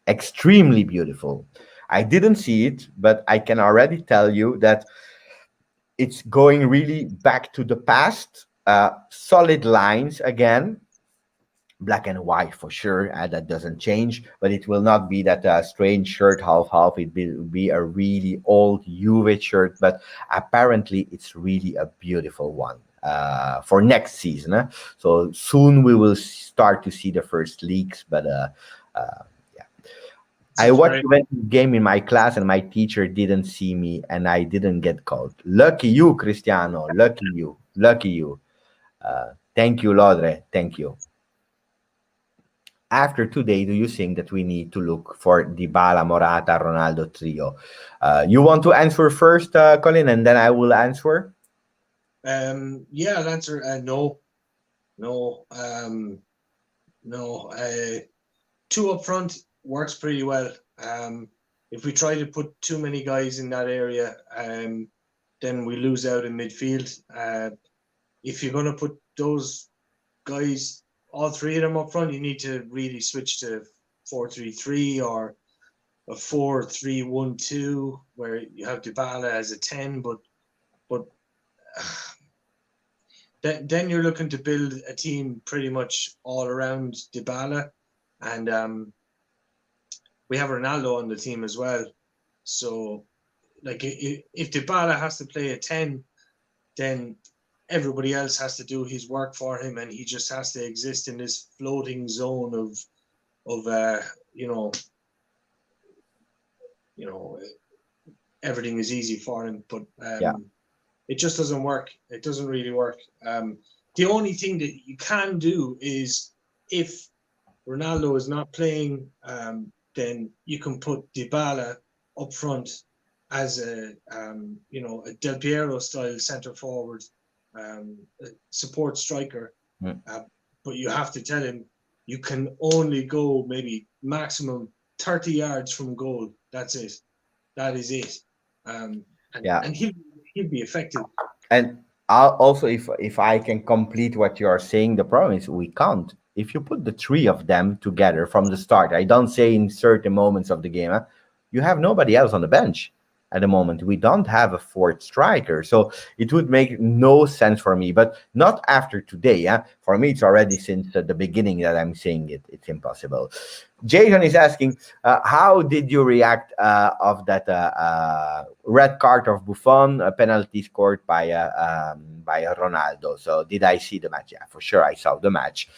Extremely beautiful. I didn't see it, but I can already tell you that it's going really back to the past. Solid lines again, black and white for sure. That doesn't change, but it will not be that strange shirt half half. Will be a really old Juve shirt, but apparently it's really a beautiful one for next season. So soon we will start to see the first leaks, but yeah. I It's watched very the game in my class and my teacher didn't see me and I didn't get called. Lucky you, Cristiano. Lucky you. Lucky you. Thank you, Lodre. Thank you. After today, do you think that we need to look for Dybala, Morata, Ronaldo trio? You want to answer first, Colin, and then I will answer? yeah, I'll answer no. No. No. Two up front works pretty well. If we try to put too many guys in that area, then we lose out in midfield. If you're going to put those guys, all three of them up front, you need to really switch to 4-3-3 or a 4-3-1-2, where you have Dybala as a 10, but then you're looking to build a team pretty much all around Dybala, and we have Ronaldo on the team as well. So, like, if Dybala has to play a 10, then everybody else has to do his work for him, and he just has to exist in this floating zone of everything is easy for him. But Yeah. it just doesn't work. It doesn't really work. The only thing that you can do is, if Ronaldo is not playing, then you can put Dybala up front as a Del Piero style centre forward, support striker. But you have to tell him you can only go maybe maximum 30 yards from goal. That's it. That is it. And he'll be effective. And I'll also, if I can complete what you are saying, the problem is we can't. If you put the three of them together from the start, I don't say in certain moments of the game, you have nobody else on the bench at the moment. We don't have a fourth striker, so it would make no sense for me. But not after today. For me, it's already since the beginning that I'm saying it. It's impossible. Jason is asking, how did you react of that red card of Buffon, a penalty scored by Ronaldo? So did I see the match? Yeah, for sure I saw the match.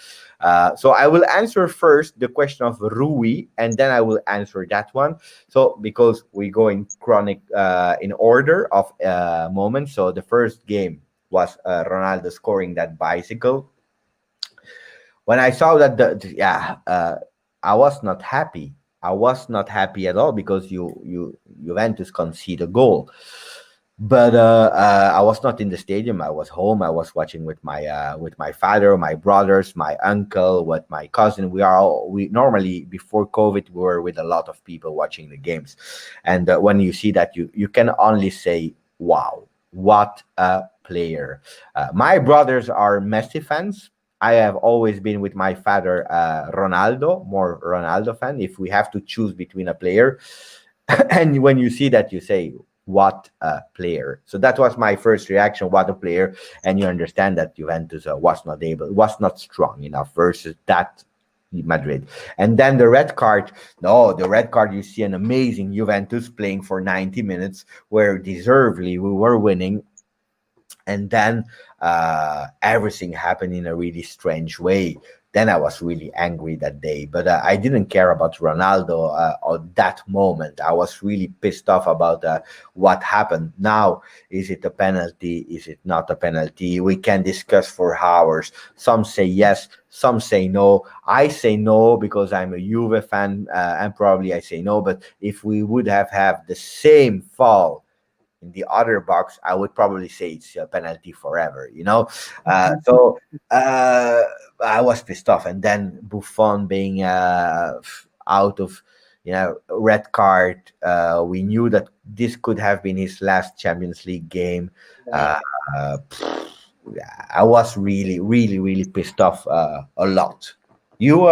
So I will answer first the question of Rui, and then I will answer that one. So because we go in chronic in order of moments. So the first game was Ronaldo scoring that bicycle. When I saw that, I was not happy. I was not happy at all because Juventus conceded a goal. But I was not in the stadium. I was home. I was watching with my father, my brothers, my uncle, with my cousin. We normally, before COVID, we were with a lot of people watching the games, and when you see that, you can only say, "Wow, what a player!" My brothers are Messi fans. I have always been with my father, more Ronaldo fan. If we have to choose between a player, and when you see that, you say, what a player. So that was my first reaction, what a player. And you understand that Juventus was not strong enough versus that Madrid. And then the red card, you see an amazing Juventus playing for 90 minutes where deservedly we were winning. And then everything happened in a really strange way. Then I was really angry that day, but I didn't care about Ronaldo at that moment. I was really pissed off about what happened. Now, is it a penalty? Is it not a penalty? We can discuss for hours. Some say yes, some say no. I say no because I'm a Juve fan, and probably I say no. But if we would have the same fall in the other box, I would probably say it's a penalty forever. So I was pissed off, and then Buffon being out of red card. We knew that this could have been his last Champions League game. Yeah. Uh, I was really, really, really pissed off a lot. You,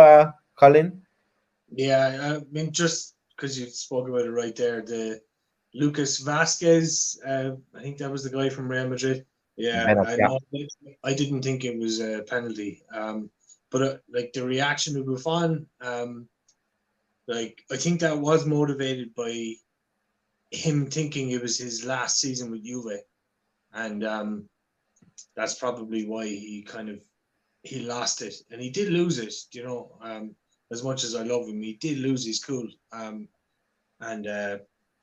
Colin? Yeah, I mean, just because you spoke about it right there, the Lucas Vasquez, I think that was the guy from Real Madrid. Yeah, I Yeah. know. I didn't think it was a penalty. But like the reaction to Buffon, like I think that was motivated by him thinking it was his last season with Juve, and that's probably why he lost it, and he did lose it. As much as I love him, he did lose his cool. And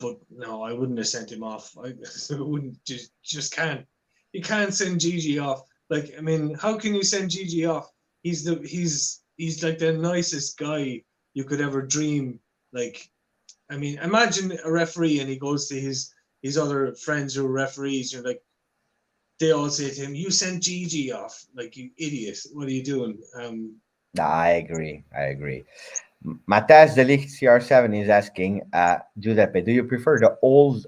but no, I wouldn't have sent him off. I wouldn't just can't. You can't send Gigi off. Like, I mean, how can you send Gigi off? He's like the nicest guy you could ever dream. Like, I mean, imagine a referee and he goes to his other friends who are referees. You're like, they all say to him, "You sent Gigi off, like you idiot. What are you doing?" I agree. Matthias Delict CR7 is asking, Giuseppe, do you prefer the old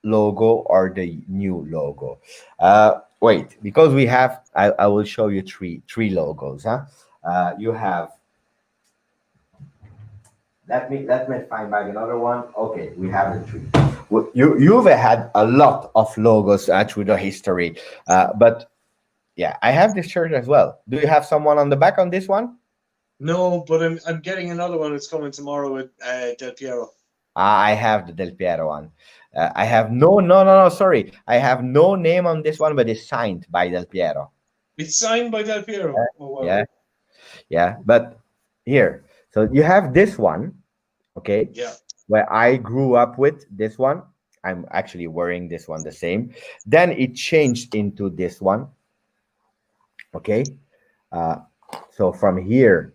logo or the new logo? Wait, because we have, I will show you three logos. You have. Let me find back another one. Okay, we have the three. Juve had a lot of logos through the history, but yeah, I have this shirt as well. Do you have someone on the back on this one? No, but I'm getting another one that's coming tomorrow with Del Piero. I have the Del Piero one. I have no, sorry. I have no name on this one, but it's signed by Del Piero. It's signed by Del Piero. Oh, wow. Yeah. But here, so you have this one, okay? Yeah. Where I grew up with this one. I'm actually wearing this one the same. Then it changed into this one. Okay. So from here,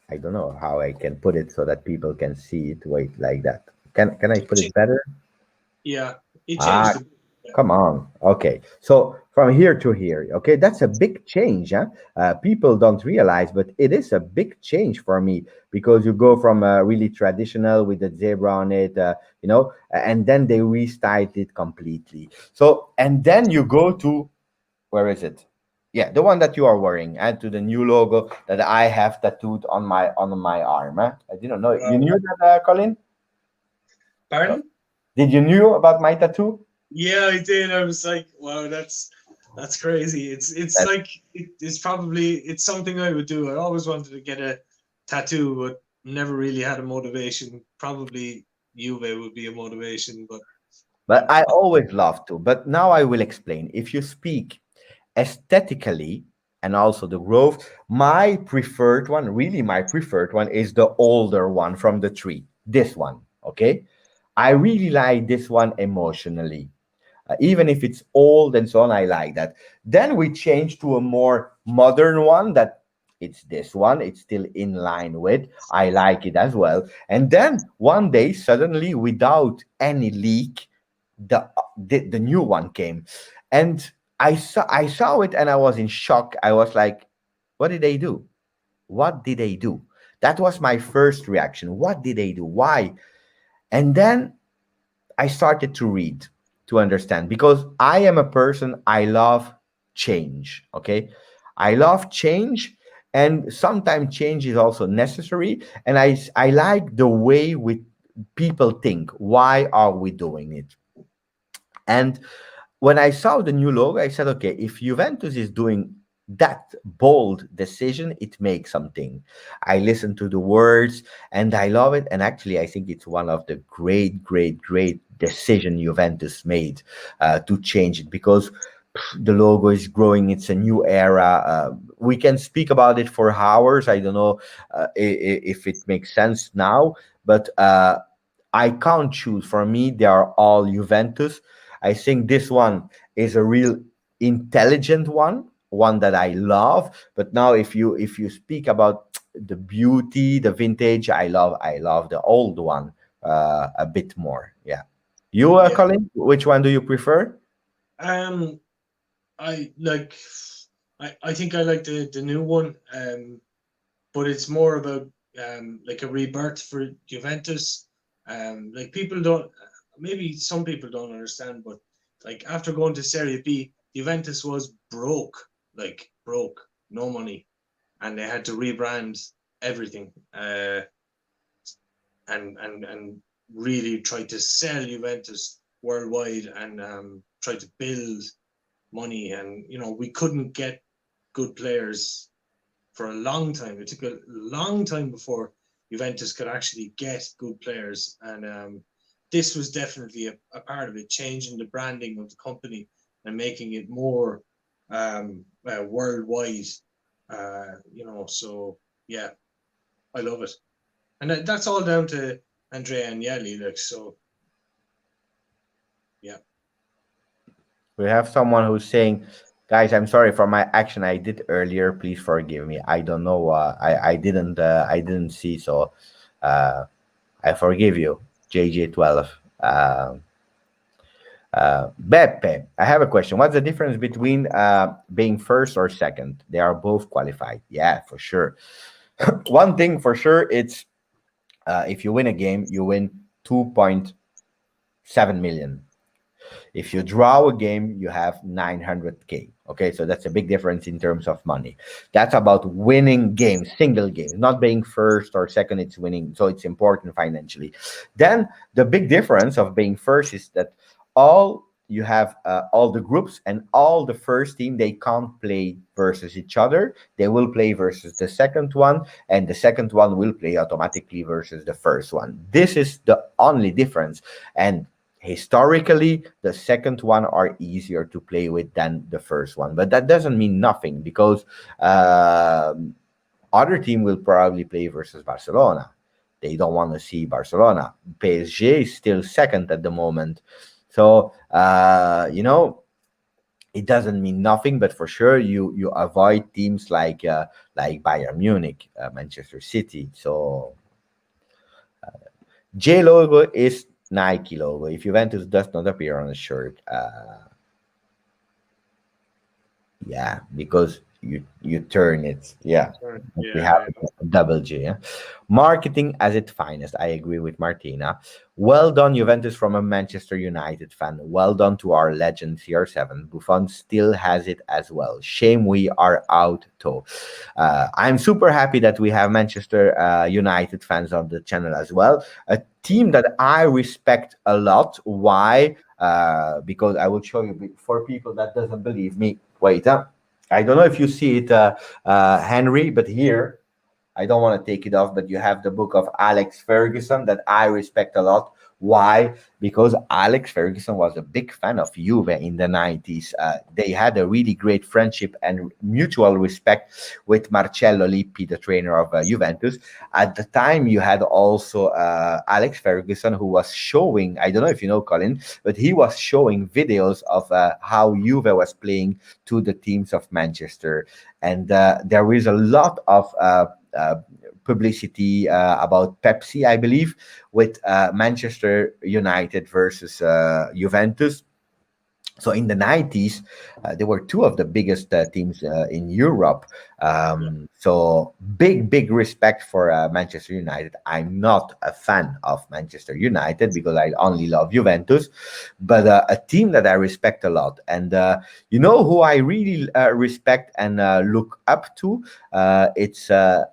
I don't know how I can put it so that people can see it. Wait, like that. Can I put it better? Yeah, it changed. Come on. Okay. So from here to here, okay, that's a big change. People don't realize, but it is a big change for me because you go from really traditional with the zebra on it, and then they restyled it completely. So, and then you go to, where is it? Yeah, the one that you are wearing, and to the new logo that I have tattooed on my arm. I didn't know. You knew that, Colin? Pardon? Did you knew about my tattoo? Yeah, I did. I was like, wow, that's crazy. It's like it's something I would do. I always wanted to get a tattoo, but never really had a motivation. Probably Juve would be a motivation, but I always love to. But now I will explain. If you speak aesthetically and also the growth, my preferred one is the older one from the three. This one, okay? I really like this one emotionally. Even if it's old and so on, I like that. Then we change to a more modern one that it's this one. It's still in line with. I like it as well. And then one day, suddenly, without any leak, the new one came. And I saw it and I was in shock. I was like, what did they do? What did they do? That was my first reaction. What did they do? Why? And then I started to read to understand, because I am a person, I love change. Okay. I love change, and sometimes change is also necessary. And I like the way people think. Why are we doing it? And when I saw the new logo, I said, okay, if Juventus is doing that bold decision, it makes something. I listen to the words and I love it. And actually, I think it's one of the great decision Juventus made to change it, because the logo is growing. It's a new era. We can speak about it for hours. I don't know if it makes sense now, but I can't choose. For me, they are all Juventus. I think this one is a real intelligent one that I love. But now, if you speak about the beauty, the vintage, I love the old one a bit more. Yeah. You, Yeah. Colin, which one do you prefer? I like. I think I like the new one. But it's more about like a rebirth for Juventus. Like people don't, maybe some people don't understand, but like after going to Serie B, Juventus was broke, like broke, no money, and they had to rebrand everything, and really try to sell Juventus worldwide and try to build money, and we couldn't get good players for a long time. It took a long time before Juventus could actually get good players, and this was definitely a part of it, changing the branding of the company and making it more worldwide. So yeah, I love it, and that's all down to Andrea Agnelli. Like, so yeah. We have someone who's saying, "Guys, I'm sorry for my action I did earlier. Please forgive me. I don't know. I didn't see. So, uh, I forgive you, JJ12. Beppe, I have a question. What's the difference between being first or second? They are both qualified. Yeah, for sure. One thing for sure, it's if you win a game, you win 2.7 million. If you draw a game, you have 900K. Okay, so that's a big difference in terms of money. That's about winning games, single games, not being first or second, it's winning. So it's important financially. Then the big difference of being first is that you have all the groups and all the first team, they can't play versus each other. They will play versus the second one, and the second one will play automatically versus the first one. This is the only difference. And historically, the second one are easier to play with than the first one, but that doesn't mean nothing, because other team will probably play versus Barcelona. They don't want to see Barcelona. PSG is still second at the moment, so it doesn't mean nothing, but for sure you avoid teams like Bayern Munich, Manchester City. So J logo is Nike logo. If Juventus does not appear on the shirt, yeah, because you turn it. Yeah, we have Yeah. a double J. Yeah? Marketing as its finest. I agree with Martina. Well done, Juventus, from a Manchester United fan. Well done to our legend CR7. Buffon still has it as well. Shame we are out, though. I'm super happy that we have Manchester United fans on the channel as well. A team that I respect a lot. Why? Because I will show you for people that doesn't believe me. Wait, I don't know if you see it, Henry, but here, I don't want to take it off, but you have the book of Alex Ferguson that I respect a lot. Why? Because Alex Ferguson was a big fan of Juve in the 90s. They had a really great friendship and mutual respect with Marcello Lippi, the trainer of Juventus. At the time, you had also Alex Ferguson, who was showing, I don't know if you know, Colin, but he was showing videos of how Juve was playing to the teams of Manchester. And there is a lot of uh, publicity about Pepsi, I believe, with Manchester United versus Juventus. So in the 90s, there were two of the biggest teams in Europe. So big respect for Manchester United. I'm not a fan of Manchester United because I only love Juventus, but a team that I respect a lot. And you know who I really respect and look up to? It's the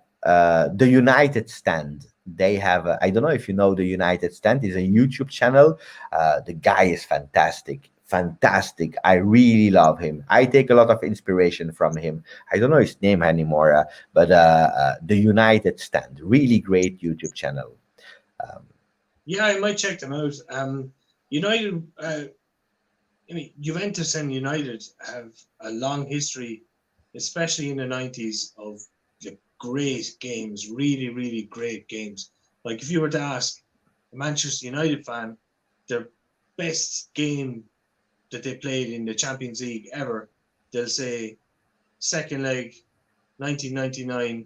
United Stand. They have, I don't know if you know the United Stand, is a YouTube channel. The guy is fantastic. Fantastic. I really love him. I take a lot of inspiration from him. I don't know his name anymore, but the United Stand, really great YouTube channel. Um, Yeah, I might check them out. United, Juventus and United have a long history, especially in the 90s, of great games, really great games. Like if you were to ask a Manchester United fan their best game that they played in the Champions League ever, they'll say second leg, 1999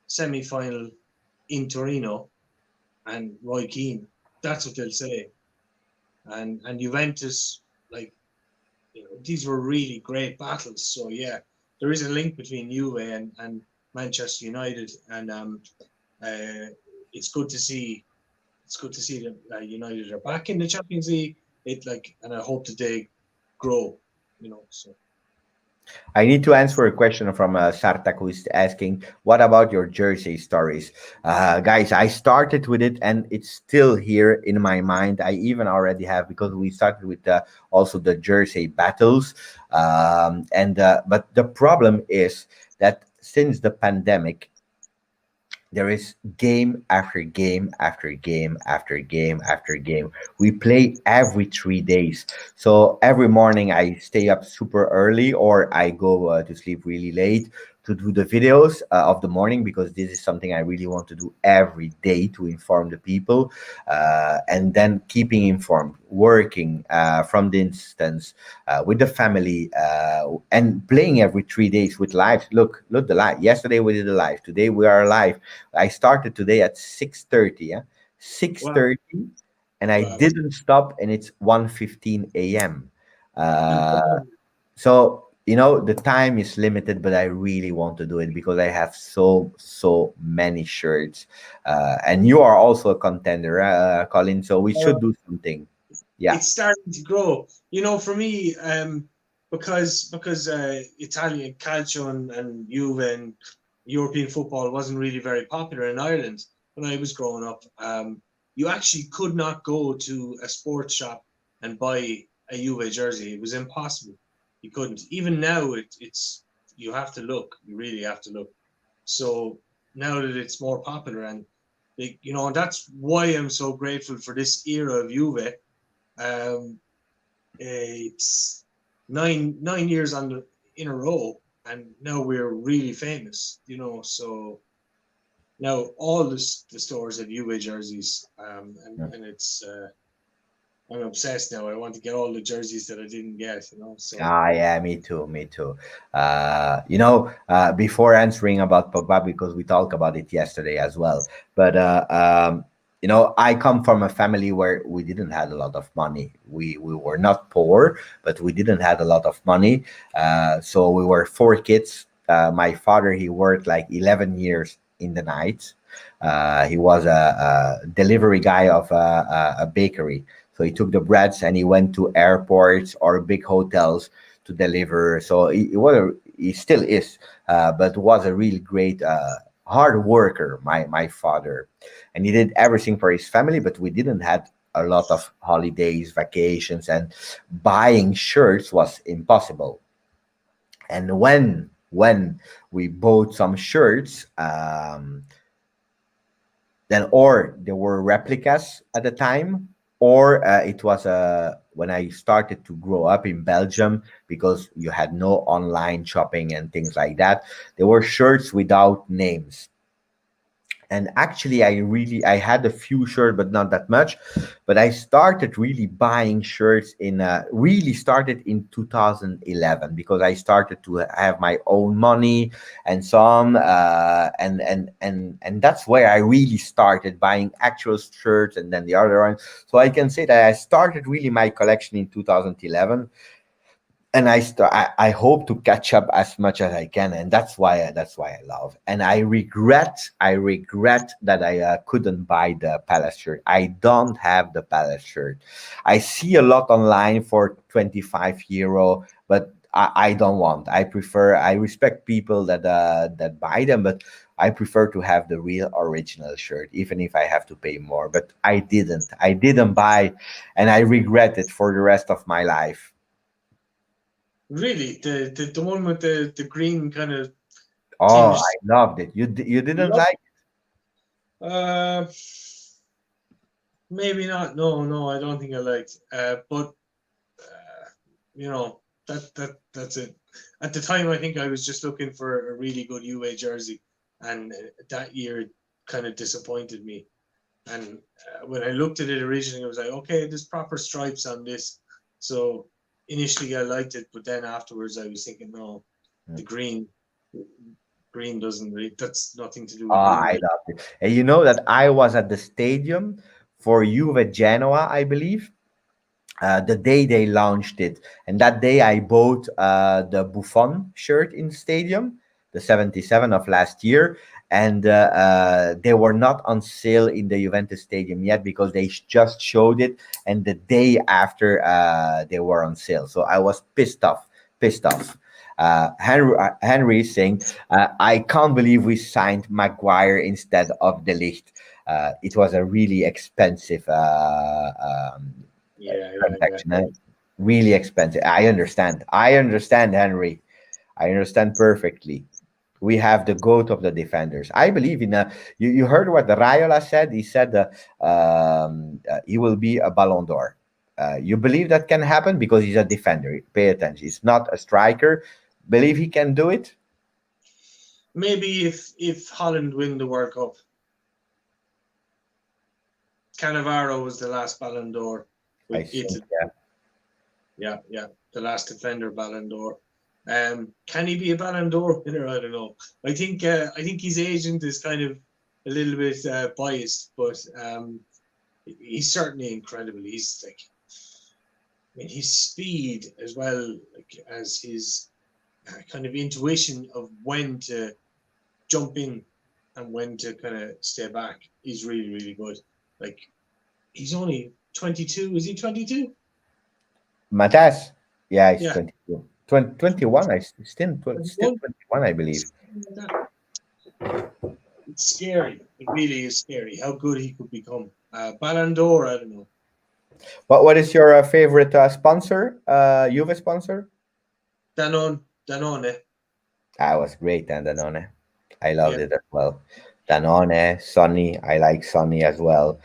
semi-final in Torino and Roy Keane. That's what they'll say. and Juventus, like, these were really great battles. So yeah, there is a link between Juve and Manchester United, and it's good to see. It's good to see that United are back in the Champions League. And I hope that they grow. So I need to answer a question from Sartak, who is asking, "What about your jersey stories?" Guys, I started with it, and it's still here in my mind. I even already have, because we started with also the jersey battles, and but the problem is that since the pandemic, there is game after game after game after game after game. We play every 3 days. So every morning I stay up super early, or I go to sleep really late to do the videos of the morning, because this is something I really want to do every day to inform the people, and then keeping informed, working from the instance with the family, and playing every 3 days with live. Look, the live. Yesterday we did a live. Today we are live. I started today at 6:30, yeah, wow, 6:30, and I wow. didn't stop, and it's 1:15 a.m. So the time is limited, but I really want to do it because I have so many shirts, and you are also a contender, Colin. So we should do something. Yeah. It's starting to grow. For me, because Italian calcio and Juve and European football wasn't really very popular in Ireland when I was growing up. You actually could not go to a sports shop and buy a Juve jersey. It was impossible. You couldn't. Even now, it's you have to look. You really have to look. So now that it's more popular, and that's why I'm so grateful for this era of Juve. It's nine years in a row, and now we're really famous. So now all the stores have Juve jerseys, and it's I'm obsessed now. I want to get all the jerseys that I didn't get. So Ah, yeah, me too, me too. Before answering about Pogba, because we talked about it yesterday as well, but I come from a family where we didn't have a lot of money. We were not poor, but we didn't have a lot of money. So we were four kids. My father, he worked like 11 years in the night. He was a delivery guy of a bakery. So he took the breads and he went to airports or big hotels to deliver. So he still is, but was a really great hard worker. My father, and he did everything for his family. But we didn't have a lot of holidays, vacations, and buying shirts was impossible. And when we bought some shirts, then, or there were replicas at the time, or it was when I started to grow up in Belgium, because you had no online shopping and things like that. There were shirts without names, and actually I had a few shirts, but not that much. But I started really buying shirts really started in 2011, because I started to have my own money and some, and that's where I really started buying actual shirts, and then the other one. So I can say that I started really my collection in 2011, and I hope to catch up as much as I can, and that's why I love. And I regret that I couldn't buy the Palace shirt. I don't have the Palace shirt. I see a lot online for 25 euro, but I don't want. I respect people that buy them, but I prefer to have the real original shirt, even if I have to pay more. But I didn't buy, and I regret it for the rest of my life. really, the one with the green kind of Oh, tinge. I loved it. You didn't Love. like Uh, Maybe not. No, no, I don't think I liked. But uh, you know that's it. At the time, I think I was just looking for a really good UA jersey, and that year it kind of disappointed me. And when I looked at it originally, I was like, okay, there's proper stripes on this. So initially, I liked it, but then afterwards, I was thinking, no, the it? green doesn't really. That's nothing to do Oh, with I UA. loved it. And you know that I was at the stadium for Juve Genoa, I believe. the day they launched it, and that day I bought the Buffon shirt in stadium, the 77 of last year, and they were not on sale in the Juventus stadium yet because they just showed it, and the day after they were on sale. So I was pissed off. Henry is saying, I can't believe we signed Maguire instead of De Ligt. It was a really expensive transaction. Really expensive. I understand. Henry. I understand perfectly. We have the goat of the defenders. I believe in a. You heard what Raiola said. He said he will be a Ballon d'Or. You believe that can happen because he's a defender. Pay attention. He's not a striker. Believe he can do it. Maybe if Holland win the World Cup. Cannavaro was the last Ballon d'Or with Italy. Yeah, the last defender Ballon d'Or. Can he be a Ballon d'Or winner? I don't know. I think his agent is kind of a little bit biased, but he's certainly incredible. He's like, I mean, his speed as well, like, as his kind of intuition of when to jump in and when to kind of stay back is really, really good. Like, he's only 22. Is he 22? Matas? Yeah, he's 22. 21. Still 21, I believe. It's scary. It really is scary how good he could become. Ballon d'Or, I don't know. What is your favorite sponsor? Juve sponsor? Danone. That was great, Danone. I loved it as well. Danone, Sonny. I like Sonny as well.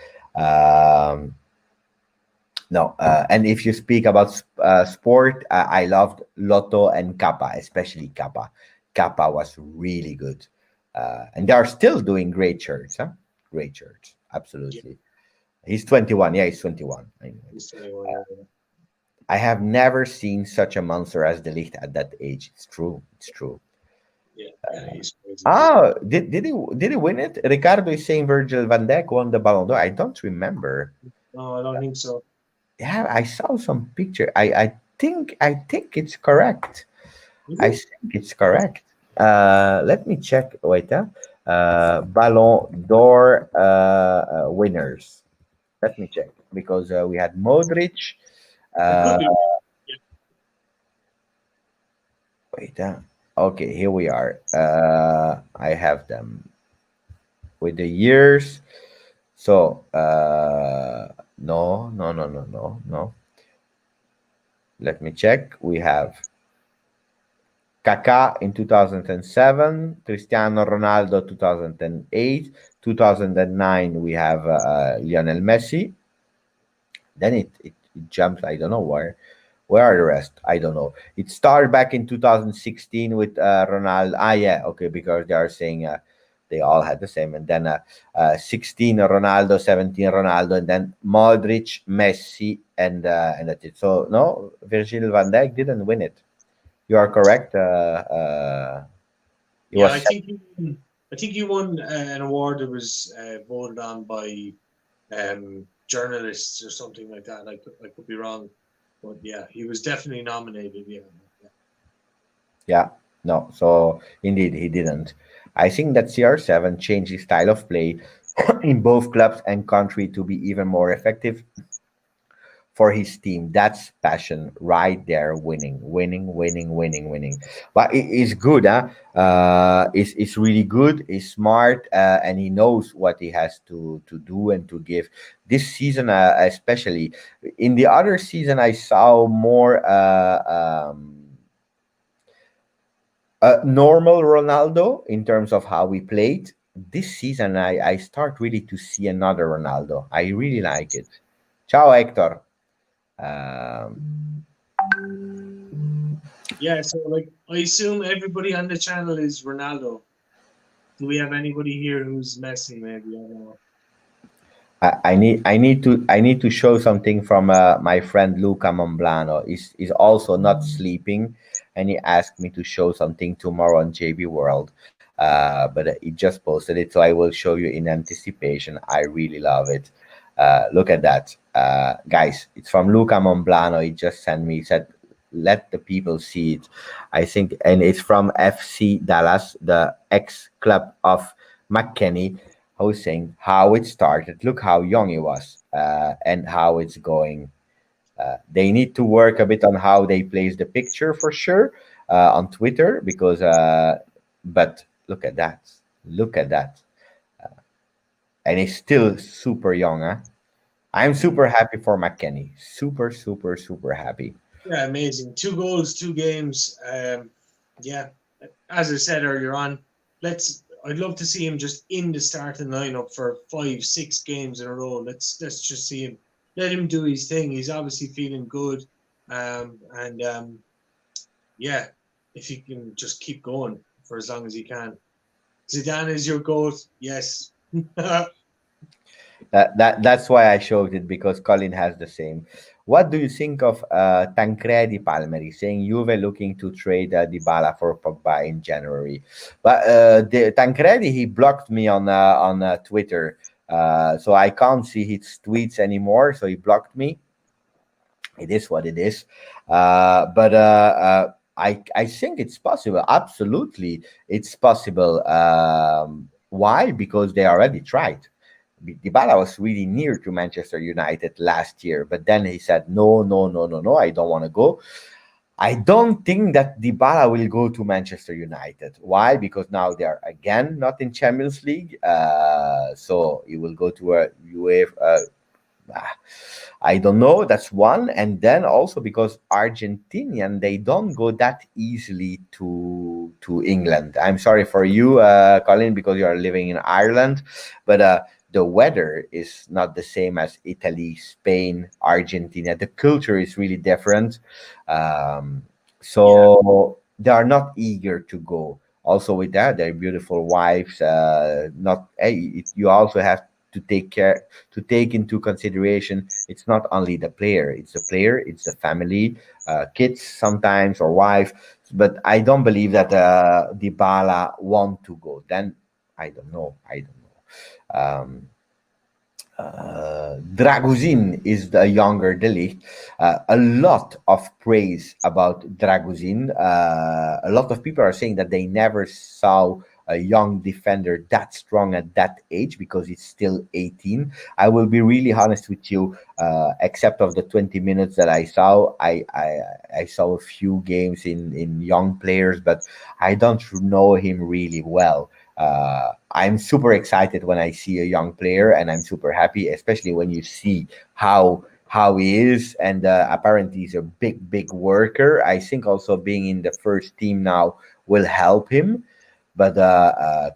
No, and if you speak about sport, I loved Lotto and Kappa, especially Kappa. Kappa was really good, and they are still doing great shirts, huh? Great shirts, absolutely. He's 21. Yeah, he's 21. He's 21. I have never seen such a monster as De Ligt at that age. It's true. Yeah, he's crazy. Did he win it? Ricardo is saying Virgil van Dijk won the Ballon d'Or. I don't remember. No, I don't think so. Yeah, I saw some picture. I think it's correct. I think it's correct. Let me check. Wait, Ballon d'Or winners. Let me check because we had Modric. Wait, okay, here we are. I have them with the years. So no. Let me check. We have Kaká in 2007, Cristiano Ronaldo 2008, 2009 we have Lionel Messi. Then it jumps. I don't know where are the rest. I don't know. It started back in 2016 with Ronaldo. Yeah, okay, because they are saying they all had the same, and then 16 Ronaldo, 17 Ronaldo, and then Modric, Messi, and that's it. So no, Virgil van Dijk didn't win it. You are correct. I think he won an award that was voted on by journalists or something like that. I could be wrong, but yeah, he was definitely nominated. Yeah. No. So indeed, he didn't. I think that CR7 changed his style of play in both clubs and country to be even more effective for his team. That's passion right there. Winning. But it's good, huh? It's really good. He's smart, and he knows what he has to do and to give. This season, especially in the other season, I saw more normal Ronaldo in terms of how we played. This season, I start really to see another Ronaldo. I really like it. Ciao, Hector. Yeah, so like I assume everybody on the channel is Ronaldo. Do we have anybody here who's Messi? Maybe I don't know. I need to show something from my friend Luca Momblano. Is also not sleeping, and he asked me to show something tomorrow on JB World. But he just posted it, so I will show you in anticipation. I really love it. Look at that, guys. It's from Luca Monblano. He just sent me. He said, "Let the people see it." I think, and it's from FC Dallas, the ex club of McKennie, who's saying how it started. Look how young he was, and how it's going. They need to work a bit on how they place the picture for sure on Twitter because, but look at that. Look at that. And he's still super young, huh? I'm super happy for McKennie. Super, super, super happy. Yeah, amazing. 2 goals, 2 games. Yeah, as I said earlier on, I'd love to see him just in the starting lineup for 5, 6 games in a row. Let's just see him. Let him do his thing. He's obviously feeling good, yeah, if he can just keep going for as long as he can. Zidane is your goat. Yes. That's why I showed it because Colin has the same. What do you think of Tancredi Palmeri saying Juve looking to trade Dybala for Pogba in January? But Tancredi, he blocked me on Twitter, so I can't see his tweets anymore. So he blocked me. It is what it is. But I think it's possible. Absolutely, it's possible. Why? Because they already tried. Dybala was really near to Manchester United last year, but then he said, no, no, no, no, no, I don't want to go. I don't think that Dybala will go to Manchester United. Why? Because now they are again not in Champions League. So he will go to a UEFA. I don't know. That's one, and then also because Argentinian they don't go that easily to England. I'm sorry for you, Colin, because you are living in Ireland, but the weather is not the same as Italy, Spain, Argentina. The culture is really different, so they are not eager to go. Also, with that, their beautiful wives. Not you also have to take into consideration it's not only the player, it's the player, it's the family, kids sometimes or wife. But I don't believe that Dybala want to go. Then I don't know. Draguzin is the younger Delict. A lot of praise about Draguzin. A lot of people are saying that they never saw a young defender that strong at that age because it's still 18. I will be really honest with you. Except of the 20 minutes that I saw, I saw a few games in young players, but I don't know him really well. I'm super excited when I see a young player, and I'm super happy, especially when you see how he is. And apparently, he's a big worker. I think also being in the first team now will help him. But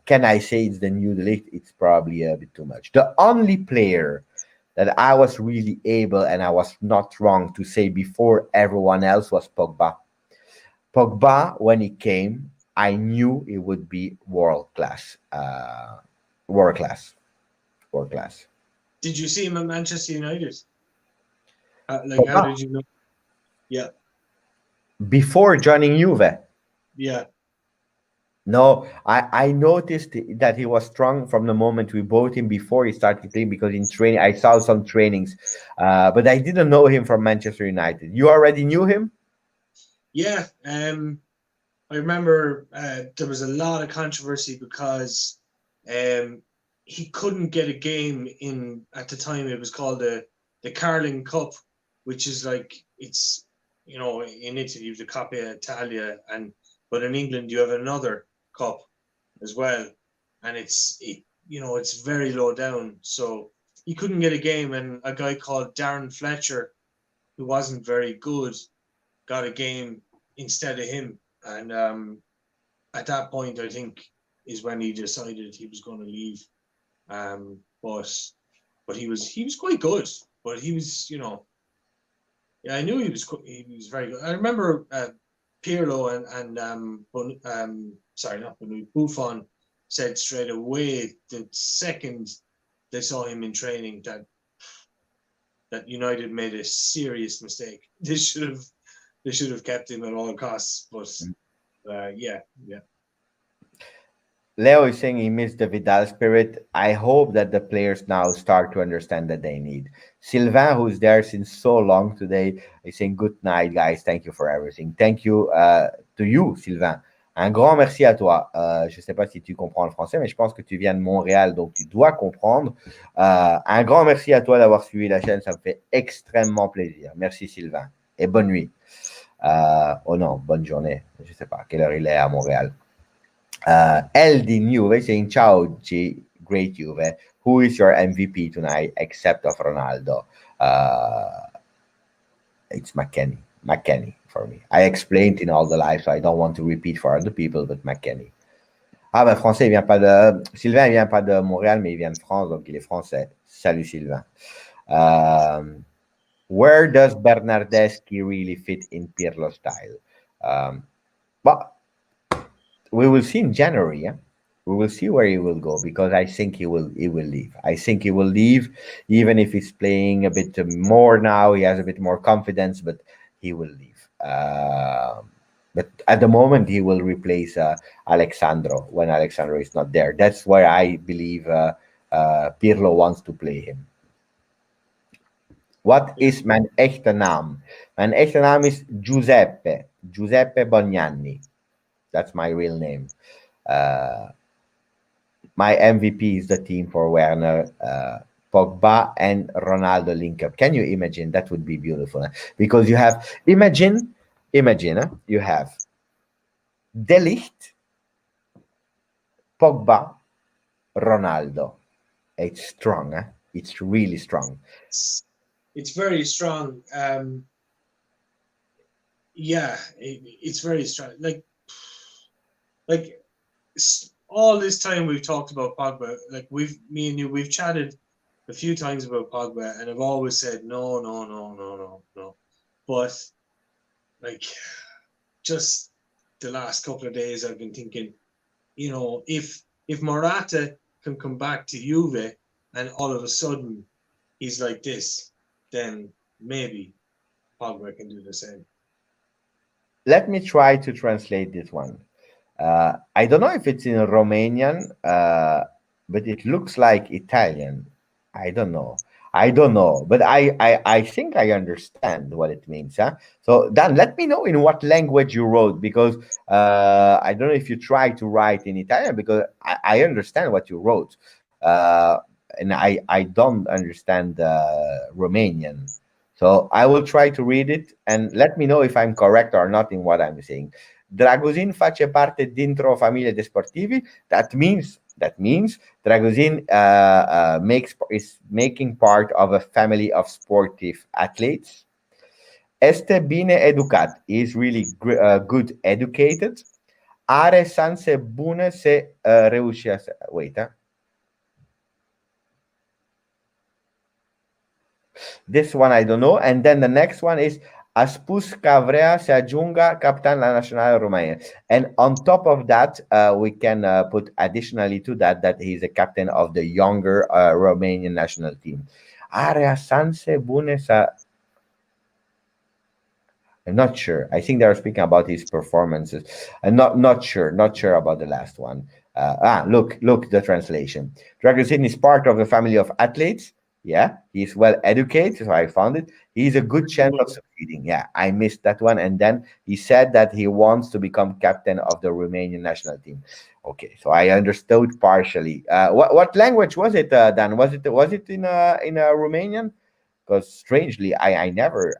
can I say it's the new delete? It's probably a bit too much. The only player that I was really able, and I was not wrong to say before everyone else, was Pogba. Pogba, when he came, I knew it would be world class. World class. World class. Did you see him at Manchester United? How Pogba, did you know? Yeah, before joining Juve. yeah, No, I noticed that he was strong from the moment we bought him before he started playing because in training I saw some trainings, but I didn't know him from Manchester United. You already knew him? yeah. I remember there was a lot of controversy because he couldn't get a game in at the time. It was called the Carling Cup, which is like it's in Italy you have the Coppa Italia, but in England you have another cup as well, and it's very low down. So he couldn't get a game, and a guy called Darren Fletcher, who wasn't very good, got a game instead of him, and at that point, I think is when he decided he was going to leave. But he was quite good. But he was, yeah, I knew he was very good. I remember Pirlo and sorry, not Buffon said straight away the second they saw him in training that United made a serious mistake. They should have kept him at all costs. But yeah. Leo is saying he missed the Vidal spirit. I hope that the players now start to understand that they need. Sylvain, who's there since so long today, is saying good night, guys. Thank you for everything. Thank you to you, Sylvain. Un grand merci à toi. Je ne sais pas si tu comprends le français, mais je pense que tu viens de Montréal, donc tu dois comprendre. Un grand merci à toi d'avoir suivi la chaîne. Ça me fait extrêmement plaisir. Merci, Sylvain. Et bonne nuit. Oh non, bonne journée. Je ne sais pas à quelle heure il est à Montréal. LD Juve saying, Ciao, great Juve. Who is your MVP tonight except of Ronaldo? It's McKennie. McKennie for me. I explained in all the live, so I don't want to repeat for other people, but McKennie. Ah, ben, français, il vient pas de. Sylvain, il vient pas de Montréal, mais il vient de France, donc il est français. Salut, Sylvain. Where does Bernardeschi really fit in Pirlo style? But we will see in January. Yeah? We will see where he will go because I think he will leave. I think he will leave, even if he's playing a bit more now. He has a bit more confidence, but he will leave. But at the moment, he will replace Alexandro when Alexandro is not there. That's where I believe Pirlo wants to play him. What is mijn echte naam? Mijn echte naam is Giuseppe. Giuseppe Bognanni. That's my real name. My MVP is the team for Werner, Pogba, and Ronaldo link up. Can you imagine? That would be beautiful. Because you have, imagine, you have De Ligt, Pogba, Ronaldo. It's strong. It's really strong. It's very strong. Yeah, it's very strong. Like all this time we've talked about Pogba. Like me and you, we've chatted a few times about Pogba, and I've always said no. But like, just the last couple of days, I've been thinking, if Morata can come back to Juve, and all of a sudden he's like this, then maybe Pogba can do the same. Let me try to translate this one. I don't know if it's in Romanian, but it looks like Italian. I don't know, but I think I understand what it means. So Dan, let me know in what language you wrote, because I don't know if you try to write in Italian, because I understand what you wrote, and I don't understand Romanian. So I will try to read it and let me know if I'm correct or not in what I'm saying. Dragosin face parte dintr-o familie de sportivi. That means Dragosin is making part of a family of sportive athletes. Este bine educat is really good educated. Are sanse bune se reușește. Wait, This one I don't know. And then the next one is a spus că vrea să ajungă capitan la Națională România. And on top of that, we can put additionally to that he's a captain of the younger Romanian national team. Are șanse bune să... I'm not sure. I think they are speaking about his performances. I'm not sure about the last one. Look, the translation. Dragosin is part of the family of athletes. Yeah, he's well educated, so I found it. He's a good chance of succeeding. Yeah, I missed that one. And then he said that he wants to become captain of the Romanian national team. Okay, so I understood partially. What language was it, Dan? Was it in Romanian? Because strangely, I never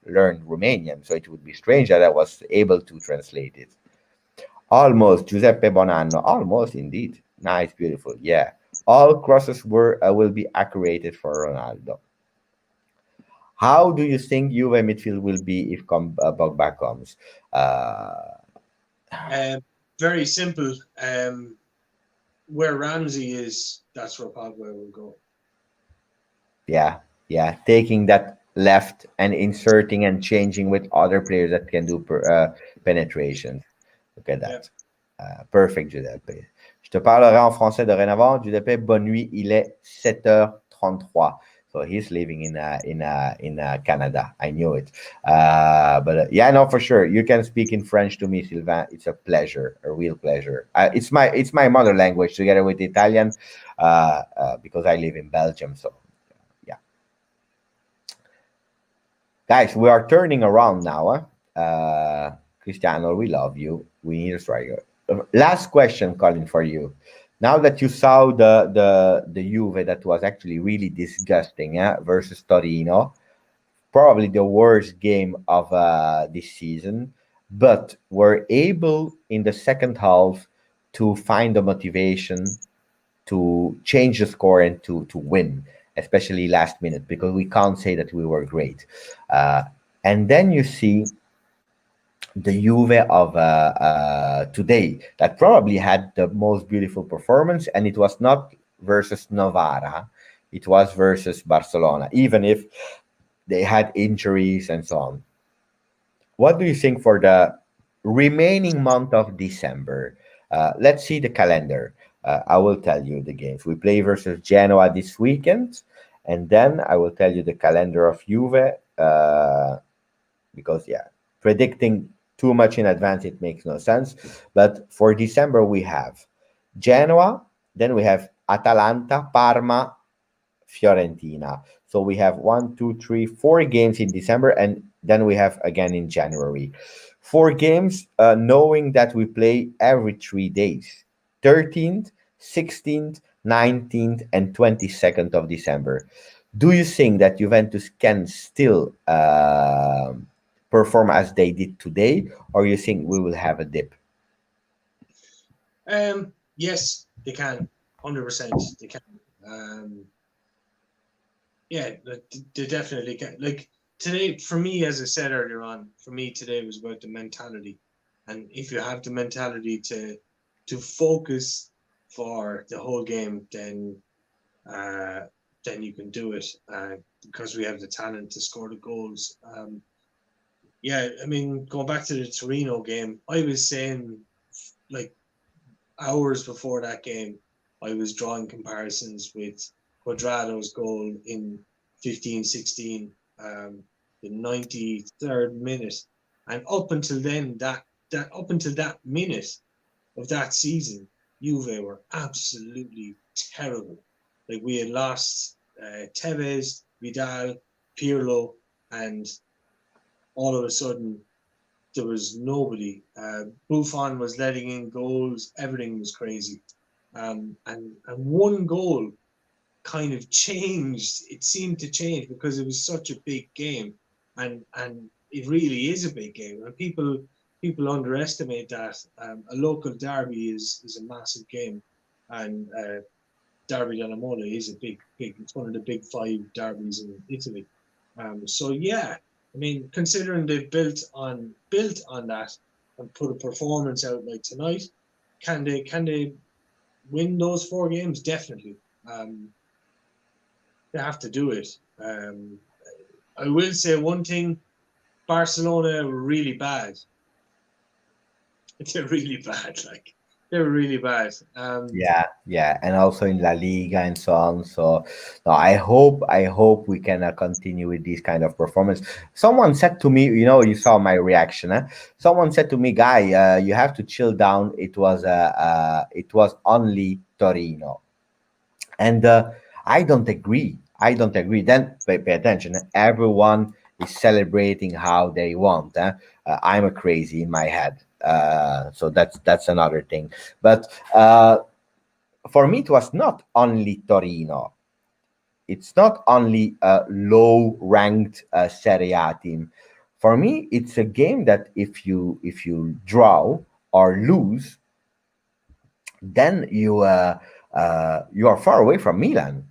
learned Romanian, so it would be strange that I was able to translate it. Almost, Giuseppe Bonanno. Almost, indeed. Nice, beautiful. Yeah. All crosses will be accurate for Ronaldo. How do you think Juve midfield will be if Pogba comes? Very simple. Where Ramsey is, that's where Pogba will go. Yeah. Taking that left and inserting and changing with other players that can do penetration. Look at that. Yeah. Perfect, Giuseppe. Je te parlerai en français dorénavant. Giuseppe, bonne nuit. Il est 7h33. So he's living in Canada. I knew it. But yeah, no, for sure. You can speak in French to me, Sylvain. It's a pleasure, a real pleasure. It's my mother language together with Italian, because I live in Belgium. So yeah, guys, we are turning around now. Cristiano, we love you. We need a striker. Last question, Colin, for you. Now that you saw the Juve that was actually really disgusting, versus Torino, probably the worst game of this season, but were able in the second half to find the motivation to change the score and to win, especially last minute, because we can't say that we were great. Uh, and then you see the Juve of today that probably had the most beautiful performance, and it was not versus Novara, it was versus Barcelona, even if they had injuries and so on. What do you think for the remaining month of December? Let's see the calendar. I will tell you the games. We play versus Genoa this weekend, and then I will tell you the calendar of Juve. Because yeah, predicting too much in advance, it makes no sense. But for December, we have Genoa, then we have Atalanta, Parma, Fiorentina. So we have 1, 2, 3, 4 games in December, and then we have again in January. 4 games, knowing that we play every 3 days: 13th, 16th, 19th, and 22nd of December. Do you think that Juventus can still perform as they did today, or you think we will have a dip? Yes, they can. 100% they can. Um, yeah, they definitely can. Like today, for me, as I said earlier on, for me today was about the mentality, and if you have the mentality to focus for the whole game, uh, then you can do it. Because we have the talent to score the goals. Yeah, I mean, going back to the Torino game, I was saying like hours before that game, I was drawing comparisons with Quadrado's goal in 15-16, the 93rd minute. And up until then, that up until that minute of that season, Juve were absolutely terrible. Like we had lost Tevez, Vidal, Pirlo, and all of a sudden there was nobody. Buffon was letting in goals. Everything was crazy. And one goal kind of changed. It seemed to change because it was such a big game, and it really is a big game. And people underestimate that. A local derby is a massive game, and Derby della Mole is a big. It's one of the big five derbies in Italy. So yeah, I mean, considering they built on that and put a performance out like tonight, can they win those 4 games? Definitely. They have to do it. I will say one thing: Barcelona were really bad. They're really bad. Like they're really bad. Yeah, and also in La Liga and so on. So, no, I hope we can continue with this kind of performance. Someone said to me, you saw my reaction. Someone said to me, "Guy, you have to chill down. It was only Torino," and I don't agree. I don't agree. Then pay attention. Everyone is celebrating how they want. I'm a crazy in my head. So that's another thing. But for me, it was not only Torino. It's not only a low-ranked Serie A team. For me, it's a game that if you draw or lose, then you are far away from Milan,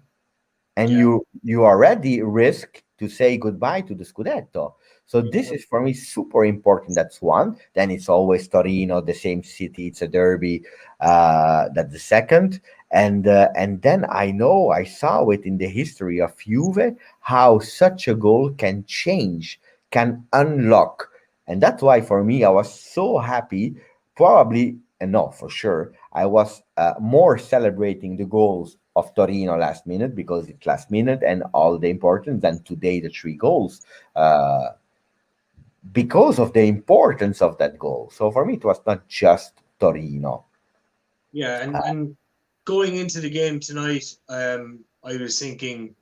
and Yeah. you already risk to say goodbye to the Scudetto. So this Mhm. is for me super important. That's one. Then it's always Torino, the same city. It's a derby. That's the second. And then I know I saw it in the history of Juve how such a goal can change, can unlock, and that's why for me I was so happy. Probably, and no, for sure, I was more celebrating the goals of Torino last minute because it's last minute and all the importance. And today the 3 goals because of the importance of that goal. So for me, it was not just Torino. Yeah, and going into the game tonight, I was thinking,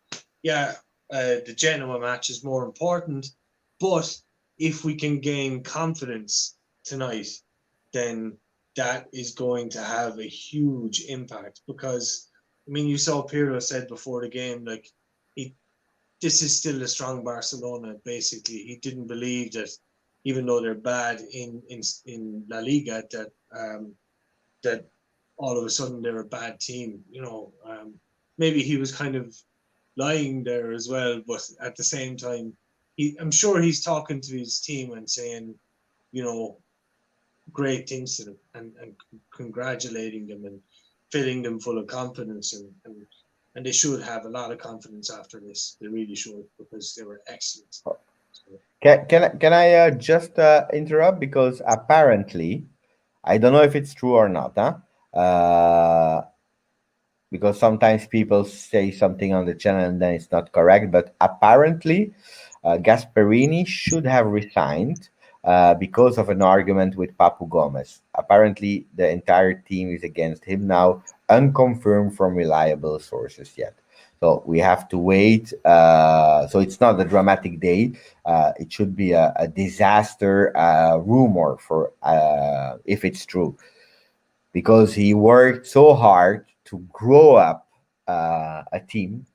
the Genoa match is more important, but if we can gain confidence tonight, then that is going to have a huge impact because, I mean, you saw Pirlo said before the game, like, this is still a strong Barcelona, basically. He didn't believe that, even though they're bad in La Liga, that all of a sudden they're a bad team. Maybe he was kind of lying there as well, but at the same time, I'm sure he's talking to his team and saying, great things to them and congratulating them and filling them full of confidence and they should have a lot of confidence after this. They really should because they were excellent. So, Can I just interrupt because apparently, I don't know if it's true or not, because sometimes people say something on the channel and then it's not correct. But apparently, Gasperini should have resigned because of an argument with Papu Gomez. Apparently, the entire team is against him now, unconfirmed from reliable sources yet. So we have to wait. So it's not a dramatic day. It should be a disaster rumor for if it's true, because he worked so hard to grow up a team.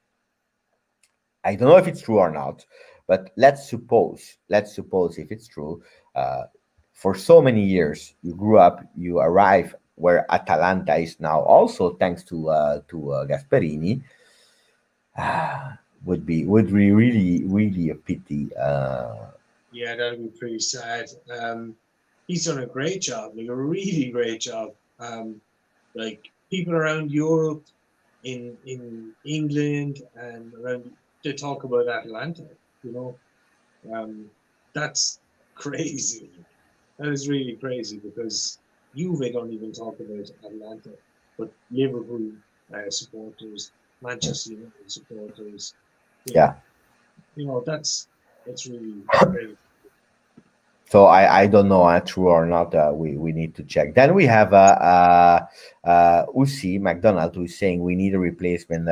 I don't know if it's true or not, but let's suppose if it's true. For so many years, you grew up, you arrive where Atalanta is now, also thanks to Gasperini. Would be really a pity. Yeah, that'd be pretty sad. He's done a great job, like a really great job. Like people around Europe, in England and around, they talk about Atalanta. That's crazy. That is really crazy because Juve don't even talk about Atalanta, but Liverpool supporters, Manchester United supporters. Yeah. That's really great. So I don't know true or not. We need to check. Then we have Usi McDonald, who is saying we need a replacement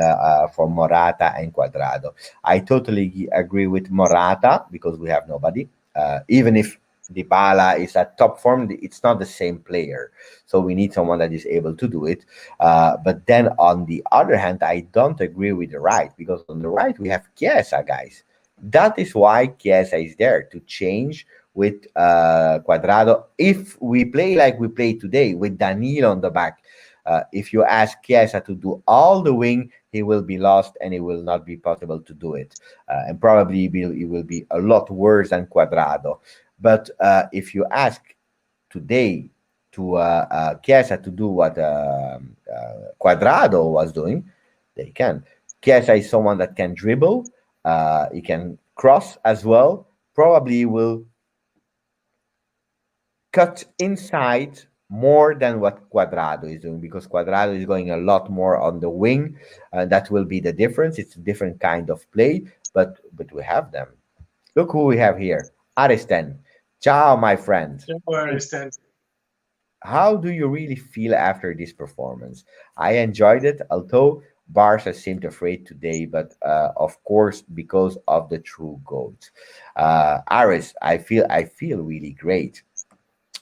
for Morata and Cuadrado. I totally agree with Morata because we have nobody. Even if Dybala is at top form, it's not the same player. So we need someone that is able to do it. But then on the other hand, I don't agree with the right, because on the right we have Chiesa, guys. That is why Chiesa is there, to change with Cuadrado. If we play like we play today with Danilo on the back, if you ask Chiesa to do all the wing, he will be lost and it will not be possible to do it. And probably it will be a lot worse than Cuadrado. But if you ask today to Chiesa to do what Cuadrado was doing, they can. Chiesa is someone that can dribble. He can cross as well. Probably will cut inside more than what Cuadrado is doing, because Cuadrado is going a lot more on the wing. That will be the difference. It's a different kind of play, but we have them. Look who we have here. Ariston. Ciao, my friend. Ariston. How do you really feel after this performance? I enjoyed it, although Barca seemed afraid today, but of course because of the true goals. Aris, I feel really great.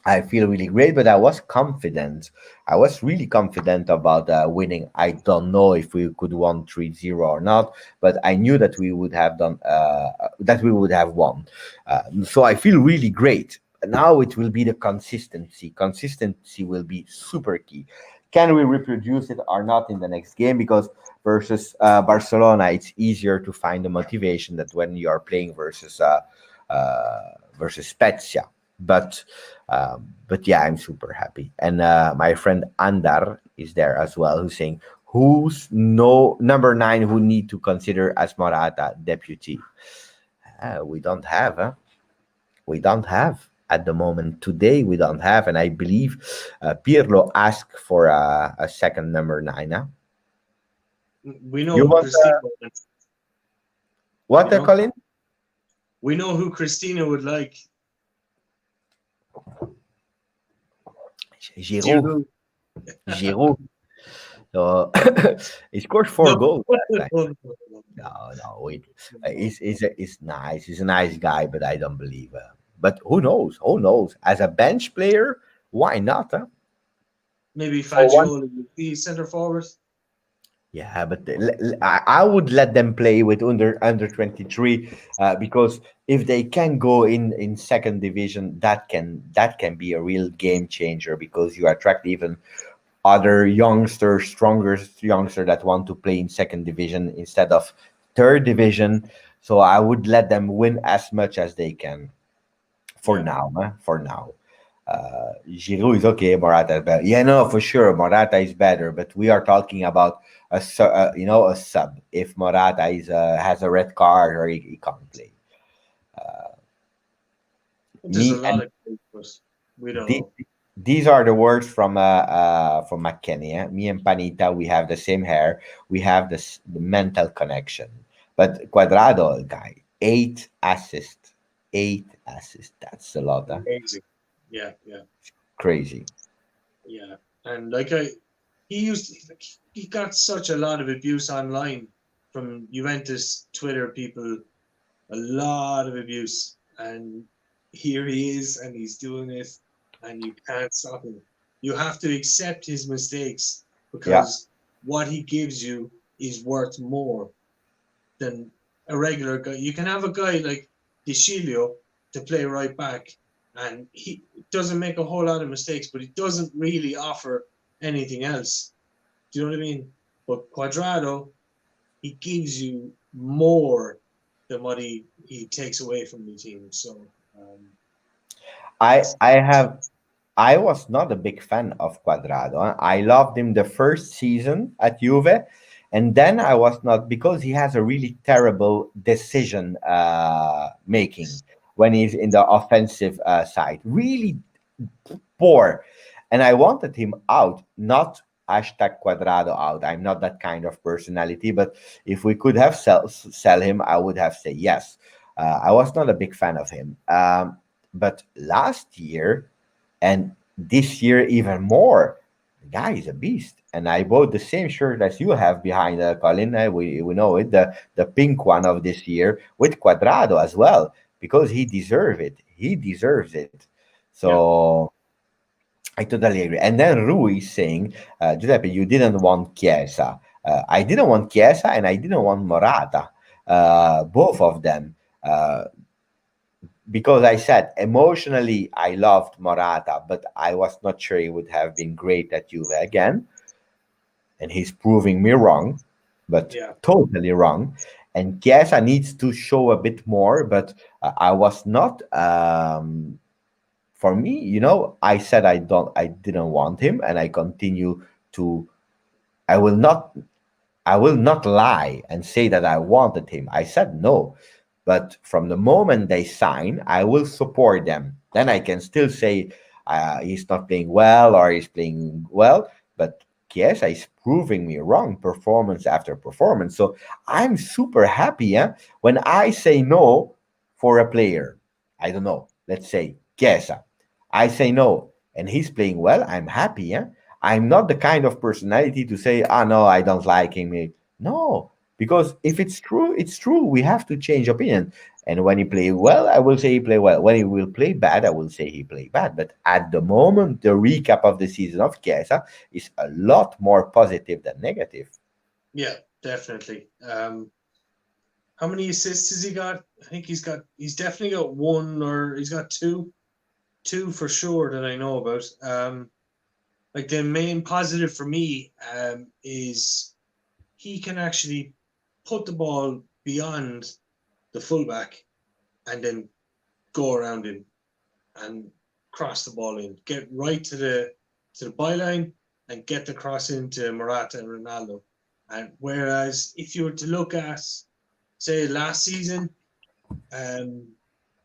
I feel really great, but I was confident. I was really confident about winning. I don't know if we could won 3-0 or not, but I knew that we would have done that we would have won. So I feel really great. Now it will be the consistency. Consistency will be super key. Can we reproduce it or not in the next game? Because versus Barcelona, it's easier to find the motivation that when you are playing versus Spezia. But yeah, I'm super happy. And my friend Andar is there as well, who's saying, who's number 9 who need to consider as Morata deputy? We don't have. We don't have at the moment. Today we don't have, and I believe Pirlo asked for a second number 9. We know You who want Christina. what, You know, Colin? we know who Christina would like. Giroud. Giroud. So he scored 4 goals last time. No, wait. He's nice. He's a nice guy, but I don't believe. But who knows? Who knows? As a bench player, why not? Huh? Maybe For one, Fagioli would be centre forward. yeah, but I would let them play with under 23 because if they can go in second division, that can be a real game changer because you attract even other youngsters, stronger youngster that want to play in second division instead of third division. So I would let them win as much as they can for Yeah. now. Huh? For now, Giroud is okay. Morata is better. Yeah, no, for sure, Morata is better. But we are talking about a sub. If Morata has a red card or he can't play, There's a me lot and of clues, but we don't the, know. these are the words from McKennie. Eh? Me and Panita, we have the same hair. We have the mental connection. But Cuadrado, guy, 8 assists, 8 assists. That's a lot. Huh? Amazing. Yeah, yeah, Crazy. yeah. And he got such a lot of abuse online from Juventus Twitter people, a lot of abuse. And here he is, and he's doing it, and you can't stop him. You have to accept his mistakes Yeah, because what he gives you is worth more than a regular guy. You can have a guy like Di to play right back, and he doesn't make a whole lot of mistakes, but he doesn't really offer anything else. Do you know what I mean? But Quadrado, he gives you more than what he takes away from the team. So I it's I have I was not a big fan of Cuadrado. Huh? I loved him the first season at Juve, and then I was not because he has a really terrible decision making when he's in the offensive side. Really poor, and I wanted him out, not hashtag Cuadrado out. I'm not that kind of personality, but if we could have sell him, I would have said yes. I was not a big fan of him, but last year and this year even more. The guy is a beast, and I bought the same shirt as you have behind Colin. We know it, the pink one of this year with Cuadrado as well because he deserves it. He deserves it. yeah, So I totally agree. And then Rui saying, Giuseppe, you didn't want Chiesa. I didn't want Chiesa and I didn't want Morata. Both of them. Because I said emotionally I loved Morata, but I was not sure he would have been great at Juve again. And he's proving me wrong, but yeah, totally wrong. And Chiesa needs to show a bit more, but I was not for me, I said I didn't want him, and I continue to. I will not. I will not lie and say that I wanted him. I said no, but from the moment they sign, I will support them. Then I can still say he's not playing well or he's playing well, but Chiesa is proving me wrong performance after performance. So I'm super happy when I say no for a player. I don't know. Let's say Chiesa. I say no, and he's playing well. I'm happy. I'm not the kind of personality to say, "Ah, no, I don't like him." No, because if it's true, it's true. We have to change opinion. And when he play well, I will say he play well. When he will play bad, I will say he play bad. But at the moment, the recap of the season of Chiesa is a lot more positive than negative. yeah, definitely. How many assists has he got? I think he's definitely got one, or he's got two for sure that I know about. Like the main positive for me is he can actually put the ball beyond the fullback and then go around him and cross the ball in, get right to the byline and get the cross into Morata and Ronaldo. And whereas if you were to look at say last season um,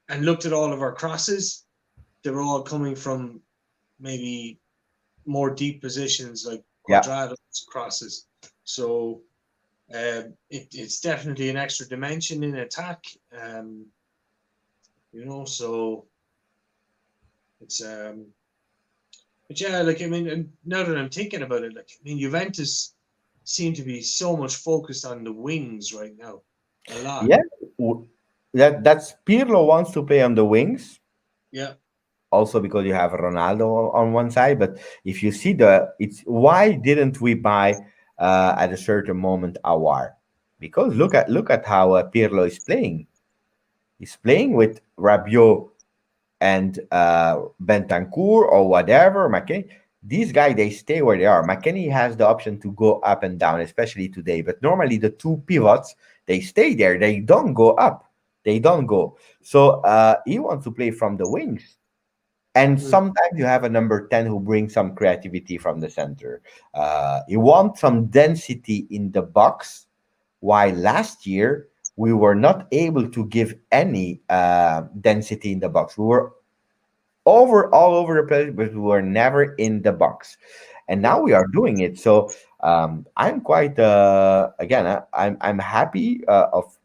and looked at all of our crosses, they were all coming from maybe more deep positions like Yeah, Quadrado's crosses. So It's definitely an extra dimension in attack. So it's but yeah, like I mean, and now that I'm thinking about it, like I mean, Juventus seem to be so much focused on the wings right now, a lot. Yeah, that's Pirlo wants to play on the wings, Yeah, also because you have Ronaldo on one side. But if you see it's why didn't we buy at a certain moment Awar? Because look at how Pirlo is playing. He's playing with Rabiot and Bentancur or whatever, McKennie. These guys, they stay where they are. McKennie has the option to go up and down, especially today. But normally the two pivots, they stay there. They don't go up. They don't go. So he wants to play from the wings. And sometimes you have a number 10 who brings some creativity from the center. You want some density in the box, while last year we were not able to give any density in the box. We were all over the place, but we were never in the box. And now we are doing it. So I'm quite again. I'm happy of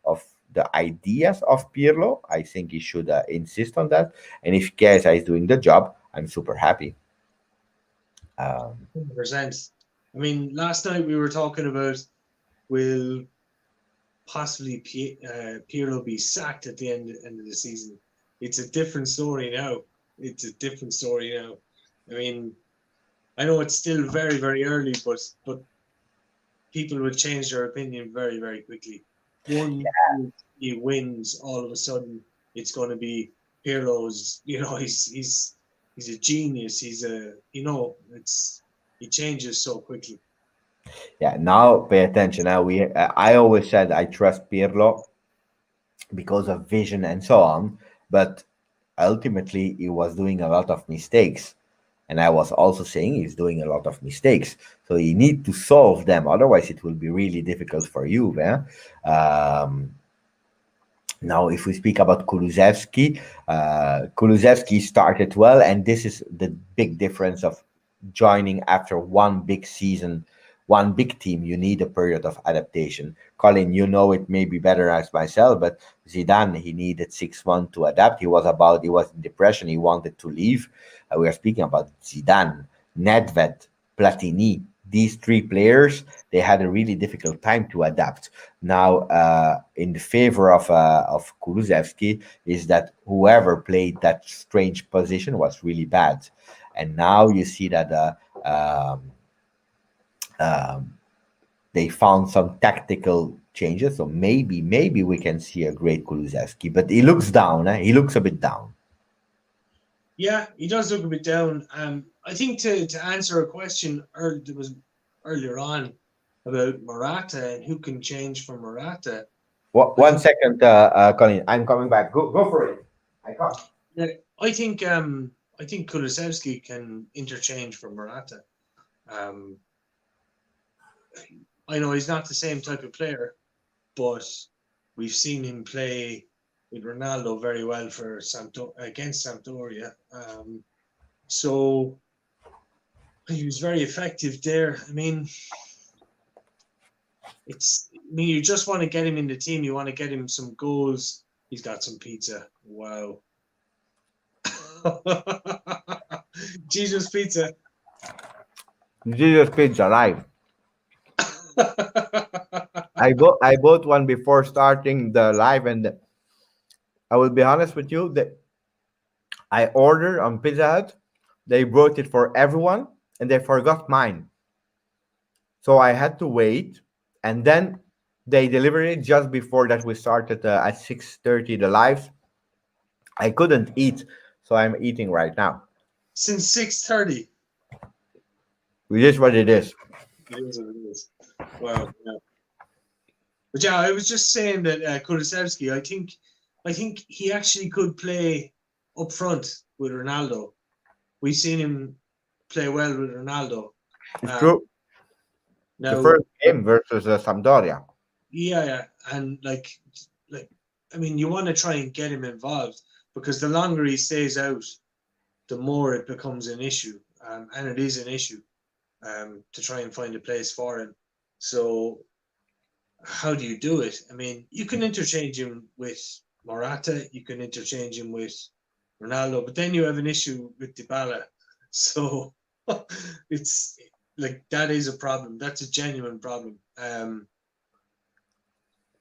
the ideas of Pirlo. I think he should insist on that. And if Chiesa is doing the job, I'm super happy. 100%. I mean, last night we were talking about will possibly Pirlo be sacked at the end of the season. It's a different story now. It's a different story now. I mean, I know it's still very, very early, but people will change their opinion very, very quickly. He wins, all of a sudden it's going to be Pirlo's. He's a genius. He changes so quickly. Yeah, now pay attention. Now I always said I trust Pirlo because of vision and so on, but ultimately he was doing a lot of mistakes. And I was also saying he's doing a lot of mistakes. So you need to solve them. Otherwise, it will be really difficult for you. Now, if we speak about Kulusevski, Kulusevski started well. And this is the big difference of joining after one big season, one big team. You need a period of adaptation. Colin, you know it maybe better as myself, but Zidane, he needed 6 months to adapt. He was in depression. He wanted to leave. We are speaking about Zidane, Nedved, Platini. These three players, they had a really difficult time to adapt. Now, in the favor of Kulusevski, is that whoever played that strange position was really bad, and now you see that they found some tactical changes. So maybe we can see a great Kulusevski, but he looks down. He looks a bit down. Yeah, he does look a bit down. I think to answer a question that was earlier on about Morata and who can change for Morata. One second, Colin. I'm coming back. Go for it. I can't. Yeah, I think Kulusevski can interchange for Morata. I know he's not the same type of player, but we've seen him play with Ronaldo very well for against Sampdoria. So he was very effective there. I mean, you just want to get him in the team. You want to get him some goals. He's got some pizza. Wow. Jesus Pizza. Jesus Pizza live. I bought one before starting the live, and I will be honest with you that I ordered on Pizza Hut. They brought it for everyone, and they forgot mine. So I had to wait, and then they delivered it just before that we started at 6:30 the live. I couldn't eat, so I'm eating right now. Since 6:30. It is what it is. It is what it is. Wow. Yeah. But yeah, I was just saying that Kulusevski, I think he actually could play up front with Ronaldo. We've seen him play well with Ronaldo. It's true. Now, The first game versus Sampdoria. Yeah, and like, I mean, you want to try and get him involved because the longer he stays out, the more it becomes an issue, and it is an issue to try and find a place for him. So how do you do it? I mean, you can interchange him with Morata, you can interchange him with Ronaldo, but then you have an issue with Dybala. So it's like that is a problem. That's a genuine problem. I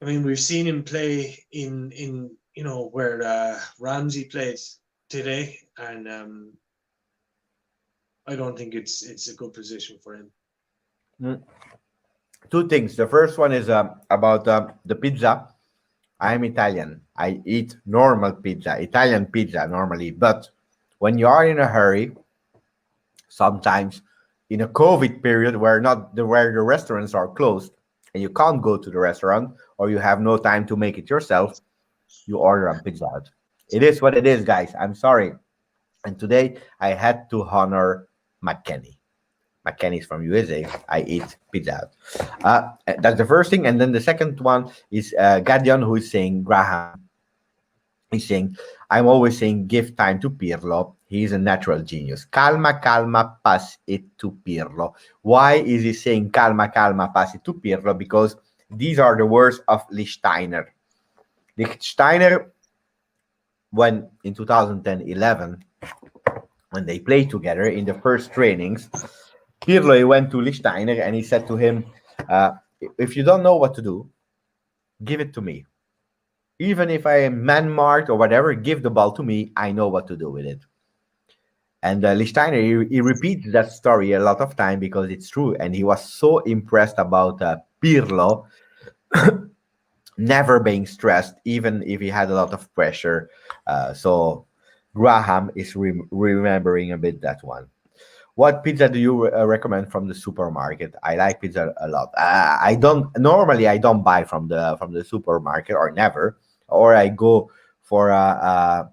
mean, we've seen him play in where Ramsey plays today, and I don't think it's a good position for him. Mm. Two things. The first one is about the pizza. I'm Italian. I eat normal pizza, Italian pizza normally. But when you are in a hurry, sometimes in a COVID period where the restaurants are closed and you can't go to the restaurant or you have no time to make it yourself, you order on Pizza Hut. It is what it is, guys. I'm sorry. And today I had to honor McKennie. McKennie's from USA. I eat Pizza Hut. That's the first thing. And then the second one is Gadion, who is saying, Graham, he's saying, I'm always saying, give time to Pirlo. He's a natural genius. Calma, calma, pass it to Pirlo. Why is he saying calma, calma, pass it to Pirlo? Because these are the words of Lichtsteiner. Lichtsteiner, when in 2010-11, when they played together in the first trainings, Pirlo went to Lichtsteiner and he said to him, if you don't know what to do, give it to me. Even if I am man-marked or whatever, give the ball to me. I know what to do with it. And Lichtsteiner, he repeats that story a lot of time because it's true. And he was so impressed about Pirlo never being stressed, even if he had a lot of pressure. So Graham is remembering a bit that one. What pizza do you recommend from the supermarket? I like pizza a lot. I don't buy from the supermarket or never, or I go for a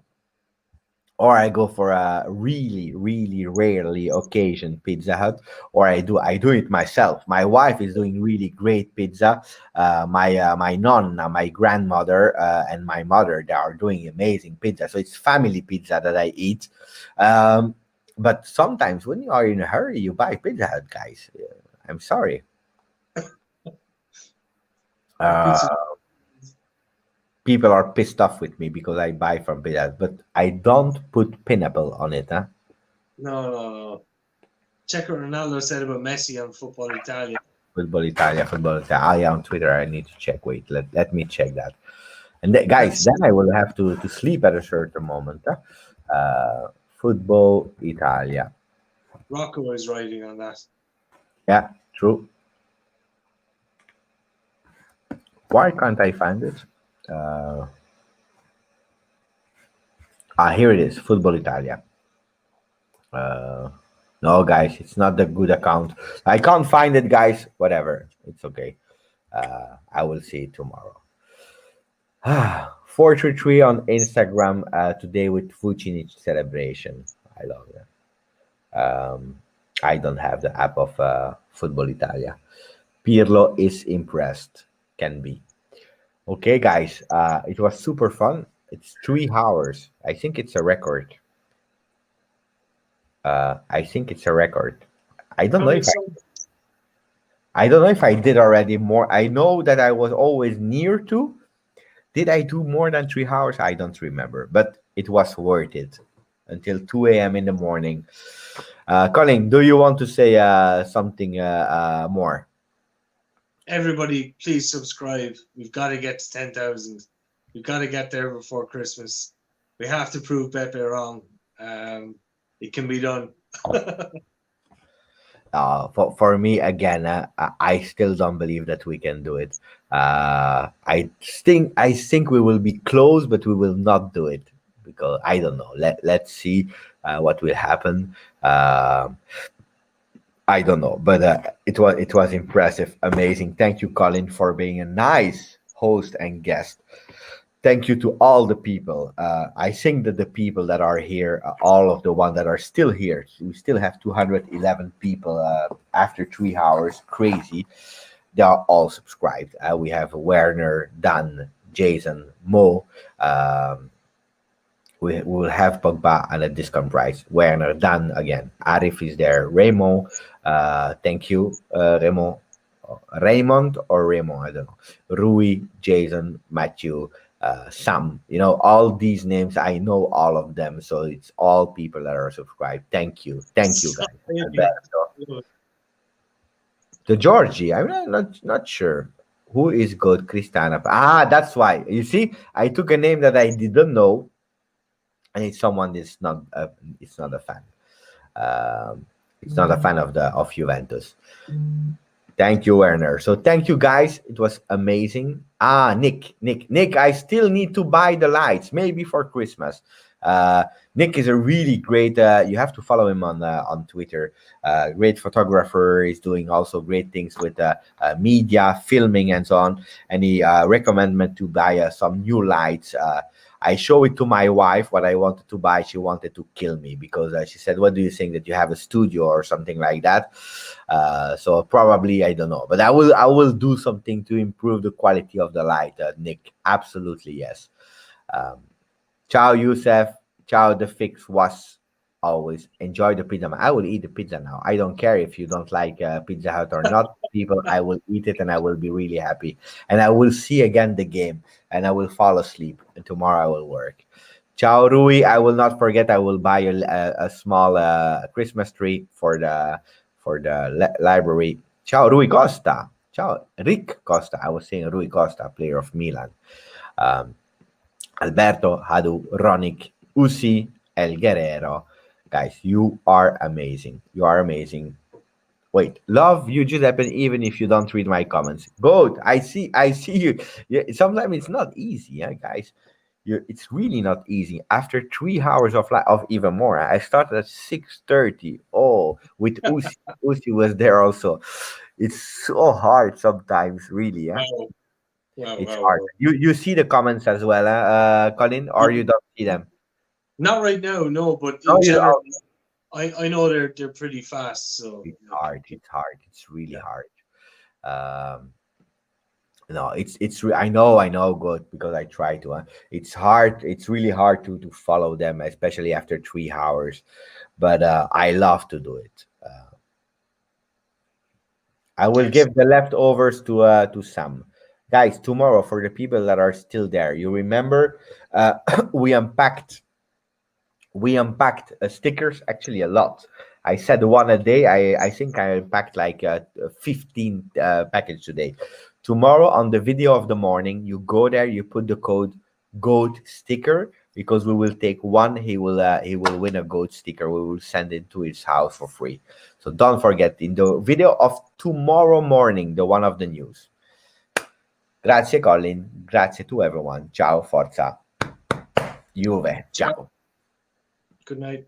really really rarely occasion Pizza Hut, or I do it myself. My wife is doing really great pizza. My nonna, my grandmother, and my mother, they are doing amazing pizza. So it's family pizza that I eat. But sometimes when you are in a hurry, you buy Pizza Hut, guys. I'm sorry. Uh, Pizza. People are pissed off with me because I buy from Pizza Hut, but I don't put pineapple on it, huh? No. Check what Ronaldo said about Messi on Football Italia. Football Italia, Football Italia. Ah, yeah, on Twitter, I need to check. Wait, let me check that. And guys, That's then I will have to sleep at a certain moment. Huh? Football Italia. Rocco is writing on that. Yeah, true. Why can't I find it? Here it is. Football Italia. No, guys, it's not the good account. I can't find it, guys. Whatever, it's okay. I will see it tomorrow. 433 on Instagram today with Vucinic celebration. I love that. I don't have the app of Football Italia. Pirlo is impressed. Can be. Okay, guys. It was super fun. It's 3 hours. I think it's a record. I think it's a record. I don't How know many if I songs? I don't know if I did already more. I know that I was always near to. Did I do more than 3 hours? I don't remember, but it was worth it until 2 a.m. in the morning. Colin, do you want to say something more? Everybody, please subscribe. We've got to get to 10,000. We've got to get there before Christmas. We have to prove Pepe wrong. It can be done. For me again, I still don't believe that we can do it. I think we will be close, but we will not do it because I don't know. Let's see what will happen. I don't know, but it was impressive, amazing. Thank you, Colin, for being a nice host and guest. Thank you to all the people. I think that the people that are here, all of the ones that are still here, we still have 211 people after 3 hours. Crazy. They are all subscribed. We have Werner, Dan, Jason, Mo. We will have Pogba at a discount price. Werner, Dan again. Arif is there. Remo. Thank you, Remo. Raymond or Raymond, I don't know. Rui, Jason, Matthew, Sam. All these names, I know all of them. So it's all people that are subscribed. Thank you, guys. Alberto. The Georgie, I'm not sure who is good. Cristiano. That's why. You see, I took a name that I didn't know, and it's someone that's not. It's not a fan. Um, it's not a fan of Juventus. Thank you, Werner. So thank you, guys. It was amazing. Nick. I still need to buy the lights, maybe for Christmas. Nick is a really great. You have to follow him on Twitter. Great photographer. He's doing also great things with media, filming, and so on. And he recommended me to buy some new lights. I show it to my wife what I wanted to buy. She wanted to kill me because she said, "What do you think that you have a studio or something like that?" So probably I don't know, but I will do something to improve the quality of the light. Nick, absolutely yes. Ciao, Youssef. Ciao. The fix was always enjoy the pizza. I will eat the pizza now. I don't care if you don't like Pizza Hut or not. People, I will eat it and I will be really happy. And I will see again the game and I will fall asleep. And tomorrow I will work. Ciao, Rui. I will not forget. I will buy a small Christmas tree for the library. Ciao, Rui Costa. Ciao, Rick Costa. I was saying Rui Costa, player of Milan. Um, Alberto, Hadu, Ronik, Usi, El Guerrero. Guys, you are amazing. You are amazing. Wait, love you, Giuseppe, even if you don't read my comments. Good. I see you. Yeah, sometimes it's not easy, guys. It's really not easy. After 3 hours of even more. I started at 6:30. Oh, with Usi. Usi was there also. It's so hard sometimes, really. Yeah, Wow, wow, it's wow, hard. wow. You see the comments as well, Colin, or you don't see them? Not right now, no, but No, in you. general, Oh, I know they're pretty fast. So it's hard. It's hard. It's really yeah. hard. Um, no, I know good because I try to. It's hard. It's really hard to follow them, especially after 3 hours. But I love to do it. I will Yes. give the leftovers to Sam. Guys, tomorrow for the people that are still there, you remember we unpacked stickers actually a lot. I said one a day. I think I unpacked like 15 package today. Tomorrow on the video of the morning, you go there, you put the code goat sticker because we will take one. He will win a goat sticker. We will send it to his house for free. So don't forget in the video of tomorrow morning, the one of the news. Grazie Colin, grazie to everyone. Ciao, forza. Juve. Ciao. Ciao. Good night.